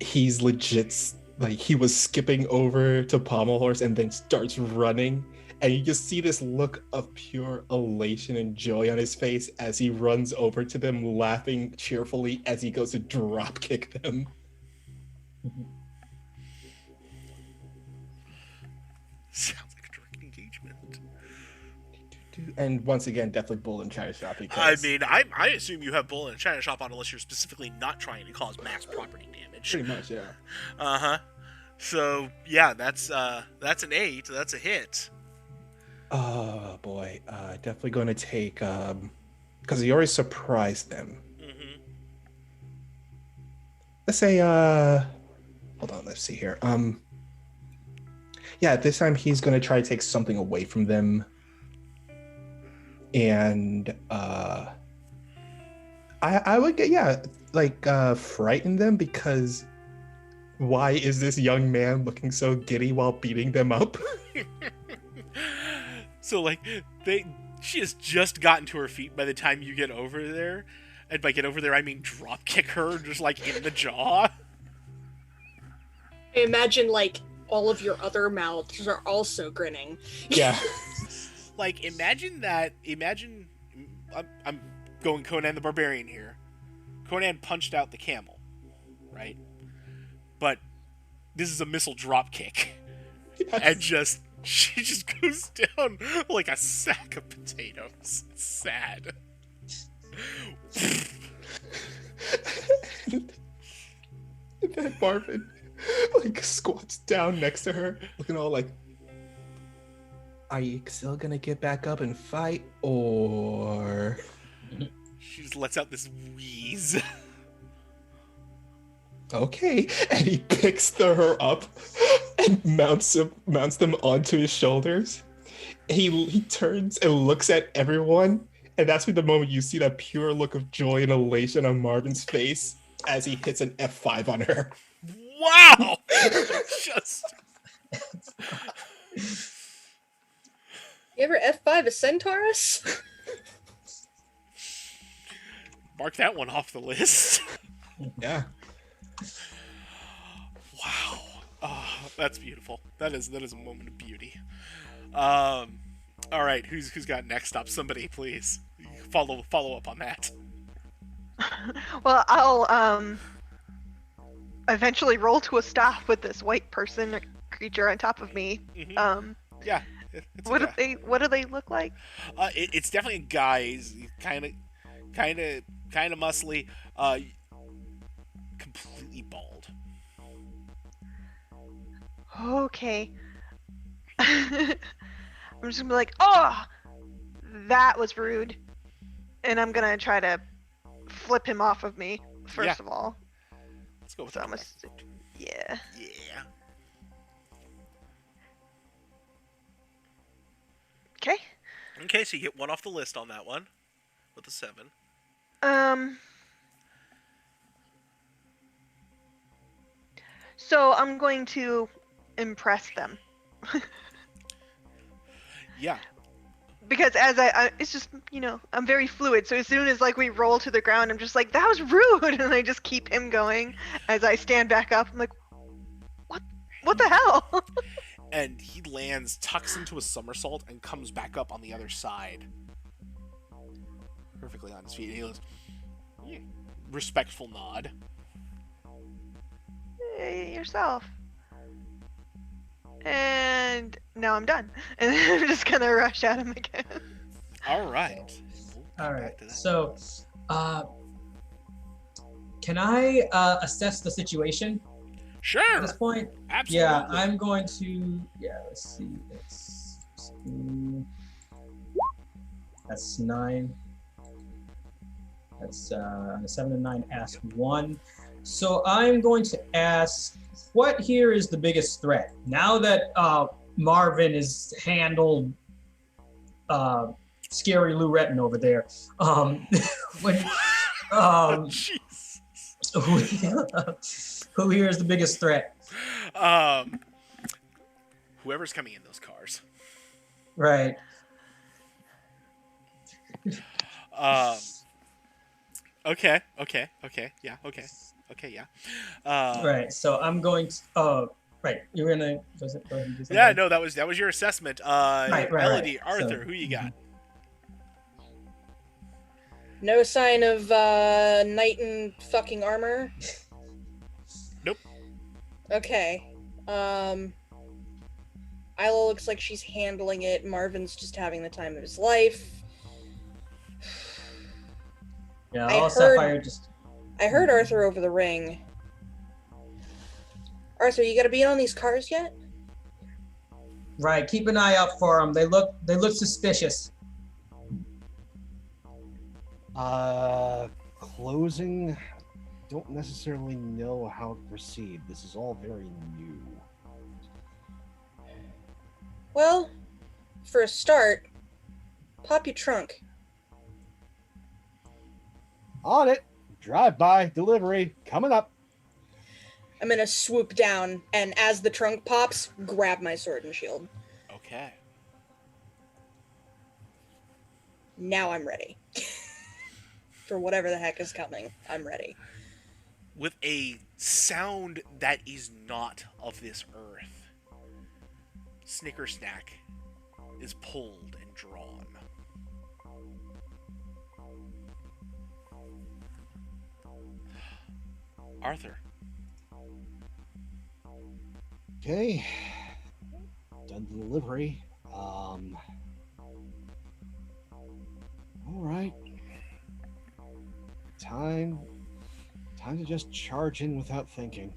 Speaker 2: he's legit, like, he was skipping over to Pommel Horse and then starts running. And you just see this look of pure elation and joy on his face as he runs over to them, laughing cheerfully as he goes to drop kick them.
Speaker 1: Sounds like a direct engagement.
Speaker 2: And once again, definitely Bull and China Shop.
Speaker 1: I mean, I assume you have Bull and China Shop on unless you're specifically not trying to cause mass property damage.
Speaker 2: Pretty much, yeah.
Speaker 1: Uh-huh. So, yeah, that's an 8. That's a hit.
Speaker 2: Oh, boy. Definitely going to take... because he already surprised them.
Speaker 1: Mm-hmm.
Speaker 2: Let's say... hold on, let's see here. Yeah, this time he's going to try to take something away from them. And I would get, yeah, like frighten them, because why is this young man looking so giddy while beating them up?
Speaker 1: So, like, she has just gotten to her feet by the time you get over there. And by get over there, I mean drop kick her just, like, in the jaw.
Speaker 4: I imagine, like, all of your other mouths are also grinning.
Speaker 2: Yeah.
Speaker 1: Like, imagine, I'm going Conan the Barbarian here. Conan punched out the camel, right? But this is a missile drop kick.
Speaker 2: Yes.
Speaker 1: And she just goes down like a sack of potatoes. It's sad.
Speaker 2: And then Marvin, like, squats down next to her, looking all like, are you still gonna get back up and fight, or...
Speaker 1: She just lets out this wheeze.
Speaker 2: Okay, and he picks her up and mounts them onto his shoulders. He turns and looks at everyone, and that's when the moment you see that pure look of joy and elation on Marvin's face. as he hits an F5 on her.
Speaker 1: Wow! Just
Speaker 4: You ever F5 a Centaurus?
Speaker 1: mark that one off the list.
Speaker 2: Yeah.
Speaker 1: Wow. Oh, that's beautiful. That is a moment of beauty. All right, who's got next up? Somebody, please follow up on that.
Speaker 3: Well, I'll eventually roll to a stop with this white person creature on top of me.
Speaker 1: Mhm. Yeah, it's a guy.
Speaker 3: What do they look like?
Speaker 1: It's definitely a guy. He's kind of muscly. Completely bald.
Speaker 3: Okay. I'm just gonna be like, oh, that was rude, and I'm gonna try to flip him off of me first
Speaker 1: Yeah.
Speaker 3: of all.
Speaker 1: Let's go with
Speaker 3: So
Speaker 1: that.
Speaker 3: I'm yeah.
Speaker 1: Yeah.
Speaker 3: Okay.
Speaker 1: Okay, so you get one off the list on that one with a 7.
Speaker 3: So I'm going to impress them
Speaker 1: Yeah.
Speaker 3: because as it's just I'm very fluid. So as soon as like we roll to the ground, I'm just like that was rude, and I just keep him going as I stand back up. I'm like, what the hell?
Speaker 1: And he lands, tucks into a somersault, and comes back up on the other side. Perfectly on his feet. He goes, "Yeah." Respectful nod.
Speaker 3: Hey, yourself. And now I'm done, and I'm just gonna rush at him again.
Speaker 1: All right. We'll come
Speaker 5: All
Speaker 1: back
Speaker 5: right.
Speaker 1: to that.
Speaker 5: So, can I assess the situation
Speaker 1: Sure.
Speaker 5: at this point?
Speaker 1: Absolutely.
Speaker 5: Yeah, I'm going to. Yeah, let's see. That's 9. That's 7 and 9. Ask 1. So I'm going to ask, what here is the biggest threat now that Marvin has handled Scary Lou Retton over there? When
Speaker 1: Jesus.
Speaker 5: who here is the biggest threat?
Speaker 1: Whoever's coming in those cars.
Speaker 5: Right.
Speaker 1: Okay. Yeah. Okay. Yeah.
Speaker 5: Right. So I'm going to. Right. You're gonna. Go ahead and do something.
Speaker 1: Yeah. No, that was your assessment.
Speaker 5: Right.
Speaker 1: Elodie,
Speaker 5: So-
Speaker 1: Arthur, who you got?
Speaker 4: No sign of knight in fucking armor.
Speaker 1: Nope.
Speaker 4: Okay. Isla looks like she's handling it. Marvin's just having the time of his life.
Speaker 5: Yeah.
Speaker 4: I
Speaker 5: All
Speaker 4: heard-
Speaker 5: Sapphire just.
Speaker 4: I heard Arthur over the ring. Arthur, you gotta be in on these cars yet?
Speaker 5: Right. Keep an eye out for them. They look suspicious.
Speaker 6: Closing. Don't necessarily know how to proceed. This is all very new.
Speaker 4: Well, for a start, pop your trunk.
Speaker 6: On it. Drive by. Delivery. Coming up.
Speaker 4: I'm gonna swoop down, and as the trunk pops, grab my sword and shield.
Speaker 1: Okay.
Speaker 4: Now I'm ready. For whatever the heck is coming, I'm ready.
Speaker 1: With a sound that is not of this earth, Snicker Snack is pulled and drawn. Arthur.
Speaker 6: Okay. Done the delivery. All right. Time to just charge in without thinking.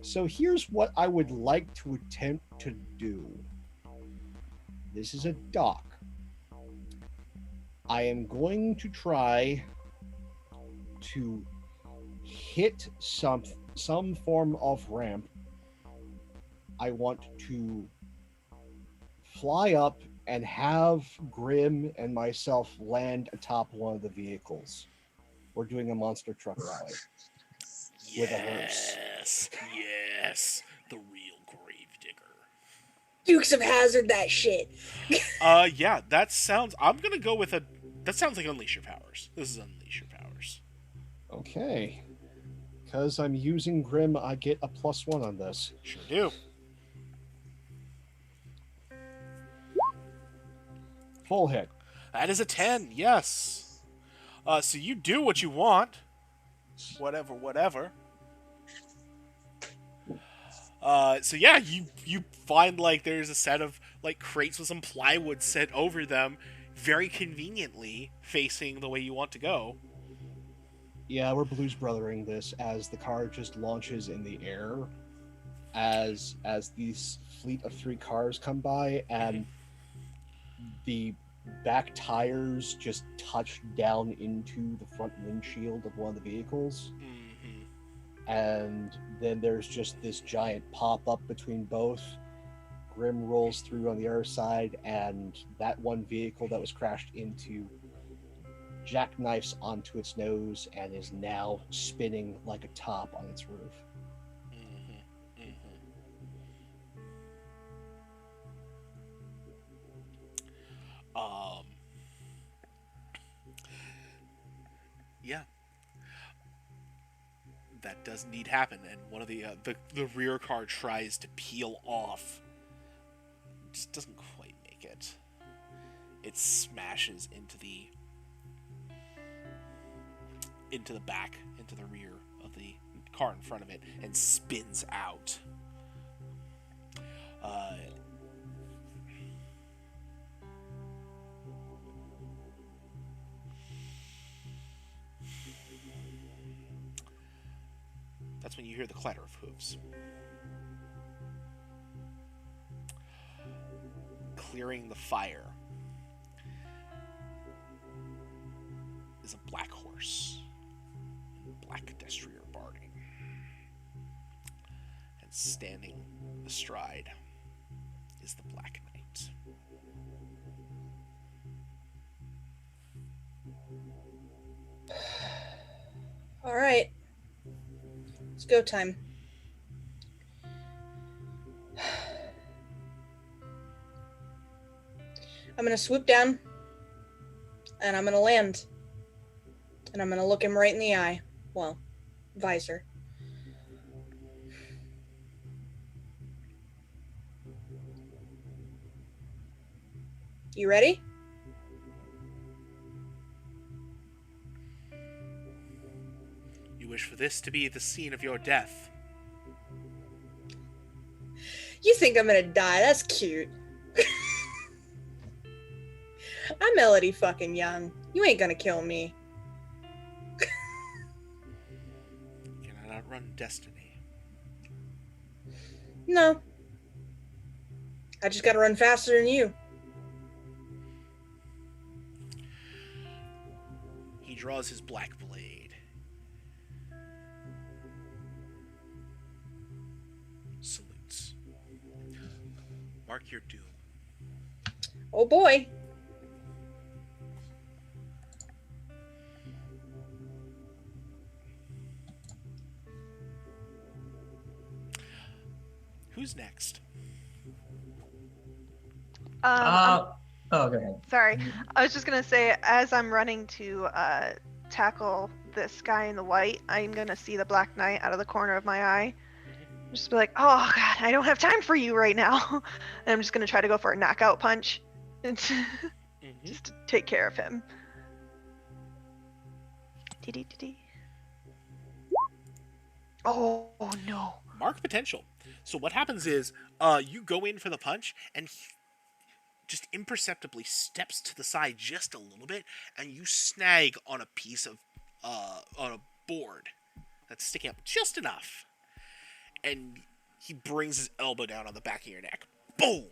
Speaker 6: So here's what I would like to attempt to do. This is a dock. I am going to try to hit some form of ramp. I want to fly up and have Grim and myself land atop one of the vehicles. we're doing a monster truck rally with a hearse.
Speaker 1: Yes, the real Gravedigger.
Speaker 4: Dukes of Hazard, that shit.
Speaker 1: Yeah, that sounds. I'm gonna go with a. That sounds like Unleash Your Powers. This is Unleash Your Powers.
Speaker 6: Okay. Because I'm using Grim, I get a +1 on this.
Speaker 1: Sure do.
Speaker 6: Full hit.
Speaker 1: That is a 10. Yes. So you do what you want. Whatever. So yeah, you find like there's a set of like crates with some plywood set over them, very conveniently facing the way you want to go.
Speaker 6: Yeah, we're Blues Brothering this as the car just launches in the air as these fleet of 3 cars come by, and the back tires just touch down into the front windshield of one of the vehicles. And then there's just this giant pop-up between both. Grim rolls through on the other side, and that one vehicle that was crashed into jackknifes onto its nose and is now spinning like a top on its roof.
Speaker 1: Yeah. That does indeed happen, and one of the rear car tries to peel off. Just doesn't quite make it. It smashes into the back, into the rear of the car in front of it, and spins out. That's when you hear the clatter of hooves. Clearing the fire is a black horse in black destrier barding. And standing astride is the Black Knight.
Speaker 4: All right. It's go time. I'm going to swoop down, and I'm going to land, and I'm going to look him right in the eye. Well, visor. You ready?
Speaker 1: You wish for this to be the scene of your death.
Speaker 4: You think I'm going to die? That's cute. I'm Melody fucking Young. You ain't gonna kill me.
Speaker 1: Can I outrun destiny?
Speaker 4: No. I just gotta run faster than you.
Speaker 1: He draws his black blade. Salutes. Mark your doom.
Speaker 4: Oh boy.
Speaker 1: Who's next?
Speaker 5: Oh, go ahead.
Speaker 3: Sorry, I was just gonna say, as I'm running to tackle this guy in the white, I'm gonna see the Black Knight out of the corner of my eye. Just be like, oh god, I don't have time for you right now. And I'm just gonna try to go for a knockout punch, just to take care of him. Oh no.
Speaker 1: Mark potential. So what happens is, you go in for the punch, and he just imperceptibly steps to the side just a little bit, and you snag on a piece of, on a board that's sticking up just enough. And he brings his elbow down on the back of your neck. Boom!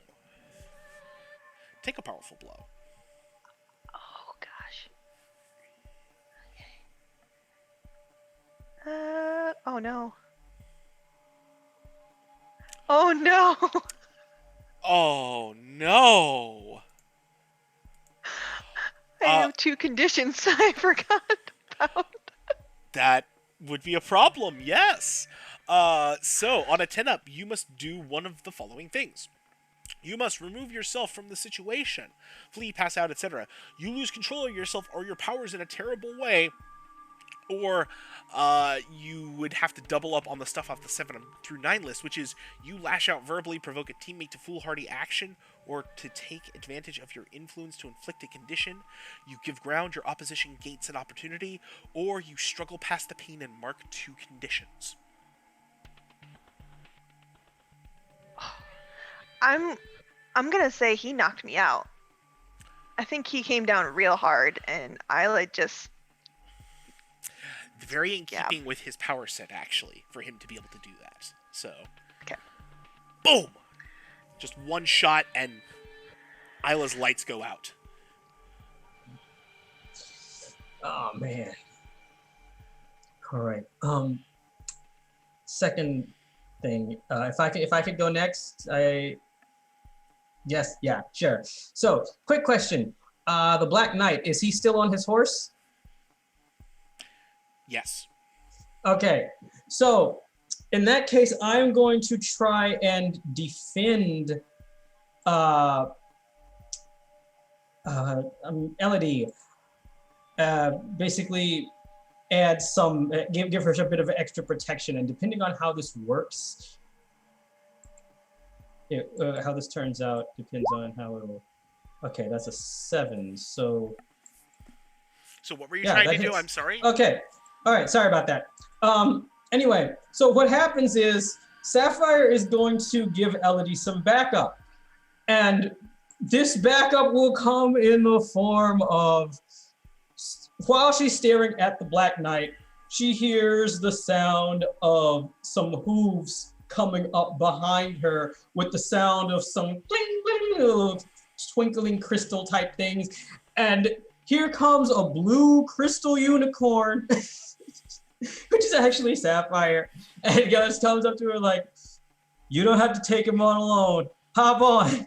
Speaker 1: Take a powerful blow.
Speaker 3: Oh gosh. Okay. Oh no. Oh no!
Speaker 1: Oh no!
Speaker 3: I have 2 conditions I forgot about.
Speaker 1: That would be a problem, yes. So, on a 10-up, you must do one of the following things. You must remove yourself from the situation. Flee, pass out, etc. You lose control of yourself or your powers in a terrible way. Or you would have to double up on the stuff off the 7 through 9 list, which is you lash out verbally, provoke a teammate to foolhardy action, or to take advantage of your influence to inflict a condition. You give ground, your opposition gains an opportunity, or you struggle past the pain and mark 2 conditions.
Speaker 3: I'm gonna say he knocked me out. I think he came down real hard, and Isla just.
Speaker 1: Very in keeping with his power set, actually, for him to be able to do that. So,
Speaker 3: Okay.
Speaker 1: Boom! Just one shot, and Isla's lights go out.
Speaker 5: Oh man. All right. Second thing. If I could go next, Yes. Yeah. Sure. So, quick question. The Black Knight, is he still on his horse?
Speaker 1: Yes.
Speaker 5: Okay. So, in that case, I'm going to try and defend Elodie. Basically add some, give her a bit of extra protection, and depending on how this works, how this turns out depends on how it'll. Okay, that's a 7. So
Speaker 1: what were you trying to do?
Speaker 5: hits.
Speaker 1: I'm sorry.
Speaker 5: Okay. All right. Sorry about that. Anyway, so what happens is Sapphire is going to give Elodie some backup, and this backup will come in the form of, while she's staring at the Black Knight, she hears the sound of some hooves coming up behind her with the sound of some bling, bling, twinkling crystal type things. And here comes a blue crystal unicorn, which is actually Sapphire. And just comes up to her like, you don't have to take him on alone. Hop on.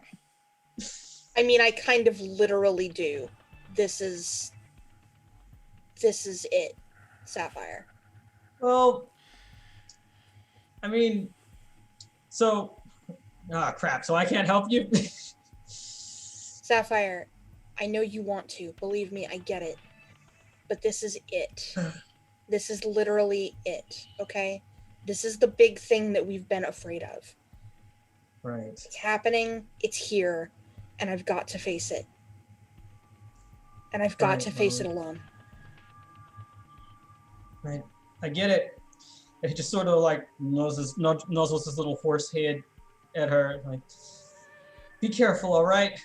Speaker 4: I mean, I kind of literally do. This is it, Sapphire.
Speaker 5: Well, I mean, so, crap, so I can't help you?
Speaker 4: Sapphire, I know you want to. Believe me, I get it. But this is it. This is literally it, okay? This is the big thing that we've been afraid of.
Speaker 5: Right.
Speaker 4: It's happening, it's here, and I've got to face it. And I've got to face it alone.
Speaker 5: Right, I get it. And he just sort of like nozzles his little horse head at her, like, be careful, all right?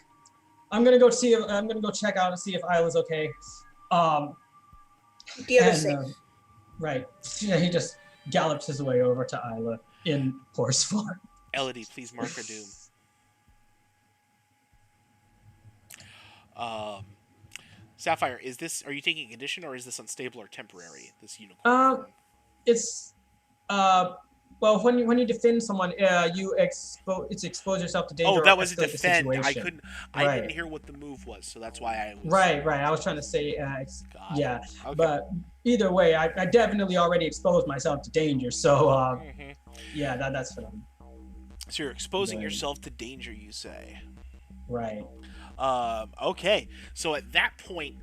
Speaker 5: I'm gonna go check out and see if Isla's okay.
Speaker 4: The other safe.
Speaker 5: Right. Yeah, he just gallops his way over to Isla in horse form.
Speaker 1: Elodie, please mark her doom. Sapphire, are you taking a condition, or is this unstable or temporary, this unicorn?
Speaker 5: It's well, when you defend someone, it's expose yourself to danger.
Speaker 1: Oh, that was a defend.
Speaker 5: I
Speaker 1: didn't hear what the move was, so that's why I was.
Speaker 5: Right. I was trying to say, yeah,
Speaker 1: okay.
Speaker 5: But either way, I definitely already exposed myself to danger, so yeah, that's fine.
Speaker 1: So you're exposing yourself to danger, you say?
Speaker 5: Right.
Speaker 1: Okay. So at that point,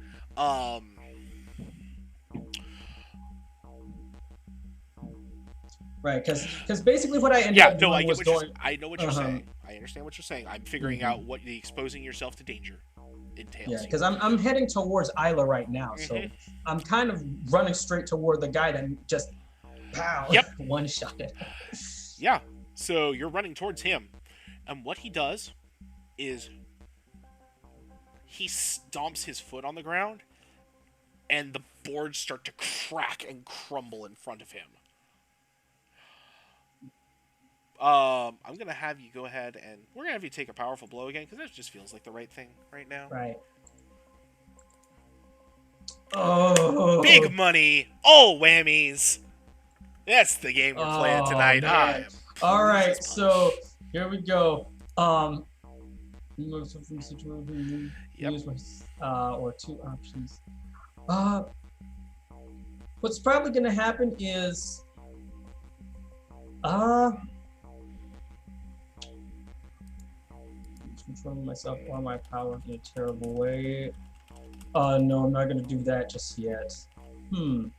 Speaker 5: right, because basically what I ended up doing was going.
Speaker 1: I know what you're saying. I understand what you're saying. I'm figuring out what the exposing yourself to danger entails.
Speaker 5: Yeah, because I'm heading towards Isla right now, so I'm kind of running straight toward the guy that just pow, one shot it.
Speaker 1: Yeah. So you're running towards him, and what he does is he stomps his foot on the ground, and the boards start to crack and crumble in front of him. I'm gonna have you go ahead, and we're gonna have you take a powerful blow again, because that just feels like the right thing right now.
Speaker 5: Right. Oh.
Speaker 1: Big money, all whammies. That's the game we're playing tonight.
Speaker 5: All right, so here we go. Remove something from the situation.
Speaker 1: Yep.
Speaker 5: Use my, or 2 options. what's probably going to happen is, controlling myself or my power in a terrible way. No, I'm not going to do that just yet. You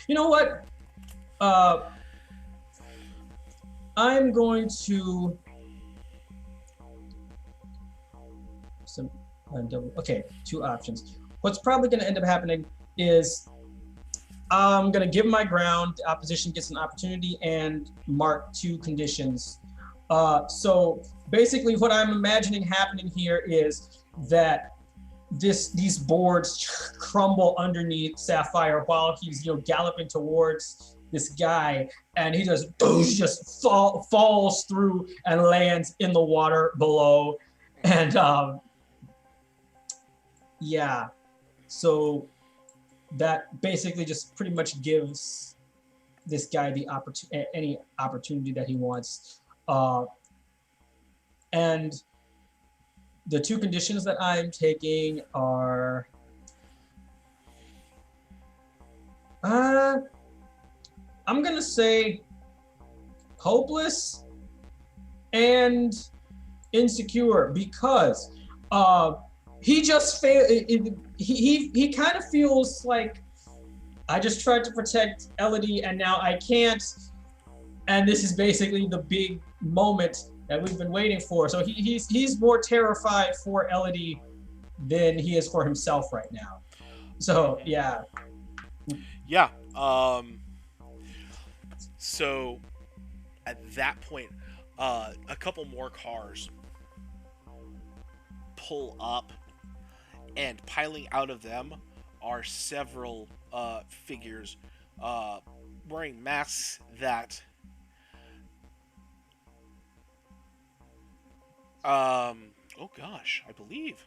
Speaker 5: know what? I'm going to. Okay, two options. What's probably going to end up happening is I'm going to give my ground. The opposition gets an opportunity and mark 2 conditions. So basically, what I'm imagining happening here is that these boards crumble underneath Sapphire while he's galloping towards this guy, and he just falls through and lands in the water below, and yeah, so that basically just pretty much gives this guy the any opportunity that he wants, and the 2 conditions that I'm taking are I'm gonna say hopeless and insecure, because he just he kind of feels like, I just tried to protect Elodie and now I can't, and this is basically the big moment that we've been waiting for. So he's more terrified for Elodie than he is for himself right now. So yeah.
Speaker 1: Yeah. So at that point, a couple more cars pull up, and piling out of them are several figures wearing masks that oh gosh, I believe,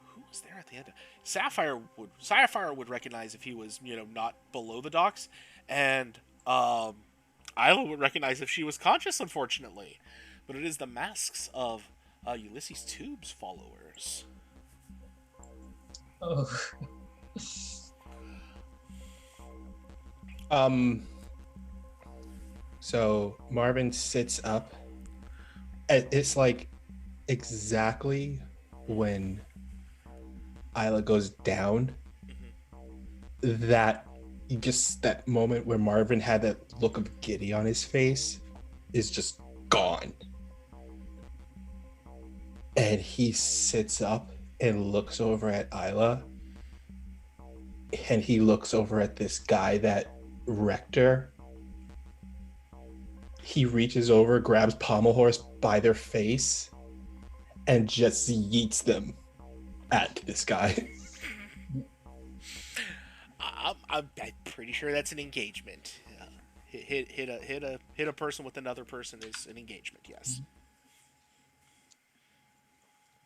Speaker 1: who was there at the end? Sapphire would recognize if he was, not below the docks, and Isla would recognize if she was conscious, unfortunately. But it is the masks of Ulysses Tube's followers.
Speaker 5: Oh.
Speaker 2: So Marvin sits up. It's like exactly when Isla goes down. That moment where Marvin had that look of giddy on his face is just gone. And he sits up and looks over at Isla. And he looks over at this guy that wrecked her. He reaches over, grabs Pommel Horse by their face, and just yeets them at this guy.
Speaker 1: I'm pretty sure that's an engagement. Hit a person with another person is an engagement. Yes.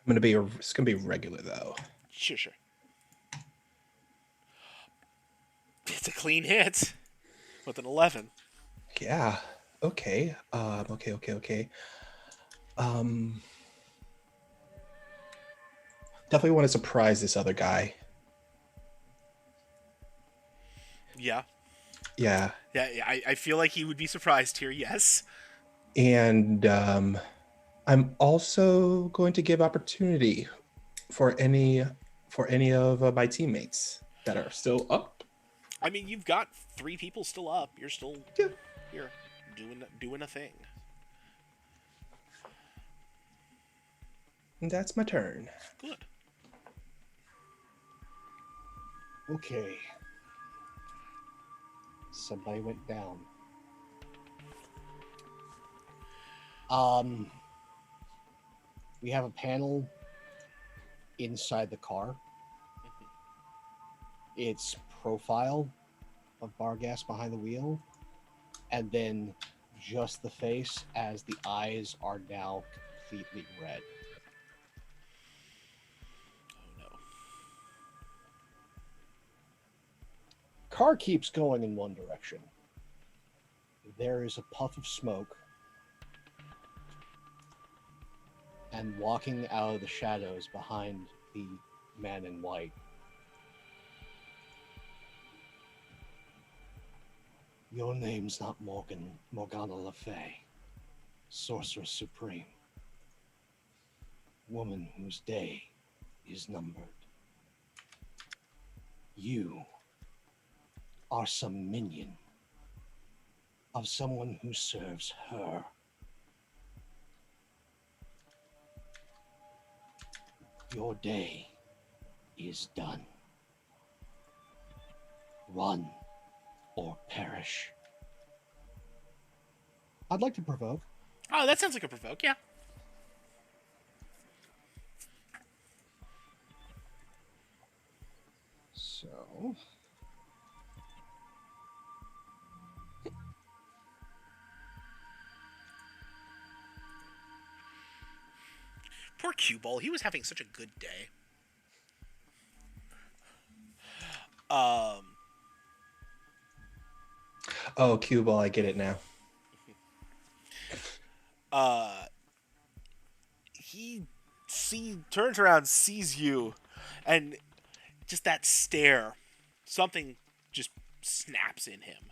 Speaker 2: It's gonna be regular though.
Speaker 1: Sure. It's a clean hit with an 11.
Speaker 2: Yeah. Okay. Okay. Definitely want to surprise this other guy.
Speaker 1: Yeah.
Speaker 2: Yeah.
Speaker 1: Yeah. I feel like he would be surprised here. Yes.
Speaker 2: And I'm also going to give opportunity for any of my teammates that are still up.
Speaker 1: I mean, you've got 3 people still up. You're still here doing a thing.
Speaker 2: And that's my turn.
Speaker 1: Good.
Speaker 6: Okay. Somebody went down. We have a panel inside the car. It's profile of Bargas behind the wheel, and then just the face, as the eyes are now completely red.
Speaker 1: Oh no.
Speaker 6: Car keeps going in one direction. There is a puff of smoke, and walking out of the shadows behind the man in white Your name's not Morgana Le Fay, Sorceress Supreme. Woman whose day is numbered. You are some minion of someone who serves her. Your day is done. Run or perish. I'd like to provoke.
Speaker 1: Oh, that sounds like a provoke, yeah.
Speaker 6: So...
Speaker 1: Poor Cue Ball, he was having such a good day.
Speaker 2: Oh, cue ball, I get it now.
Speaker 1: He turns around, sees you, and just that stare, something just snaps in him.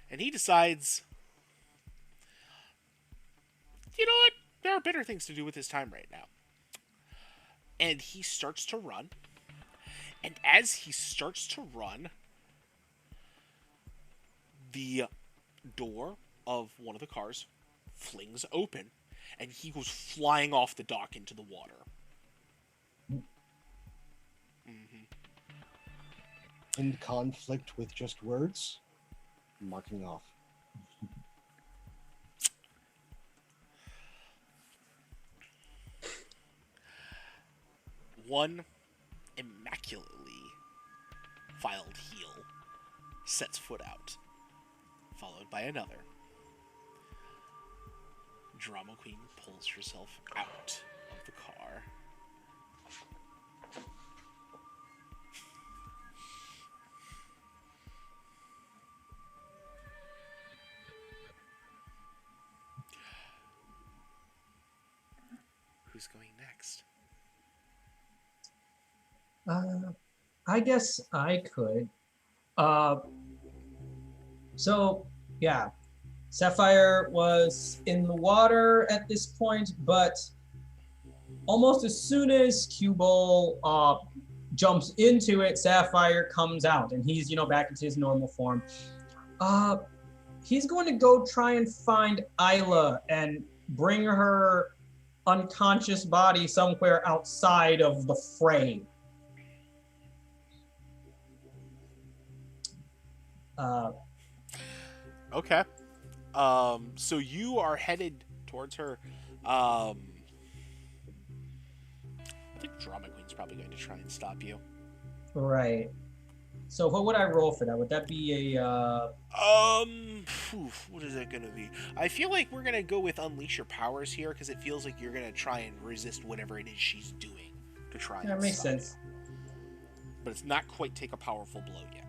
Speaker 1: And he decides, you know what? There are better things to do with his time right now. And he starts to run. And as he starts to run, the door of one of the cars flings open, and he goes flying off the dock into the water.
Speaker 6: In conflict with just words, marking off.
Speaker 1: One immaculately filed heel sets foot out, followed by another. Drama Queen pulls herself out of the car. Who's going next?
Speaker 5: I guess I could. So, yeah. Sapphire was in the water at this point, but almost as soon as Cubal jumps into it, Sapphire comes out, and he's, back into his normal form. He's going to go try and find Isla and bring her unconscious body somewhere outside of the fray.
Speaker 1: Okay. So you are headed towards her. I think Drama Queen's probably going to try and stop you.
Speaker 5: Right. So what would I roll for that? Would that be a
Speaker 1: What is that gonna be? I feel like we're gonna go with Unleash Your Powers here, because it feels like you're gonna try and resist whatever it is she's doing to try.
Speaker 5: That
Speaker 1: and
Speaker 5: makes
Speaker 1: stop
Speaker 5: sense.
Speaker 1: you. But it's not quite take a powerful blow yet.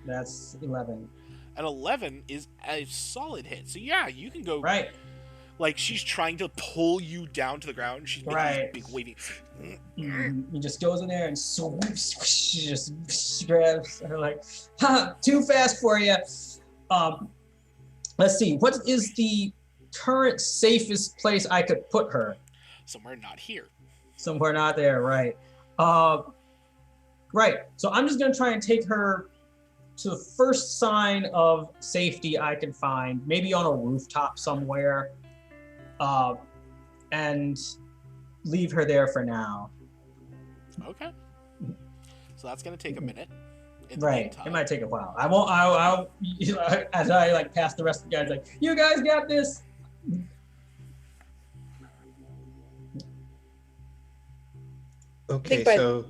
Speaker 5: That's 11.
Speaker 1: An 11 is a solid hit. So yeah, you can go.
Speaker 5: Right.
Speaker 1: Like, she's trying to pull you down to the ground. She's making
Speaker 5: Right.
Speaker 1: this big waving.
Speaker 5: He just goes in there and swoops, just grabs her like, ha, too fast for you. Let's see, what is the current safest place I could put her?
Speaker 1: Somewhere not here.
Speaker 5: Somewhere not there, right. Right, so I'm just gonna try and take her to the first sign of safety I can find, maybe on a rooftop somewhere, and leave her there for now.
Speaker 1: Okay. So that's gonna take a minute. In the
Speaker 5: Right,
Speaker 1: meantime.
Speaker 5: it might take a while. I'll as I like pass the rest of the guys, like, you guys got this.
Speaker 2: Okay,
Speaker 4: by-
Speaker 2: so...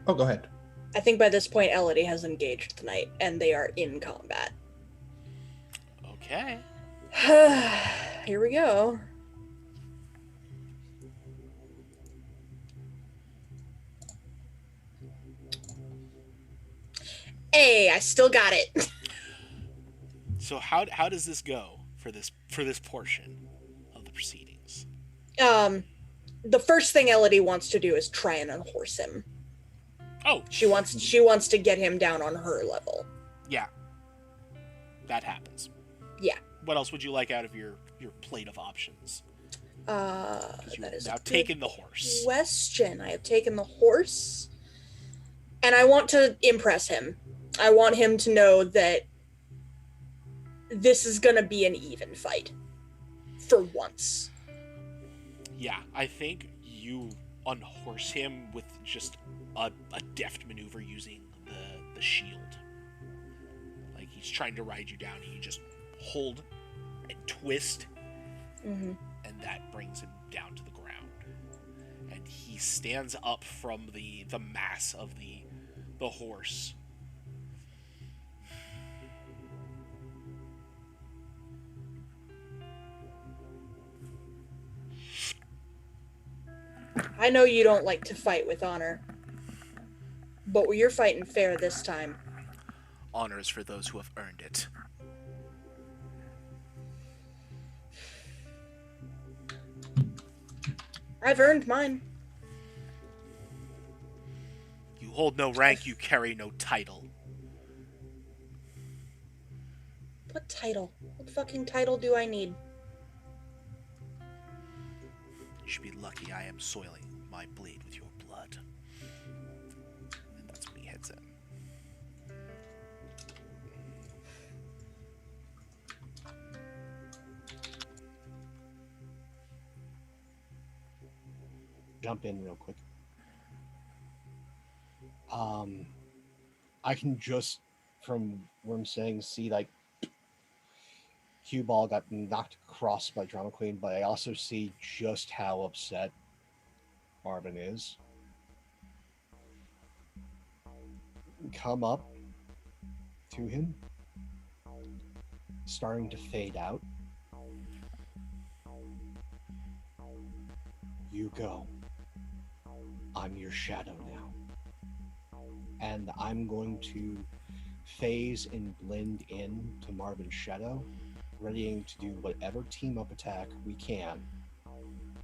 Speaker 2: Oh, go ahead.
Speaker 4: I think by this point, Elodie has engaged tonight, and they are in combat.
Speaker 1: Okay.
Speaker 4: Here we go. Hey, I still got it.
Speaker 1: So how does this go for this portion of the proceedings?
Speaker 4: The first thing Elodie wants to do is try and unhorse him.
Speaker 1: Oh,
Speaker 4: She wants to get him down on her level.
Speaker 1: yeah. that happens.
Speaker 4: Yeah.
Speaker 1: What else would you like out of your plate of options? Because
Speaker 4: That
Speaker 1: you've
Speaker 4: is
Speaker 1: now
Speaker 4: a
Speaker 1: taken
Speaker 4: good
Speaker 1: the horse.
Speaker 4: question. I have taken the horse, and I want to impress him. I want him to know that this is gonna be an even fight. For once.
Speaker 1: Yeah, I think you unhorse him with just a deft maneuver using the shield. Like he's trying to ride you down, and you just hold and twist,
Speaker 4: Mm-hmm.
Speaker 1: and that brings him down to the ground. And he stands up from the mass of the horse.
Speaker 4: I know you don't like to fight with honor, but you're fighting fair this time.
Speaker 1: Honor is for those who have earned it.
Speaker 4: I've earned mine.
Speaker 1: You hold no rank, you carry no title.
Speaker 4: What title? What fucking title do I need?
Speaker 1: You should be lucky I am soiling my blade with your blood. And that's when he heads in.
Speaker 6: Jump in real quick. I can just, from what I'm saying, see like cue ball got knocked across by Drama Queen, but I also see just how upset Marvin is. Come up to him, starting to fade out. You go. I'm your shadow now. And I'm going to phase and blend in to Marvin's shadow, readying to do whatever team up attack we can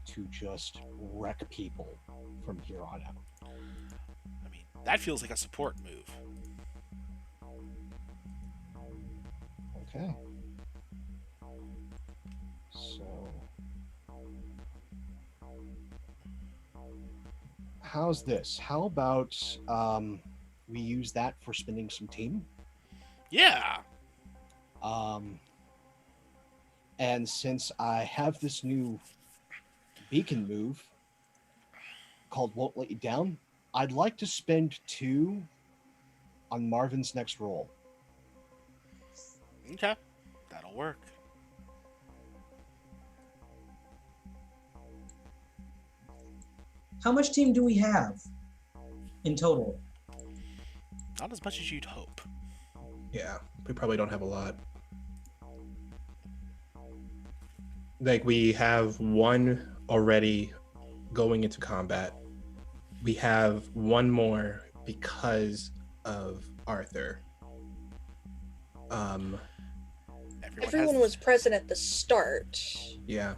Speaker 6: to just wreck people from here on out.
Speaker 1: I mean, that feels like a support move.
Speaker 6: Okay. So how's this? How about we use that for spending some team?
Speaker 1: Yeah.
Speaker 6: And since I have this new beacon move called Won't Let You Down, I'd like to spend 2 on Marvin's next roll.
Speaker 1: Okay. That'll work.
Speaker 5: How much team do we have in total?
Speaker 1: Not as much as you'd hope.
Speaker 2: Yeah, we probably don't have a lot. Like, we have 1 already going into combat. We have 1 more because of Arthur.
Speaker 4: Everyone was present at the start.
Speaker 2: Yeah,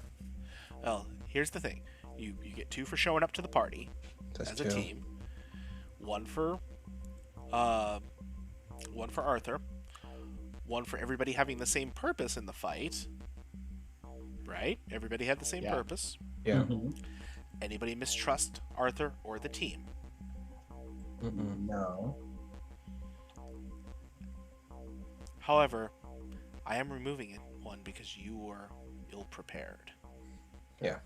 Speaker 1: Well, here's the thing. You get 2 for showing up to the party
Speaker 2: that's
Speaker 1: as
Speaker 2: 2.
Speaker 1: a team. 1 for Arthur. 1 for everybody having the same purpose in the fight. Right? Everybody had the same purpose.
Speaker 2: Yeah.
Speaker 5: Mhm.
Speaker 1: Anybody mistrust Arthur or the team?
Speaker 2: Mm-mm.
Speaker 5: No.
Speaker 1: However, I am removing it 1 because you were ill prepared.
Speaker 2: Yeah,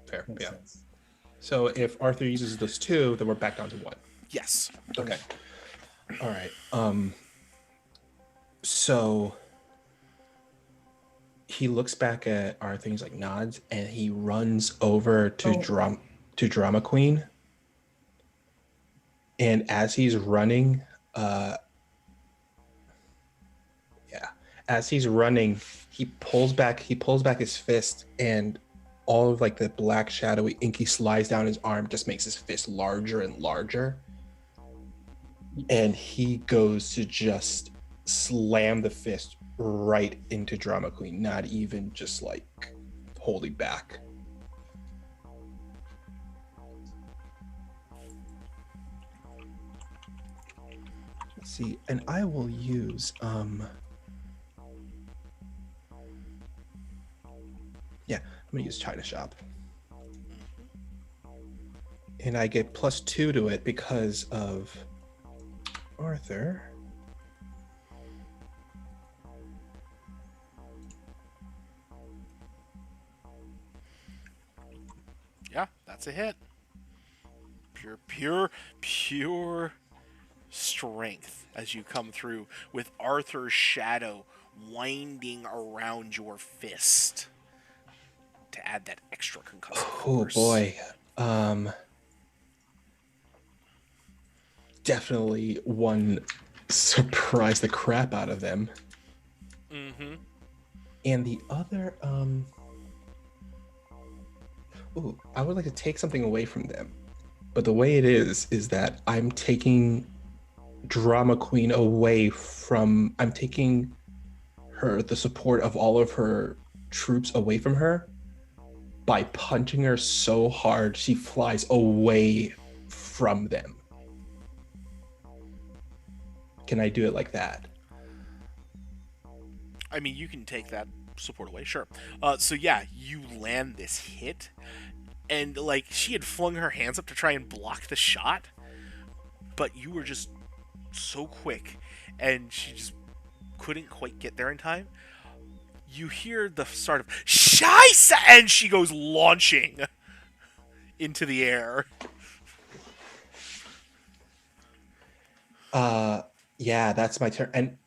Speaker 2: fair.
Speaker 5: Makes
Speaker 2: Yeah.
Speaker 5: sense.
Speaker 2: So if Arthur uses those 2, then we're back down to 1.
Speaker 1: Yes.
Speaker 2: Okay. All right. So he looks back at Arthur, he's like nods, and he runs over to Drama Queen. And as he's running, he pulls back his fist, and all of like the black shadowy inky slides down his arm, just makes his fist larger and larger. And he goes to just slam the fist right into Drama Queen, not even just like holding back. Let's see, and I will use Yeah, I'm gonna use China Shop. And I get +2 to it because of Arthur.
Speaker 1: Yeah, that's a hit. Pure strength as you come through with Arthur's shadow winding around your fist to add that extra concussive
Speaker 2: Oh
Speaker 1: force.
Speaker 2: boy. Definitely one surprised the crap out of them.
Speaker 1: Mm-hmm.
Speaker 2: And the other, ooh, I would like to take something away from them. But the way it is that I'm taking Drama Queen away from, I'm taking her, the support of all of her troops away from her by punching her so hard she flies away from them. Can I do it like that?
Speaker 1: I mean, you can take that support away, sure. So yeah, you land this hit, and like she had flung her hands up to try and block the shot, but you were just so quick, and she just couldn't quite get there in time. You hear the start of "Scheisse!" and she goes launching into the air.
Speaker 2: Yeah, that's my turn. And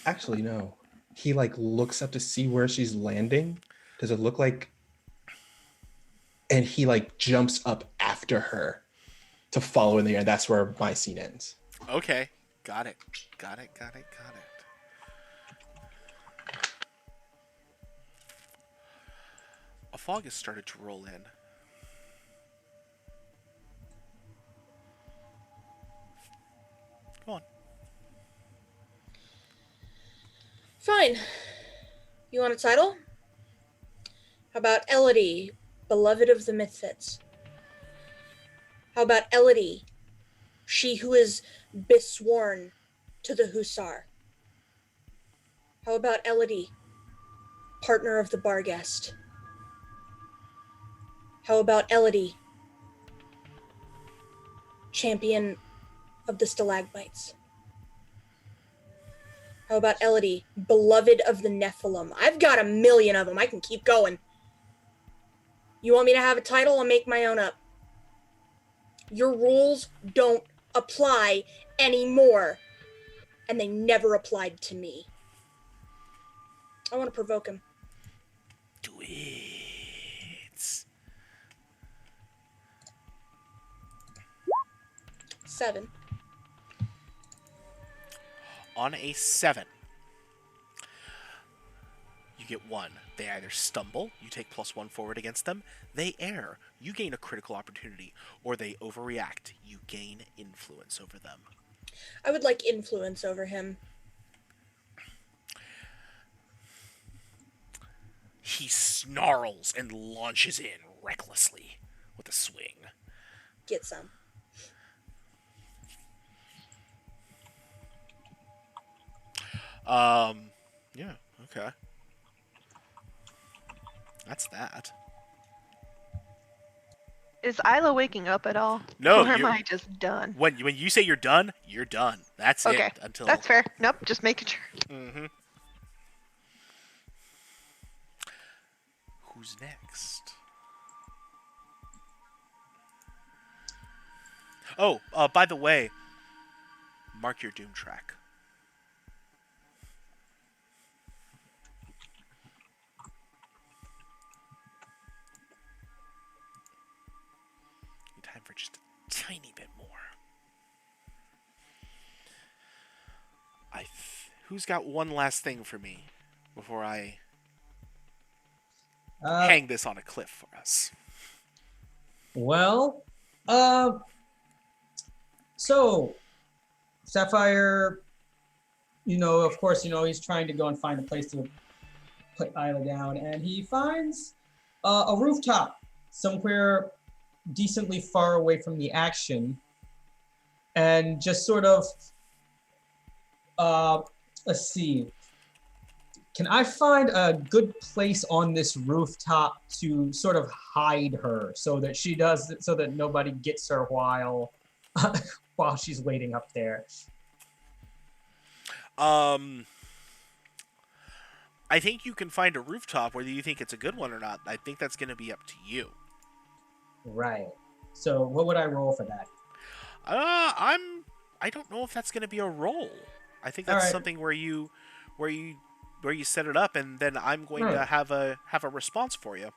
Speaker 2: actually no. He like looks up to see where she's landing. Does it look like, and he like jumps up after her to follow in the air. That's where my scene ends.
Speaker 1: Okay, got it. A fog has started to roll in. Come on.
Speaker 4: Fine. You want a title? How about Elodie, beloved of the Mythfits? How about Elodie, she who is besworn to the Hussar? How about Elodie, partner of the Barghest? How about Elodie, champion of the Stalagmites? How about Elodie, beloved of the Nephilim? I've got a million of them. I can keep going. You want me to have a title? I'll make my own up. Your rules don't apply anymore. And they never applied to me. I want to provoke him.
Speaker 1: Do it.
Speaker 4: 7.
Speaker 1: On a 7, you get 1. They either stumble, you take +1 forward against them, they err, you gain a critical opportunity, or they overreact, you gain influence over them.
Speaker 4: I would like influence over him.
Speaker 1: He snarls and launches in recklessly with a swing.
Speaker 4: Get some.
Speaker 1: Yeah, okay. That's that.
Speaker 3: Is Isla waking up at all?
Speaker 1: No,
Speaker 3: Or am I just done?
Speaker 1: When you say you're done, you're done. That's
Speaker 3: Okay,
Speaker 1: it. Until
Speaker 3: that's fair. Nope, just making sure.
Speaker 1: Mm-hmm. Who's next? Oh, by the way, mark your doom track. Time for just a tiny bit more. Who's got one last thing for me before I hang this on a cliff for us?
Speaker 5: Well, so Sapphire, of course, he's trying to go and find a place to put Isla down, and he finds a rooftop somewhere decently far away from the action, and just sort of, let's see, Can I find a good place on this rooftop to sort of hide her so that nobody gets her while while she's waiting up there?
Speaker 1: I think you can find a rooftop. Whether you think it's a good one or not, I think that's going to be up to you.
Speaker 5: Right. So what would I roll for that?
Speaker 1: I don't know if that's going to be a roll. I think that's
Speaker 5: Alright.
Speaker 1: something where you set it up, and then I'm going to have a response for you.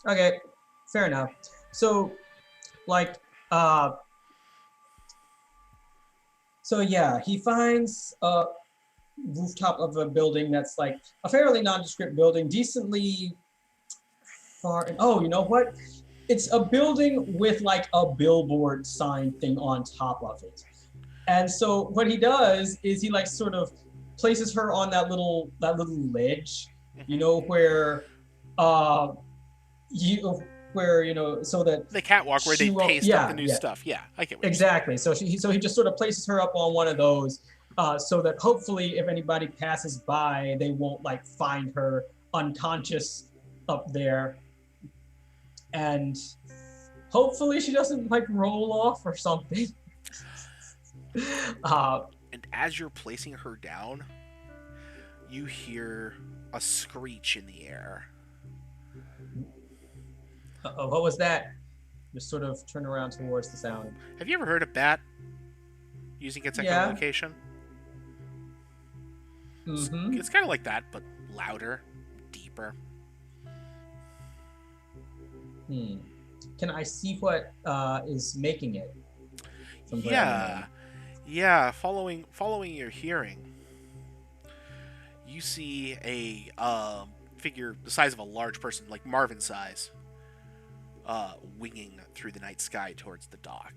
Speaker 5: Okay, fair enough. So, like, so yeah, he finds a rooftop of a building that's like a fairly nondescript building, decently far. Oh, you know what? It's a building with like a billboard sign thing on top of it. And so what he does is he like sort of places her on that little ledge, you know, where so that
Speaker 1: the catwalk where they paste up the new stuff. Yeah, I get what
Speaker 5: exactly. So he just sort of places her up on one of those, so that hopefully if anybody passes by, they won't like find her unconscious up there, and hopefully she doesn't like roll off or something.
Speaker 1: And as you're placing her down, you hear a screech in the air.
Speaker 5: What was that? Just sort of turn around towards the sound.
Speaker 1: Have you ever heard a bat using its echolocation?
Speaker 5: Mm-hmm.
Speaker 1: It's kind of like that, but louder, deeper.
Speaker 5: Can I see what is making it?
Speaker 1: Yeah. Following your hearing, you see a figure the size of a large person, like Marvin size, winging through the night sky towards the dock.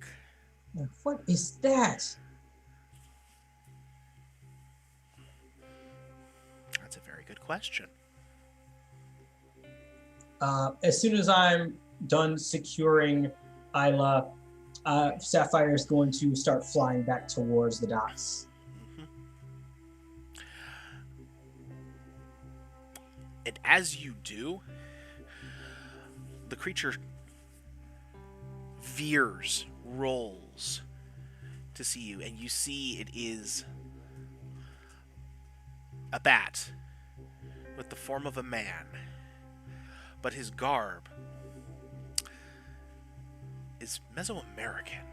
Speaker 5: What is that?
Speaker 1: That's a very good question.
Speaker 5: As soon as I'm done securing Isla, Sapphire is going to start flying back towards the docks.
Speaker 1: And as you do, the creature veers, rolls to see you, and you see it is a bat with the form of a man, but his garb is Mesoamerican.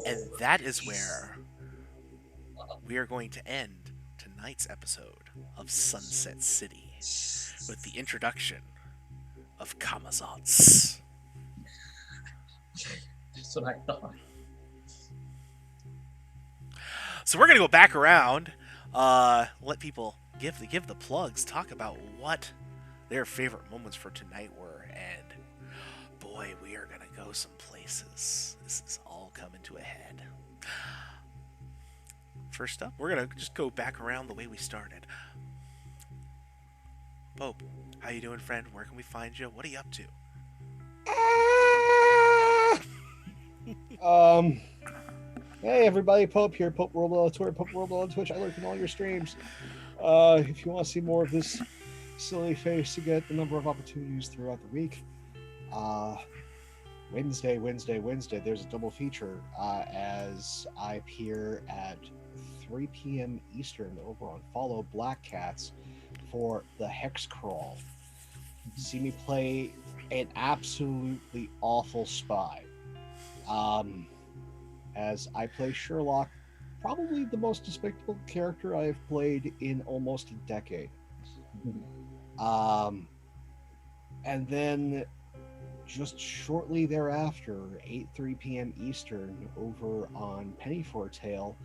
Speaker 1: And that is where we are going to end tonight's episode of Sunset City with the introduction of Kamazotz.
Speaker 5: That's what I thought.
Speaker 1: So we're gonna go back around, let people give the plugs, talk about what their favorite moments for tonight were, and boy, we are gonna go some places. This is all coming to a head. First up, we're gonna just go back around the way we started. Pope, how you doing, friend? Where can we find you? What are you up to?
Speaker 6: Hey everybody, Pope here, Pope World on Twitter, Pope World on Twitch. I lurk in all your streams. If you want to see more of this silly face, to get a number of opportunities throughout the week. Wednesday, there's a double feature as I appear at 3 p.m. Eastern over on Follow Black Cats for the Hex Crawl. See me play an absolutely awful spy. As I play Sherlock, probably the most despicable character I have played in almost a decade. And then just shortly thereafter, 3 p.m. Eastern, over on Penny for a Tale,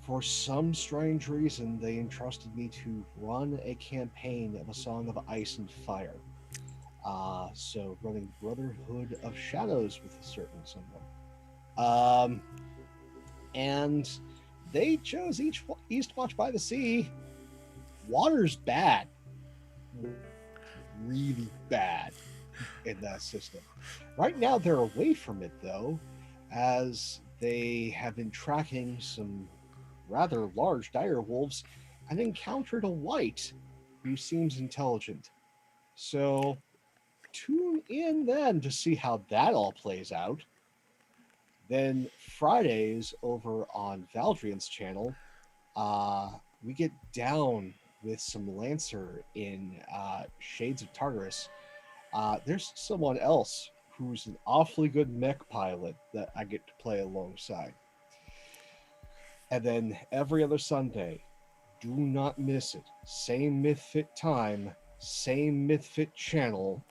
Speaker 6: for some strange reason, they entrusted me to run a campaign of A Song of Ice and Fire. So running Brotherhood of Shadows with a certain someone. And they chose Eastwatch by the Sea. Water's bad. Really bad in that system. Right now they're away from it though, as they have been tracking some rather large dire wolves and encountered a wight who seems intelligent. So tune in then to see how that all plays out. Then Fridays over on Valdrian's channel, we get down with some Lancer in Shades of Tartarus. There's someone else who's an awfully good mech pilot that I get to play alongside. And then every other Sunday, do not miss it. Same Mythfit time, same Mythfit channel.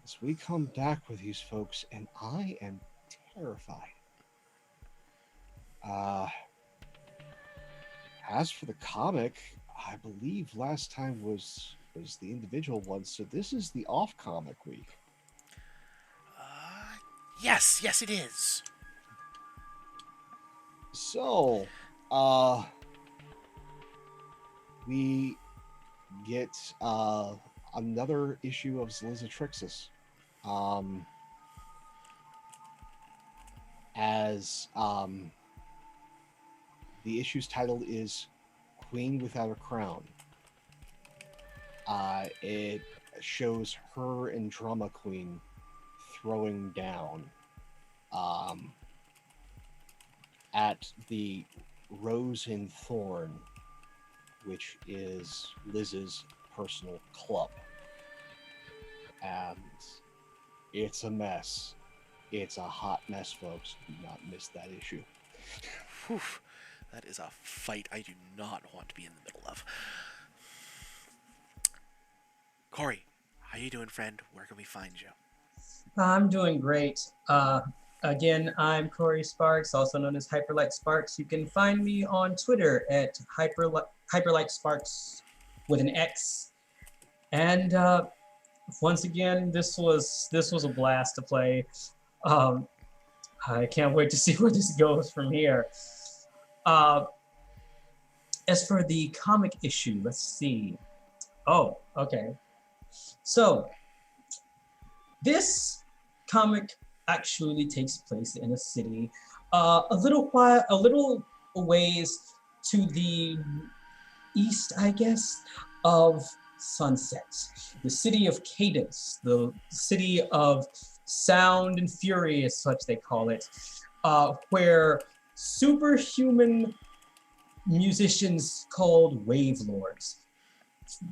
Speaker 6: As we come back with these folks, and I am terrified. As for the comic, I believe last time was the individual one, so this is the off comic week.
Speaker 1: Yes, it is.
Speaker 6: So, we get another issue of Zlizatrixis. As the issue's title is Queen Without a Crown. It shows her and Drama Queen throwing down at the Rose and Thorn, which is Liz's personal club. And it's a mess. It's a hot mess, folks. Do not miss that issue.
Speaker 1: Whew. That is a fight I do not want to be in the middle of. Corey, how you doing, friend? Where can we find you?
Speaker 5: I'm doing great. Again, I'm Corey Sparks, also known as Hyperlight Sparks. You can find me on Twitter at Hyperlight Sparks with an X. And once again, this was a blast to play. I can't wait to see where this goes from here. As for the comic issue, let's see. Oh, okay. So, this comic actually takes place in a city a little ways to the east, I guess, of Sunset. The city of Cadence, the city of Sound and Fury, as such they call it, where superhuman musicians called Wave Lords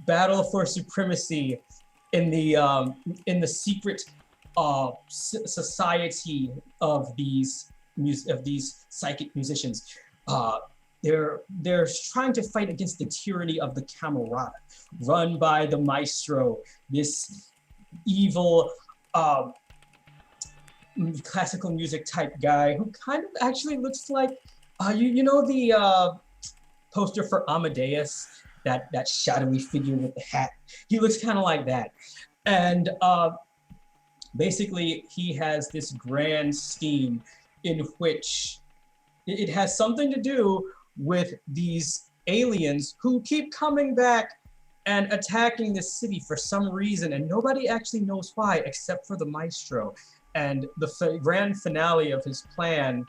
Speaker 5: battle for supremacy in the secret society of these psychic musicians. They're trying to fight against the tyranny of the Camerata, run by the Maestro, this evil classical music type guy who kind of actually looks like you know the poster for Amadeus, that shadowy figure with the hat. He looks kind of like that. And basically he has this grand scheme in which it has something to do with these aliens who keep coming back and attacking the city for some reason, and nobody actually knows why except for the Maestro. And the grand finale of his plan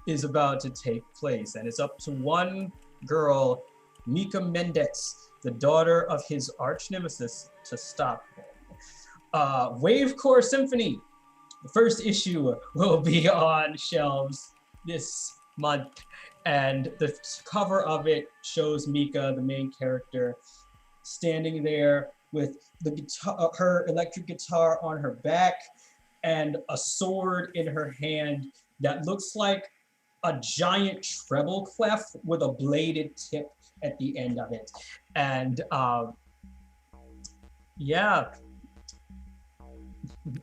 Speaker 5: is about to take place, and it's up to one girl, Mika Mendez, the daughter of his arch nemesis, to stop him. Wave Core Symphony, the first issue will be on shelves this month, and the cover of it shows Mika, the main character, standing there with the guitar, her electric guitar on her back, and a sword in her hand that looks like a giant treble clef with a bladed tip at the end of it. And yeah.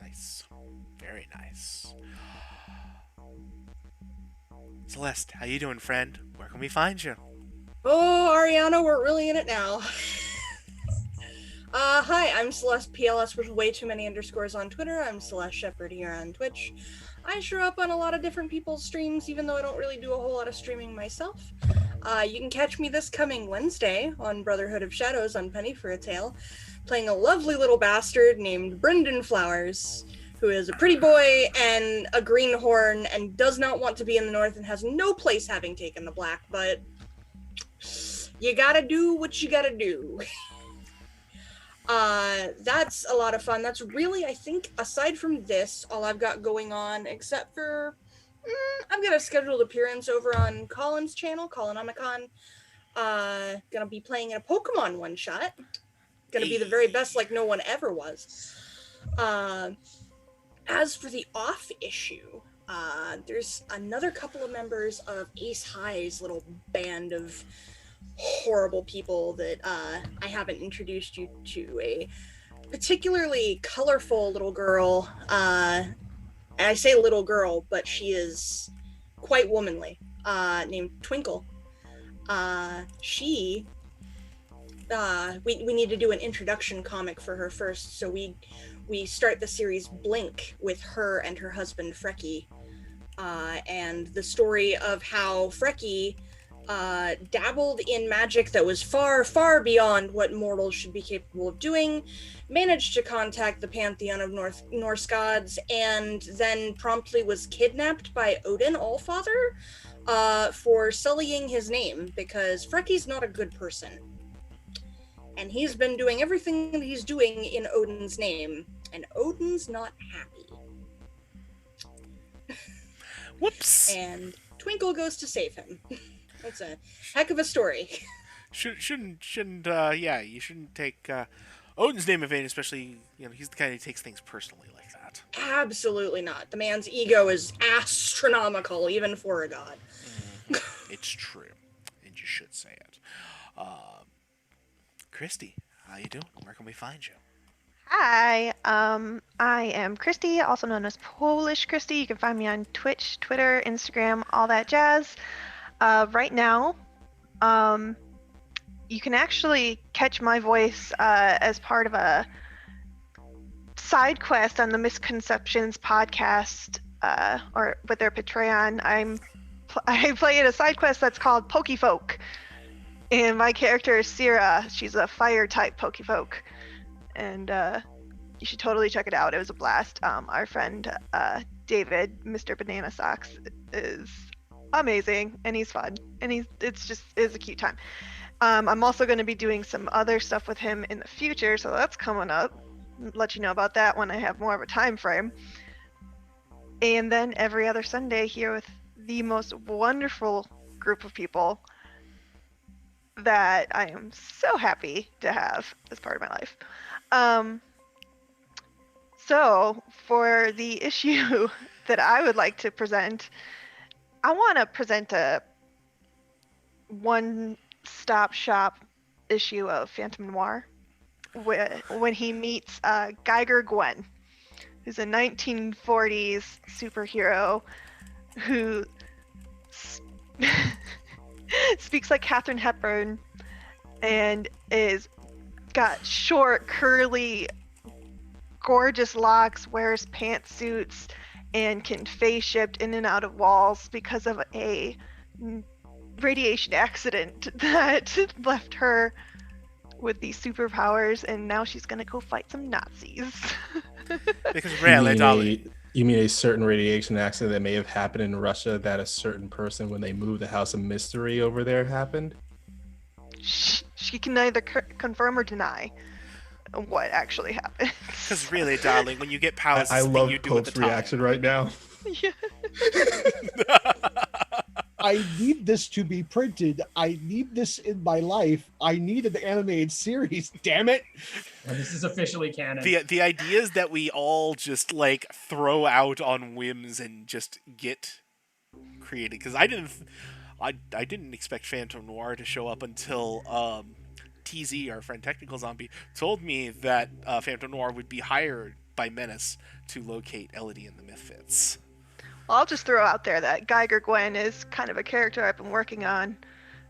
Speaker 1: Nice. Very nice. Celeste, how you doing, friend? Where can we find you?
Speaker 4: Oh, Ariana, we're really in it now. Hi, I'm Celeste PLS with way too many underscores on Twitter. I'm Celeste Shepherd here on Twitch. I show up on a lot of different people's streams, even though I don't really do a whole lot of streaming myself. You can catch me this coming Wednesday on Brotherhood of Shadows on Penny for a Tale, playing a lovely little bastard named Brendan Flowers, who is a pretty boy and a greenhorn and does not want to be in the North and has no place having taken the Black, but you gotta do what you gotta do. That's a lot of fun. That's really, I think, aside from this, all I've got going on, except for I've got a scheduled appearance over on Colin's channel, Colonomicon. Gonna be playing in a Pokemon one shot. Gonna be the very best, like no one ever was. As for the off issue, there's another couple of members of Ace High's little band of horrible people that I haven't introduced you to. A particularly colorful little girl. And I say little girl, but she is quite womanly. Named Twinkle. We need to do an introduction comic for her first, so we start the series Blink with her and her husband Frecky, and the story of how Frecky dabbled in magic that was far, far beyond what mortals should be capable of doing, managed to contact the pantheon of Norse gods, and then promptly was kidnapped by Odin Allfather for sullying his name, because Frecky's not a good person. And he's been doing everything that he's doing in Odin's name, and Odin's not happy.
Speaker 1: Whoops!
Speaker 4: And Twinkle goes to save him. That's a heck of a story.
Speaker 1: Shouldn't you shouldn't take Odin's name in vain, especially, he's the kind who takes things personally like that.
Speaker 4: Absolutely not. The man's ego is astronomical, even for a god.
Speaker 1: It's true, and you should say it. Christy, how you doing? Where can we find you?
Speaker 3: Hi, I am Christy, also known as Polish Christy. You can find me on Twitch, Twitter, Instagram, all that jazz. Right now, you can actually catch my voice as part of a side quest on the Misconceptions podcast, or with their Patreon. I play in a side quest that's called Pokefolk, and my character is Syrah. She's a fire type Pokefolk, and you should totally check it out. It was a blast. Our friend David, Mr. Banana Socks, is amazing, and he's fun, and it's a cute time. I'm also going to be doing some other stuff with him in the future, so that's coming up. Let you know about that when I have more of a time frame. And then every other Sunday here with the most wonderful group of people that I am so happy to have as part of my life. So for the issue that I would like to present, I want to present a one-stop shop issue of Phantom Noir when he meets Geiger Gwen, who's a 1940s superhero who speaks like Katharine Hepburn and got short, curly, gorgeous locks, wears pantsuits, and can phase shift in and out of walls because of a radiation accident that left her with these superpowers, and now she's gonna go fight some Nazis.
Speaker 1: Because really, darling.
Speaker 2: You mean a certain radiation accident that may have happened in Russia that a certain person, when they moved the House of Mystery over there, happened?
Speaker 3: She can neither confirm or deny what actually happened.
Speaker 1: Because really, darling, when you get powers,
Speaker 2: I love
Speaker 1: you do
Speaker 2: Pope's
Speaker 1: with the time.
Speaker 2: reaction right now.
Speaker 3: Yeah.
Speaker 6: I need this to be printed. I need this in my life. I need an animated series. Damn it!
Speaker 5: Well, this is officially canon.
Speaker 1: The ideas that we all just like throw out on whims and just get created. Because I didn't expect Phantom Noir to show up until TZ, our friend Technical Zombie, told me that Phantom Noir would be hired by Menace to locate Elodie and the Mythfits.
Speaker 3: I'll just throw out there that Geiger Gwen is kind of a character I've been working on.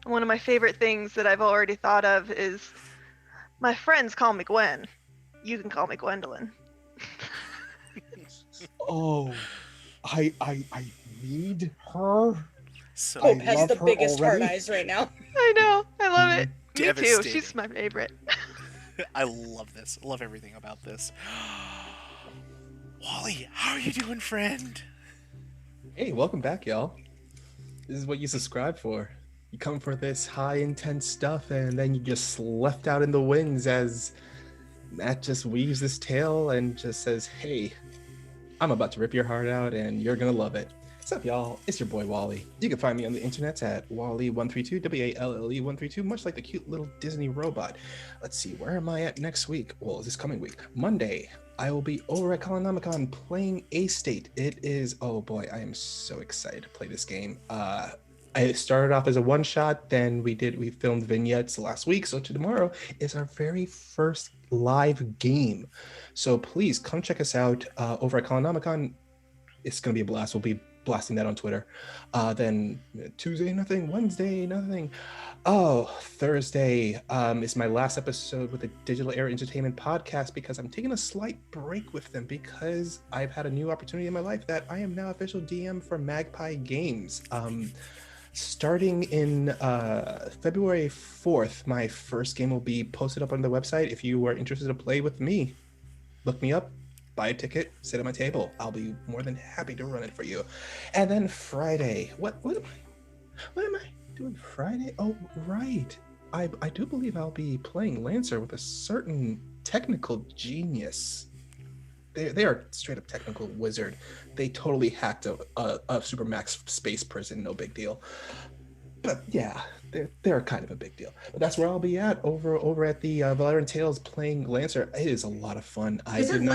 Speaker 3: And one of my favorite things that I've already thought of is my friends call me Gwen. You can call me Gwendolyn.
Speaker 6: Oh, I need her.
Speaker 1: So
Speaker 4: Pope has the
Speaker 6: her
Speaker 4: biggest
Speaker 6: already.
Speaker 4: hard eyes right now.
Speaker 3: I know. I love it. Me too.
Speaker 1: Devastating.
Speaker 3: She's my favorite.
Speaker 1: I love this. I love everything about this. Wally, how are you doing, friend?
Speaker 2: Hey, welcome back, y'all. This is what you subscribe for. You come for this high intense stuff, and then you just left out in the winds as Matt just weaves his tail and just says, "Hey, I'm about to rip your heart out, and you're gonna love it." What's up, y'all? It's your boy Wally. You can find me on the internet at Wally132, WALLE132, much like the cute little Disney robot. Let's see, where am I at next week? Well, this coming week, Monday, I will be over at Colonomicon playing A-State. It is, oh boy, I am so excited to play this game. I started off as a one-shot, then we filmed vignettes last week, so tomorrow is our very first live game. So please come check us out over at Colonomicon. It's going to be a blast. We'll be blasting that on Twitter. Then Tuesday, nothing. Wednesday, nothing. Oh, Thursday is my last episode with the Digital Air Entertainment podcast because I'm taking a slight break with them because I've had a new opportunity in my life that I am now official DM for Magpie Games. Starting in February 4th, my first game will be posted up on the website. If you are interested to play with me, look me up, buy a ticket, sit at my table. I'll be more than happy to run it for you. And then Friday, what am I doing Friday? Oh, right. I do believe I'll be playing Lancer with a certain technical genius. They are straight up technical wizard. They totally hacked a Supermax space prison, no big deal. But yeah, they're kind of a big deal. But that's where I'll be at over at the Valerian Tales playing Lancer. It is a lot of fun.
Speaker 5: Isn't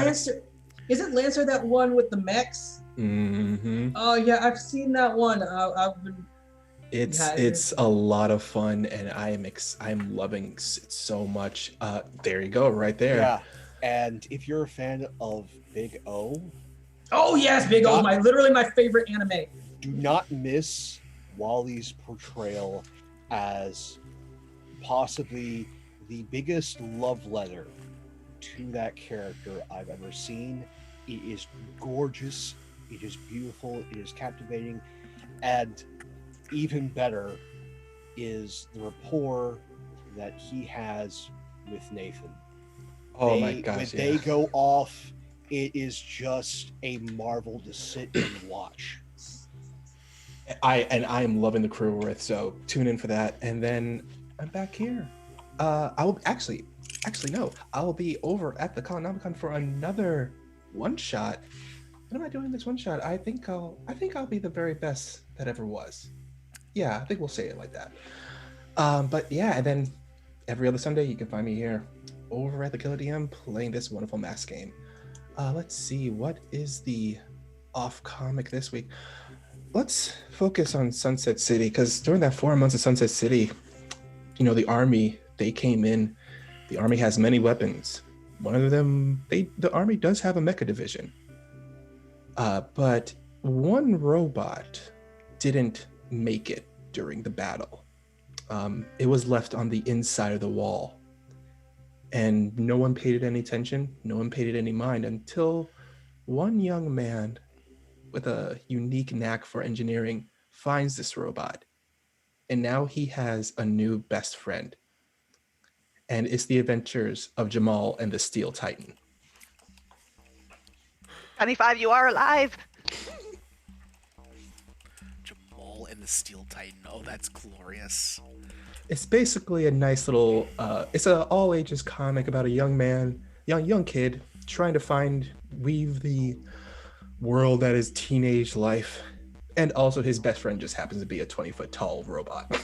Speaker 5: Lancer that one with the mechs?
Speaker 2: Mm-hmm.
Speaker 5: Oh yeah, I've seen that one. I've been.
Speaker 2: It's a lot of fun, and I'm loving it so much. There you go, right there.
Speaker 6: Yeah. And if you're a fan of Big O,
Speaker 5: oh yes, Big O, literally my favorite anime.
Speaker 6: Do not miss Wally's portrayal as possibly the biggest love letter to that character I've ever seen. It is gorgeous, it is beautiful, it is captivating, and even better is the rapport that he has with Nathan.
Speaker 2: Oh my gosh!
Speaker 6: When they go off, it is just a marvel to sit and watch.
Speaker 2: I am loving the crew we're with, so tune in for that. And then I'm back here. I will actually no. I'll be over at the Colonomicon for another one shot. What am I doing this one shot? I think I'll be the very best that ever was. Yeah, I think we'll say it like that. But yeah, and then every other Sunday you can find me here over at the Killer DM playing this wonderful mask game. Let's see, what is the off comic this week? Let's focus on Sunset City, because during that 4 months of Sunset City, you know, the army, they came in. The army has many weapons. One of them, the army does have a mecha division. But one robot didn't make it during the battle. It was left on the inside of the wall. And no one paid it any attention, no one paid it any mind until one young man with a unique knack for engineering finds this robot. And now he has a new best friend. And it's the adventures of Jamal and the Steel Titan.
Speaker 3: 25, you are alive.
Speaker 1: Jamal and the Steel Titan. Oh, that's glorious.
Speaker 2: It's basically a nice little, it's an all ages comic about a young man, young kid trying to weave the world that is teenage life. And also his best friend just happens to be a 20-foot tall robot.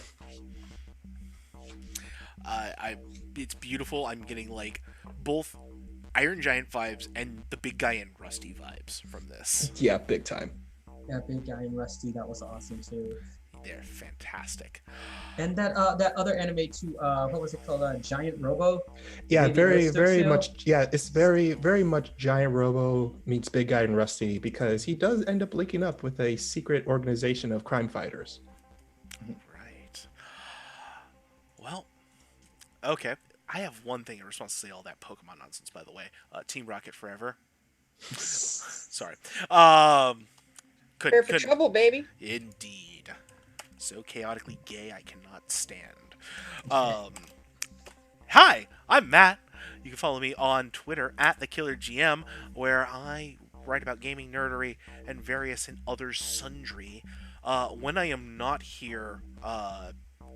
Speaker 1: It's beautiful. I'm getting like both Iron Giant vibes and the big guy and Rusty vibes from this.
Speaker 2: Yeah, big time.
Speaker 5: Yeah, Big Guy and Rusty, that was awesome too.
Speaker 1: They're fantastic.
Speaker 5: And that other anime too, what was it called? Giant Robo?
Speaker 2: Yeah,
Speaker 5: Maybe
Speaker 2: very much. Yeah, it's very much Giant Robo meets Big Guy and Rusty, because he does end up linking up with a secret organization of crime fighters.
Speaker 1: Right. Well, okay. I have one thing in response to say all that Pokemon nonsense, by the way. Team Rocket forever. Sorry.
Speaker 4: Prepare for trouble, baby.
Speaker 1: Indeed. So chaotically gay, I cannot stand. Hi, I'm Matt. You can follow me on Twitter at @TheKillerGM, where I write about gaming, nerdery, and various and other sundry. When I am not here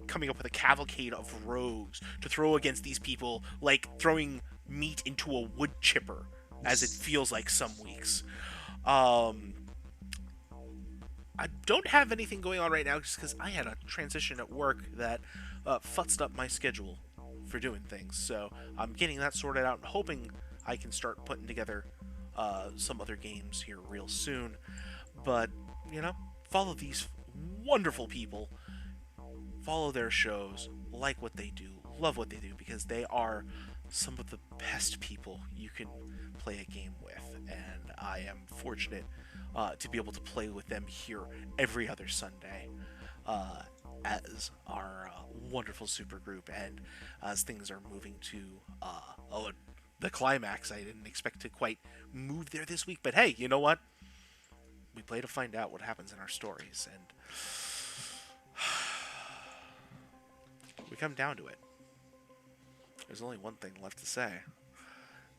Speaker 1: coming up with a cavalcade of rogues to throw against these people, like throwing meat into a wood chipper, as it feels like some weeks. I don't have anything going on right now just because I had a transition at work that futzed up my schedule for doing things. So I'm getting that sorted out and hoping I can start putting together some other games here real soon. But, follow these wonderful people, follow their shows, like what they do, love what they do, because they are some of the best people you can play a game with. And I am fortunate to be able to play with them here every other Sunday as our wonderful super group. And as things are moving to the climax, I didn't expect to quite move there this week. But hey, you know what? We play to find out what happens in our stories. And we come down to it. There's only one thing left to say.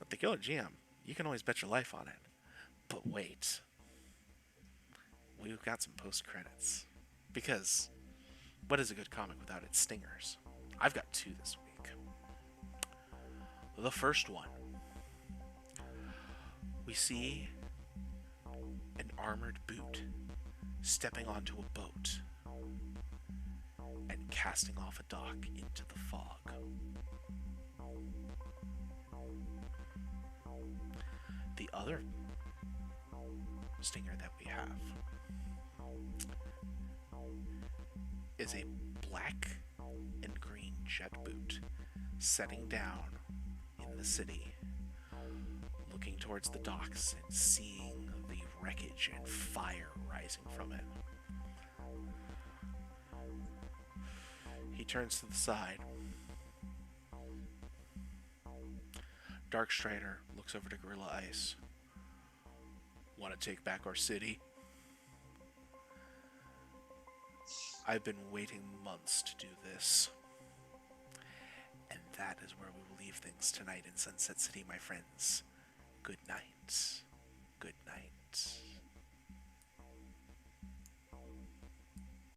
Speaker 1: If they kill a GM, you can always bet your life on it. But wait. We've got some post-credits. Because what is a good comic without its stingers? I've got 2 this week. The first one. We see an armored boot stepping onto a boat and casting off a dock into the fog. The other stinger that we have is a black and green jet boot setting down in the city, looking towards the docks and seeing the wreckage and fire rising from it. He turns to the side. Darkstrider looks over to Gorilla Ice. Want to take back our city? I've been waiting months to do this. And that is where we will leave things tonight in Sunset City, my friends. Good night. Good night.